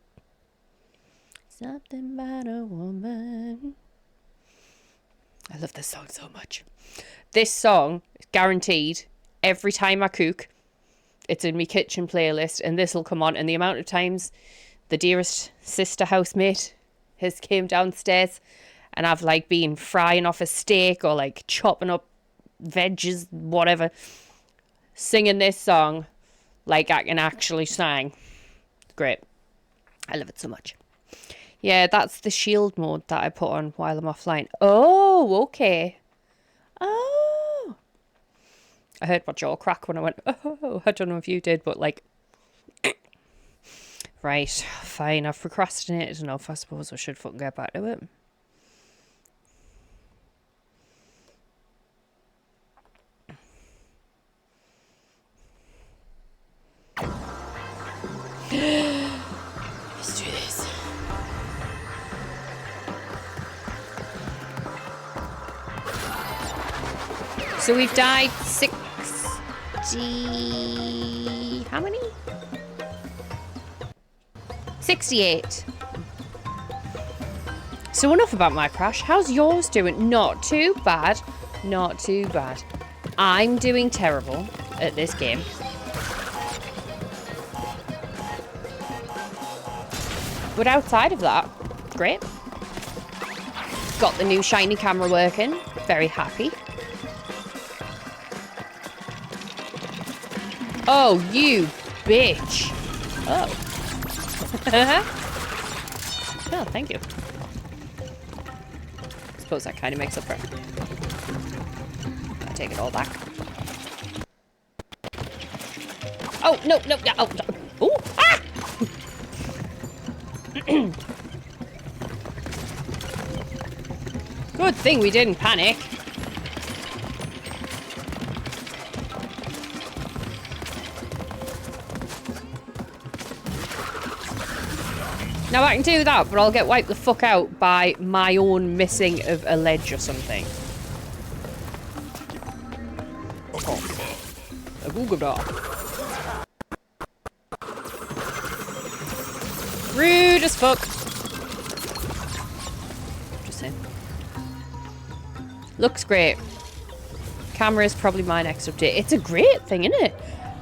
Something about a woman. I love this song so much. This song is guaranteed every time I cook. It's in my kitchen playlist and this will come on. And the amount of times the dearest sister housemate has came downstairs and I've like been frying off a steak or like chopping up veggies, whatever, singing this song like I can actually sing. Great. I love it so much. Yeah, that's the shield mode that I put on while I'm offline. Oh, okay. Oh. I heard my jaw crack when I went, oh, I don't know if you did, but like, right, fine. I've procrastinated enough. I suppose I should fucking get back to it. Let's do this. So we've died 60... How many? 68. So enough about my crash. How's yours doing? Not too bad. Not too bad. I'm doing terrible at this game. But outside of that, great. Got the new shiny camera working. Very happy. Oh, you bitch. Oh. Oh, thank you. I suppose that kind of makes up for it. I take it all back. Oh, no. Oh, ooh, ah! Good thing we didn't panic. Now I can do that, but I'll get wiped the fuck out by my own missing of a ledge or something. Oh. A Google Doc. Rude as fuck. Just saying. Looks great. Camera is probably my next update. It's a great thing, isn't it?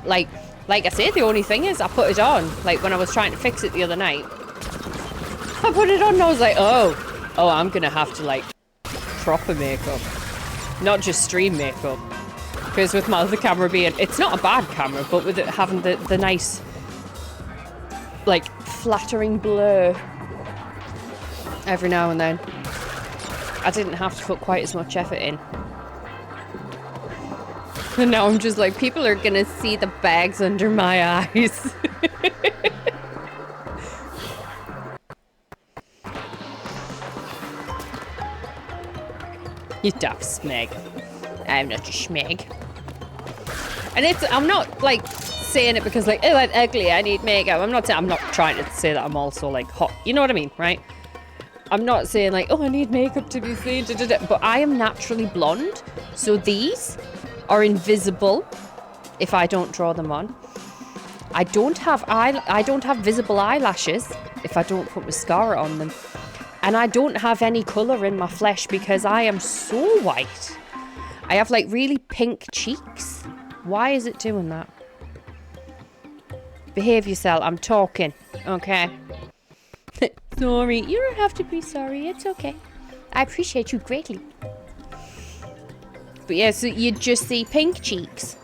Like I say, the only thing is I put it on, like when I was trying to fix it the other night. I put it on and I was like, oh, I'm gonna have to like proper makeup, not just stream makeup. Because with my other camera being, it's not a bad camera, but with it having the nice, like, flattering blur every now and then, I didn't have to put quite as much effort in. And now I'm just like, people are gonna see the bags under my eyes. You daft smeg. I'm not a schmeg. And I'm not like saying it because like, oh, I'm ugly, I need makeup. I'm not trying to say that I'm also like hot. You know what I mean, right? I'm not saying like, oh, I need makeup to be seen, but I am naturally blonde. So these are invisible if I don't draw them on. I don't have visible eyelashes if I don't put mascara on them. And I don't have any colour in my flesh because I am so white. I have like really pink cheeks. Why is it doing that? Behave yourself, I'm talking, okay? Sorry, you don't have to be sorry, it's okay. I appreciate you greatly. But yeah, so you just see pink cheeks.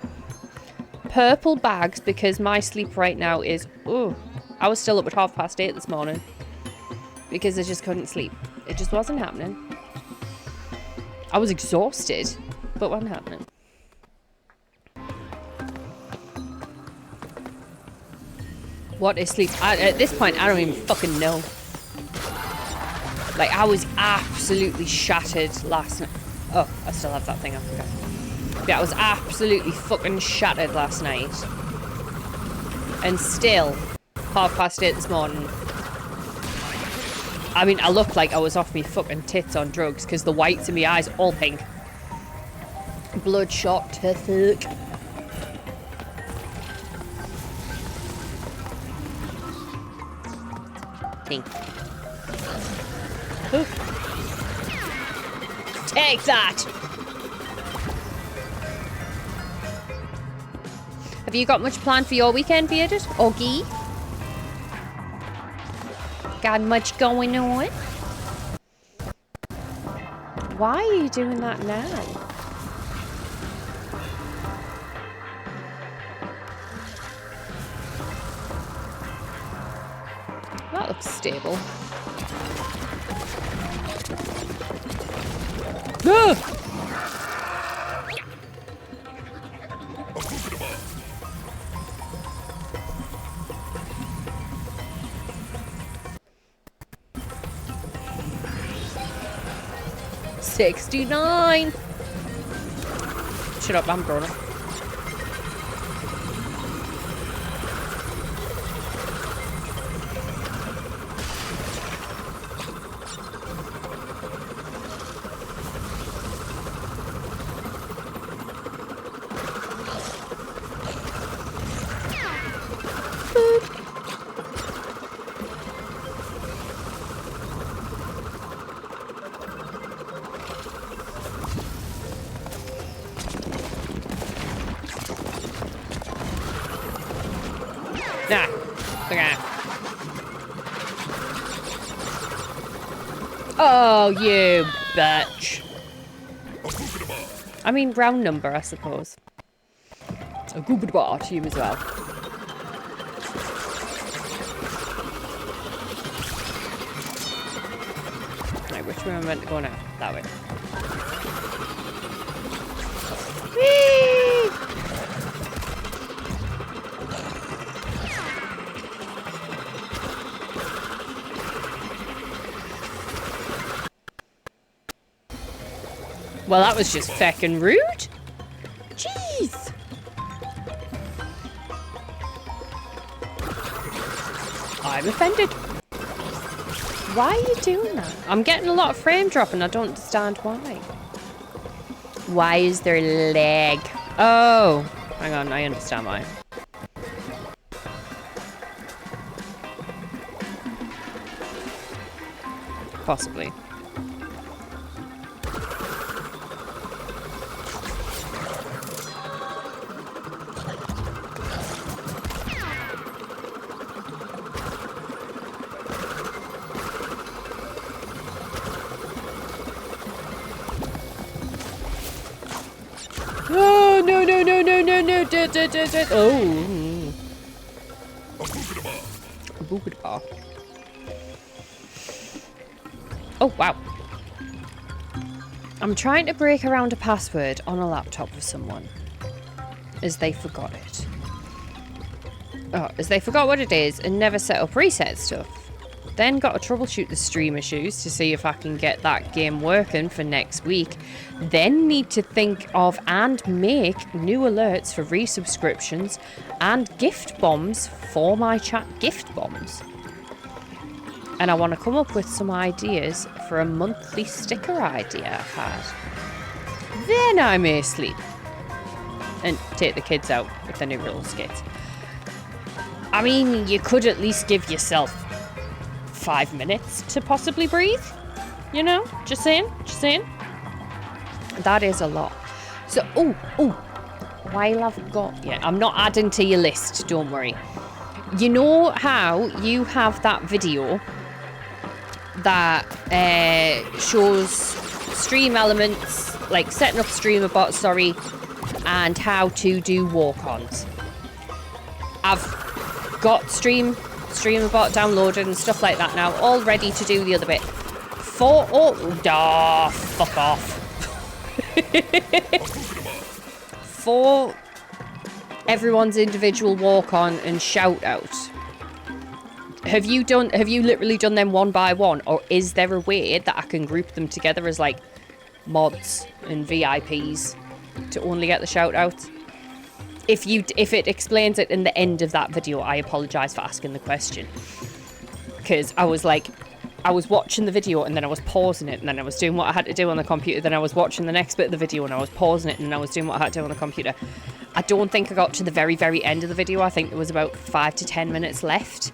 Purple bags because my sleep right now is... Oh, I was still up at 8:30 this morning. Because I just couldn't sleep. It just wasn't happening. I was exhausted, but it wasn't happening. What is sleep? At this point, I don't even fucking know. Like, I was absolutely shattered last night. Oh, I still have that thing, I forgot. Yeah, I was absolutely fucking shattered last night. And still, 8:30 this morning. I mean, I looked like I was off me fucking tits on drugs because the whites in my eyes all pink. Bloodshot to fuck. Pink. Ooh. Take that! Have you got much planned for your weekend, Bearded? Oggy? Got much going on? Why are you doing that now? That looks stable. Ah! $69. Shut up, I'm grown up. Nah. Okay. Oh, you bitch. I mean, round number, I suppose. A good bar to you as well. Right, which way am I meant to go now? That way. Whee! Well, that was just feckin' rude. Jeez. I'm offended. Why are you doing that? I'm getting a lot of frame drop and I don't understand why. Why is there lag? Oh, hang on, I understand why. Possibly. Oh, no, no, no, no, no, no. Oh. Boogada. Oh, wow. I'm trying to break around a password on a laptop with someone. As they forgot it. Oh, as they forgot what it is and never set up reset stuff. Then got to troubleshoot the stream issues to see if I can get that game working for next week. Then need to think of and make new alerts for resubscriptions and gift bombs for my chat. Gift bombs. And I want to come up with some ideas for a monthly sticker idea I've had. Then I may sleep. And take the kids out with the new roller skates. I mean, you could at least give yourself 5 minutes to possibly breathe. You know? Just saying. Just saying. That is a lot. So, while I've got you, I'm not adding to your list, don't worry. You know how you have that video that shows stream elements, like setting up streamer bots, sorry, and how to do walk-ons. I've got streamer bot downloaded and stuff like that now, all ready to do the other bit. Fuck off. For everyone's individual walk-on and shout-out. Have you literally done them one by one, or is there a way that I can group them together as like mods and VIPs to only get the shout-outs? If it explains it in the end of that video, I apologise for asking the question. Because I was watching the video and then I was pausing it and then I was doing what I had to do on the computer. Then I was watching the next bit of the video and I was pausing it and then I was doing what I had to do on the computer. I don't think I got to the very, very end of the video. I think there was about 5 to 10 minutes left.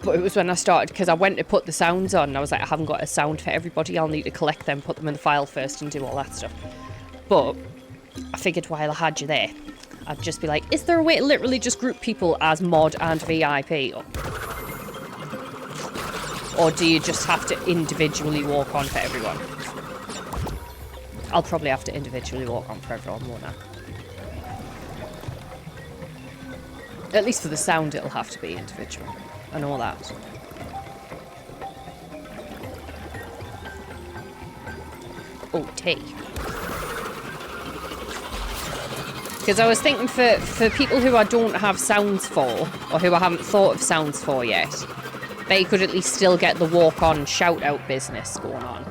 But it was when I started, because I went to put the sounds on and I was like, I haven't got a sound for everybody. I'll need to collect them, put them in the file first and do all that stuff. But I figured while I had you there, I'd just be like, is there a way to literally just group people as mod and VIP? Or do you just have to individually walk on for everyone? I'll probably have to individually walk on for everyone, won't I? At least for the sound, it'll have to be individual. And all that. Oh, tea. Because I was thinking for people who I don't have sounds for, or who I haven't thought of sounds for yet, they could at least still get the walk-on shout-out business going on.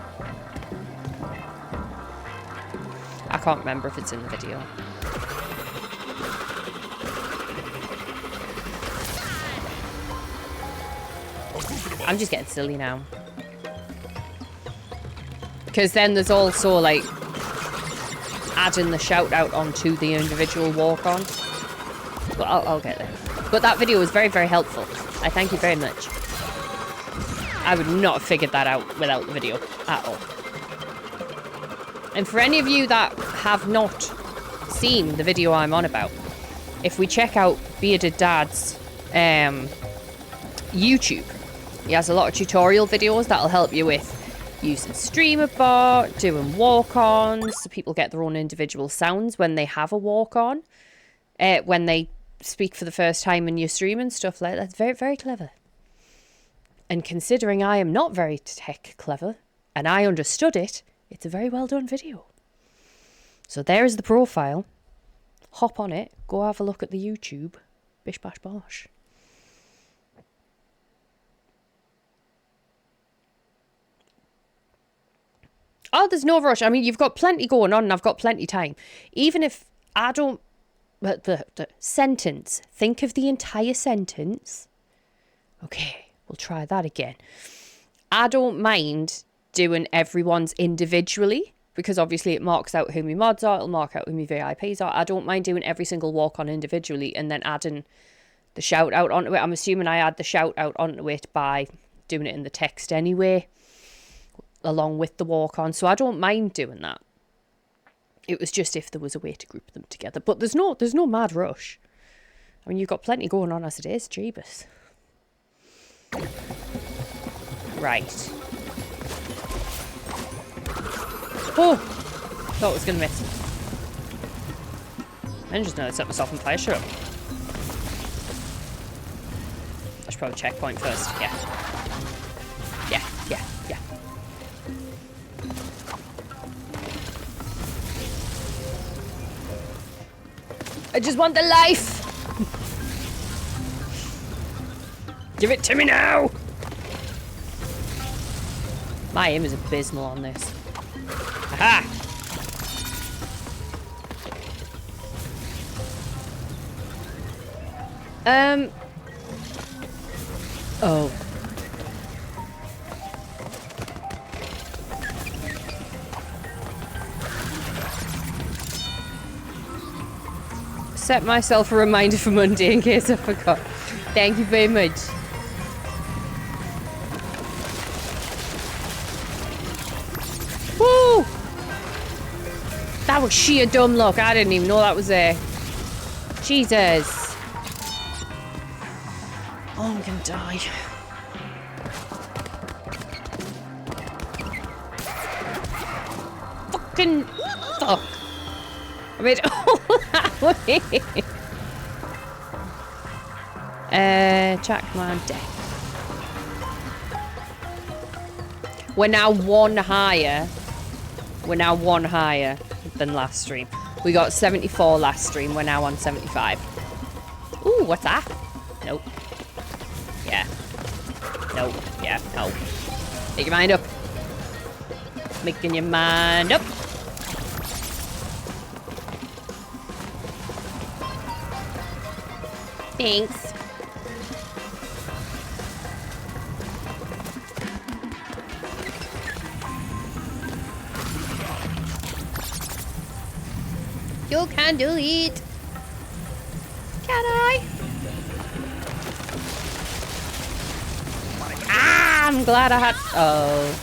I can't remember if it's in the video. I'm just getting silly now. Because then there's also, like, adding the shout-out onto the individual walk-on. But I'll get there. But that video was very, very helpful. I thank you very much. I would not have figured that out without the video at all. And for any of you that have not seen the video I'm on about, if we check out Bearded Dad's YouTube, he has a lot of tutorial videos that'll help you with using StreamerBot, doing walk-ons, so people get their own individual sounds when they have a walk-on, when they speak for the first time in your stream and stuff like that. That's very, very clever. And considering I am not very tech clever, and I understood it, it's a very well done video. So there's the profile. Hop on it, go have a look at the YouTube. Bish bash bosh. Oh, there's no rush. I mean, you've got plenty going on and I've got plenty of time. Even if I don't... The sentence. Think of the entire sentence. Okay, we'll try that again. I don't mind doing everyone's individually, because obviously it marks out who my mods are, it'll mark out who my VIPs are. I don't mind doing every single walk-on individually and then adding the shout-out onto it. I'm assuming I add the shout-out onto it by doing it in the text anyway, along with the walk-on, so I don't mind doing that. It was just if there was a way to group them together. But there's no mad rush. I mean, you've got plenty going on as it is, Jeebus. Right. Oh! Thought it was going to miss. I just nearly set myself on fire. Shut up. I should probably checkpoint first. Yeah. Yeah. I just want the life! Give it to me now! My aim is abysmal on this. Aha! Oh. Set myself a reminder for Monday in case I forgot. Thank you very much. Woo! That was sheer dumb luck. I didn't even know that was there. Jesus. Oh, I'm gonna die. Fucking fuck. I made it all that way. Chat command deck. We're now one higher. We're now one higher than last stream. We got 74 last stream. We're now on 75. Ooh, what's that? Nope. Yeah. Nope. Yeah. No. Make your mind up. Making your mind up. Thanks. You can do it. Can I? Ah, I'm glad I had. Oh.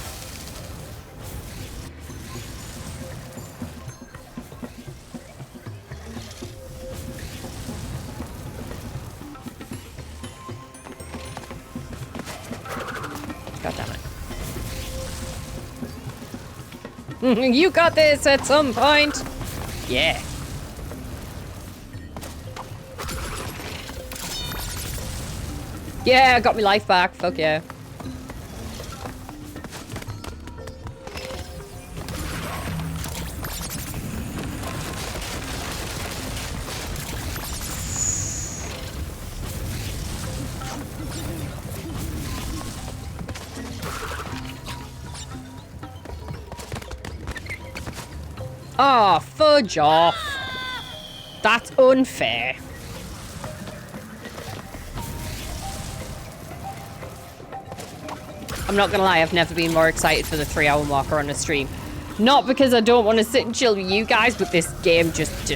God damn it. You got this at some point. Yeah. Yeah, I got my life back. Fuck yeah. Oh, fudge off. That's unfair. I'm not gonna lie, I've never been more excited for the 3-hour marker on a stream. Not because I don't want to sit and chill with you guys, but this game just.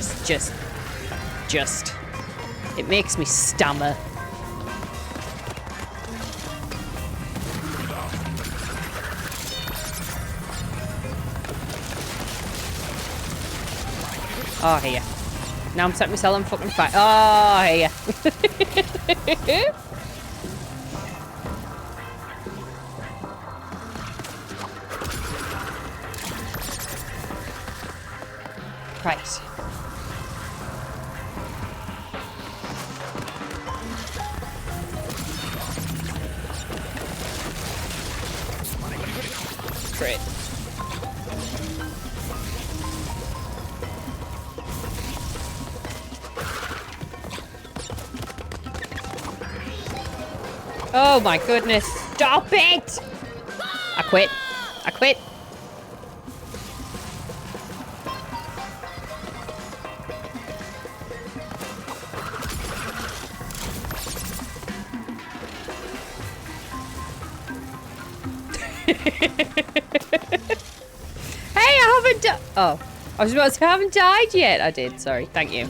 It makes me stammer. Oh, here. Now I'm setting myself on fucking fire. Oh, here. Right. Great. Oh my goodness. Stop it! I quit. I quit. Hey, I haven't died. Oh, I was about to say I haven't died yet. I did. Sorry. Thank you.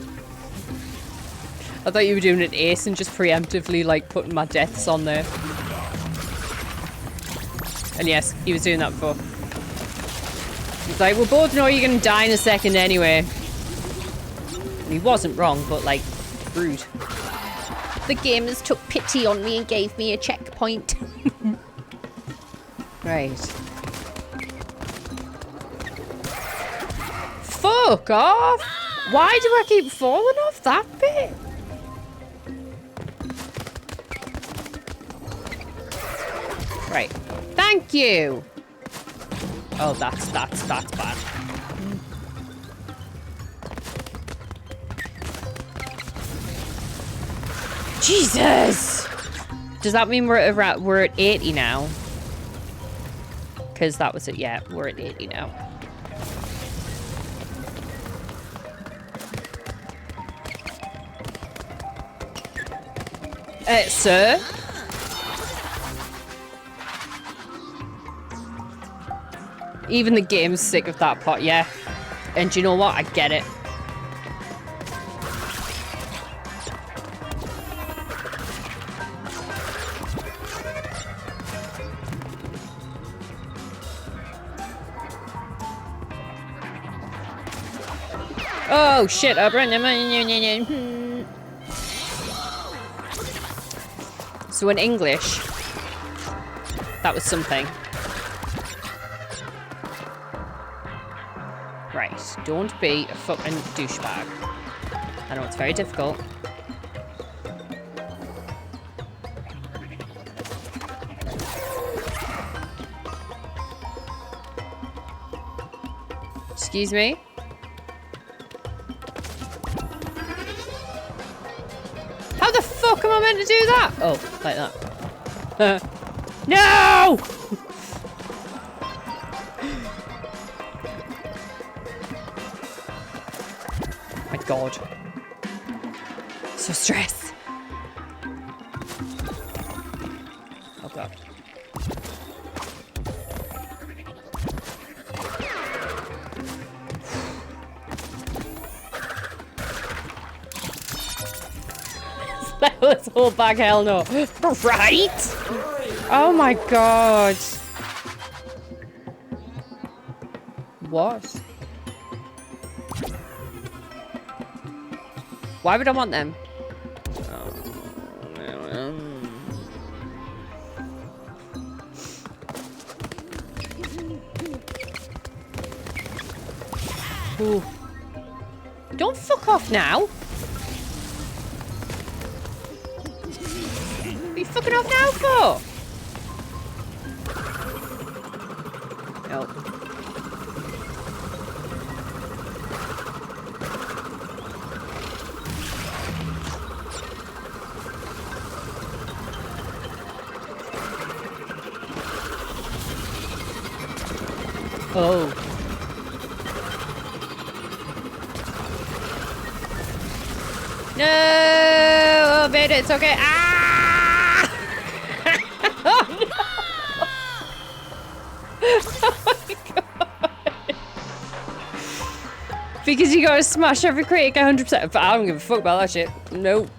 I thought you were doing an ace and just preemptively, like, putting my deaths on there. And yes, he was doing that before. He's like, we both know you're gonna die in a second anyway. And he wasn't wrong, but, like, rude. The gamers took pity on me and gave me a checkpoint. Right. Fuck off! Why do I keep falling off that bit? Right. Thank you! Oh, that's bad. Jesus! Does that mean we're at 80 now? Because that was it. Yeah, we're at 80 now. Sir? Even the game's sick of that pot, yeah. And do you know what? I get it. Oh shit! So in English, that was something. Right, don't be a fucking douchebag. I know it's very difficult. Excuse me? How the fuck am I meant to do that? Oh, like that. No! My God. So stressed. Oh God. Let's hold back, hell no. Right? Oh my God. What? Why would I want them? Ooh. Don't fuck off now. What are you fucking off now for? No. Oh. No! Oh, made it. It's okay. Ah! Oh, no! Oh, my God. Because you gotta smash every critic 100%. But I don't give a fuck about that shit. Nope.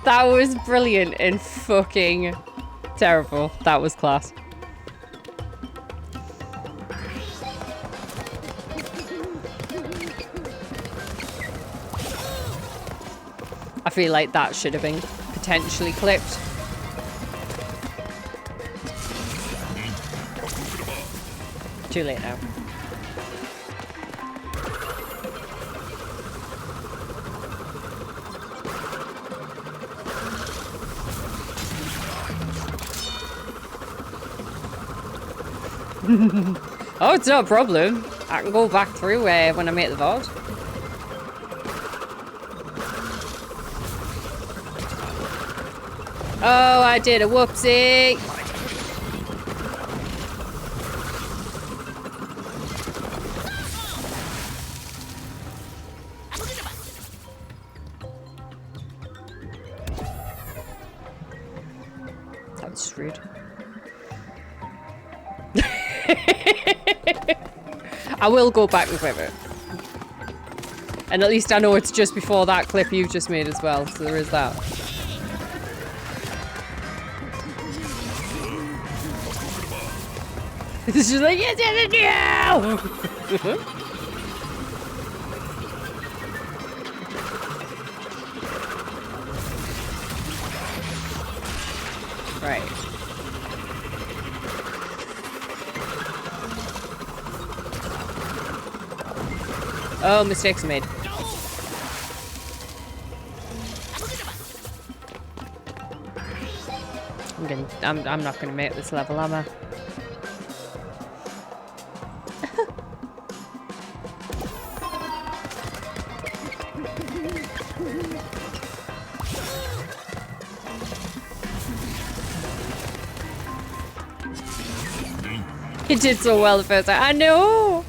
That was brilliant and fucking terrible. That was class. I feel like that should have been potentially clipped. Too late now. Oh, it's not a problem. I can go back through when I make the VOD. Oh, I did a whoopsie. That was rude. I will go back and clip it. And at least I know it's just before that clip you've just made as well, so there is that. It's just like, yes, yes, yes, Right. Oh, mistakes made. I'm not gonna make this level, am I? I did so well the first time. I know.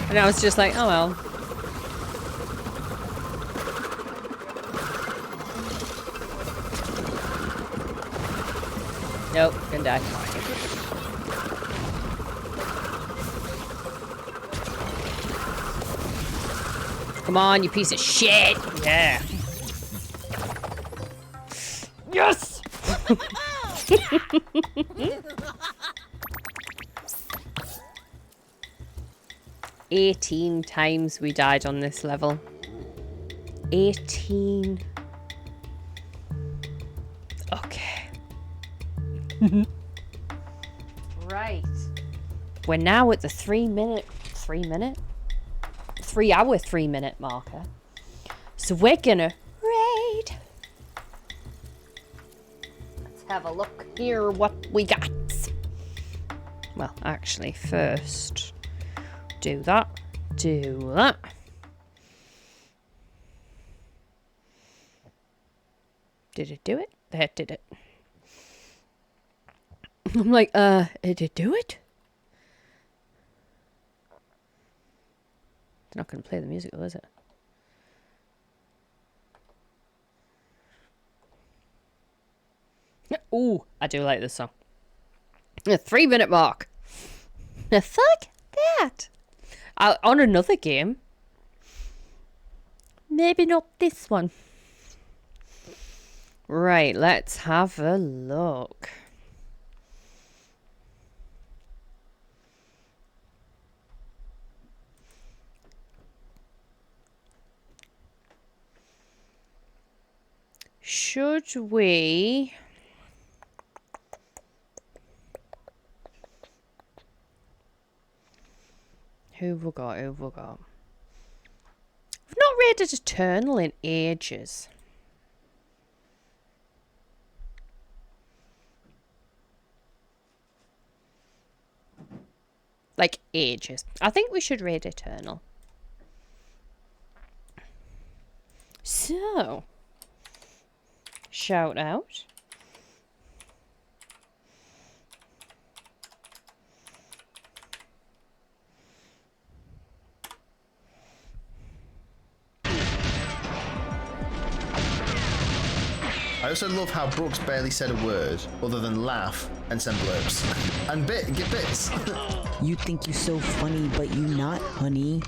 And I was just like, oh well. Nope, gonna die. Come on, you piece of shit! Yeah. Yes! 18 times we died on this level. 18. Okay. Right. We're now at the 3 hour, 3 minute marker. So we're gonna raid. Let's have a look here what we got. Well, actually, first, do that. Do that. Did it do it? That did it. I'm like, did it do it? It's not going to play the music, though, is it? Ooh, I do like this song. A 3 minute mark. Now, fuck that. On another game. Maybe not this one. Right, let's have a look. Should we... Who have we got? We've not raided Eternal in ages. Like, ages. I think we should raid Eternal. So... Shout out. I also love how Brooks barely said a word other than laugh and send blurps. And get bits. You think you're so funny, but you not, honey.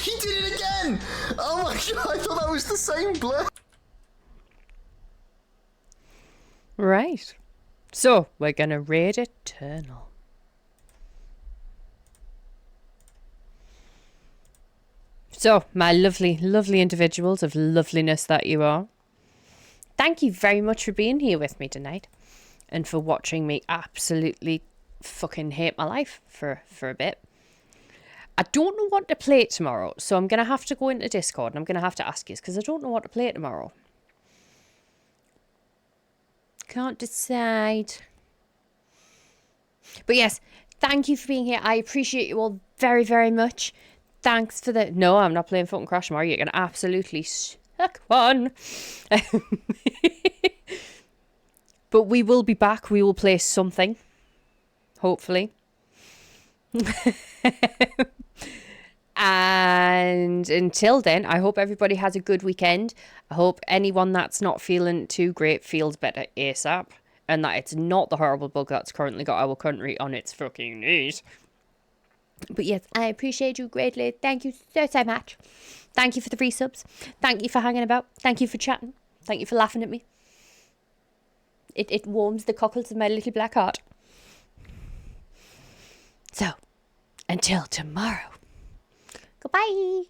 He did it again! Oh my god, I thought that was the same blur. Right. So, we're gonna raid Eternal. So, my lovely, lovely individuals of loveliness that you are. Thank you very much for being here with me tonight. And for watching me absolutely fucking hate my life for a bit. I don't know what to play tomorrow, so I'm going to have to go into Discord and I'm going to have to ask you, because I don't know what to play tomorrow. Can't decide. But yes, thank you for being here. I appreciate you all very, very much. Thanks for the... No, I'm not playing fucking Crash Mario. You're going to absolutely suck one. But we will be back. We will play something. Hopefully. And until then, I hope everybody has a good weekend. I hope anyone that's not feeling too great feels better ASAP. And that it's not the horrible bug that's currently got our country on its fucking knees. But yes, I appreciate you greatly. Thank you so much. Thank you for the free subs. Thank you for hanging about. Thank you for chatting. Thank you for laughing at me. It warms the cockles of my little black heart. So, until tomorrow. Goodbye.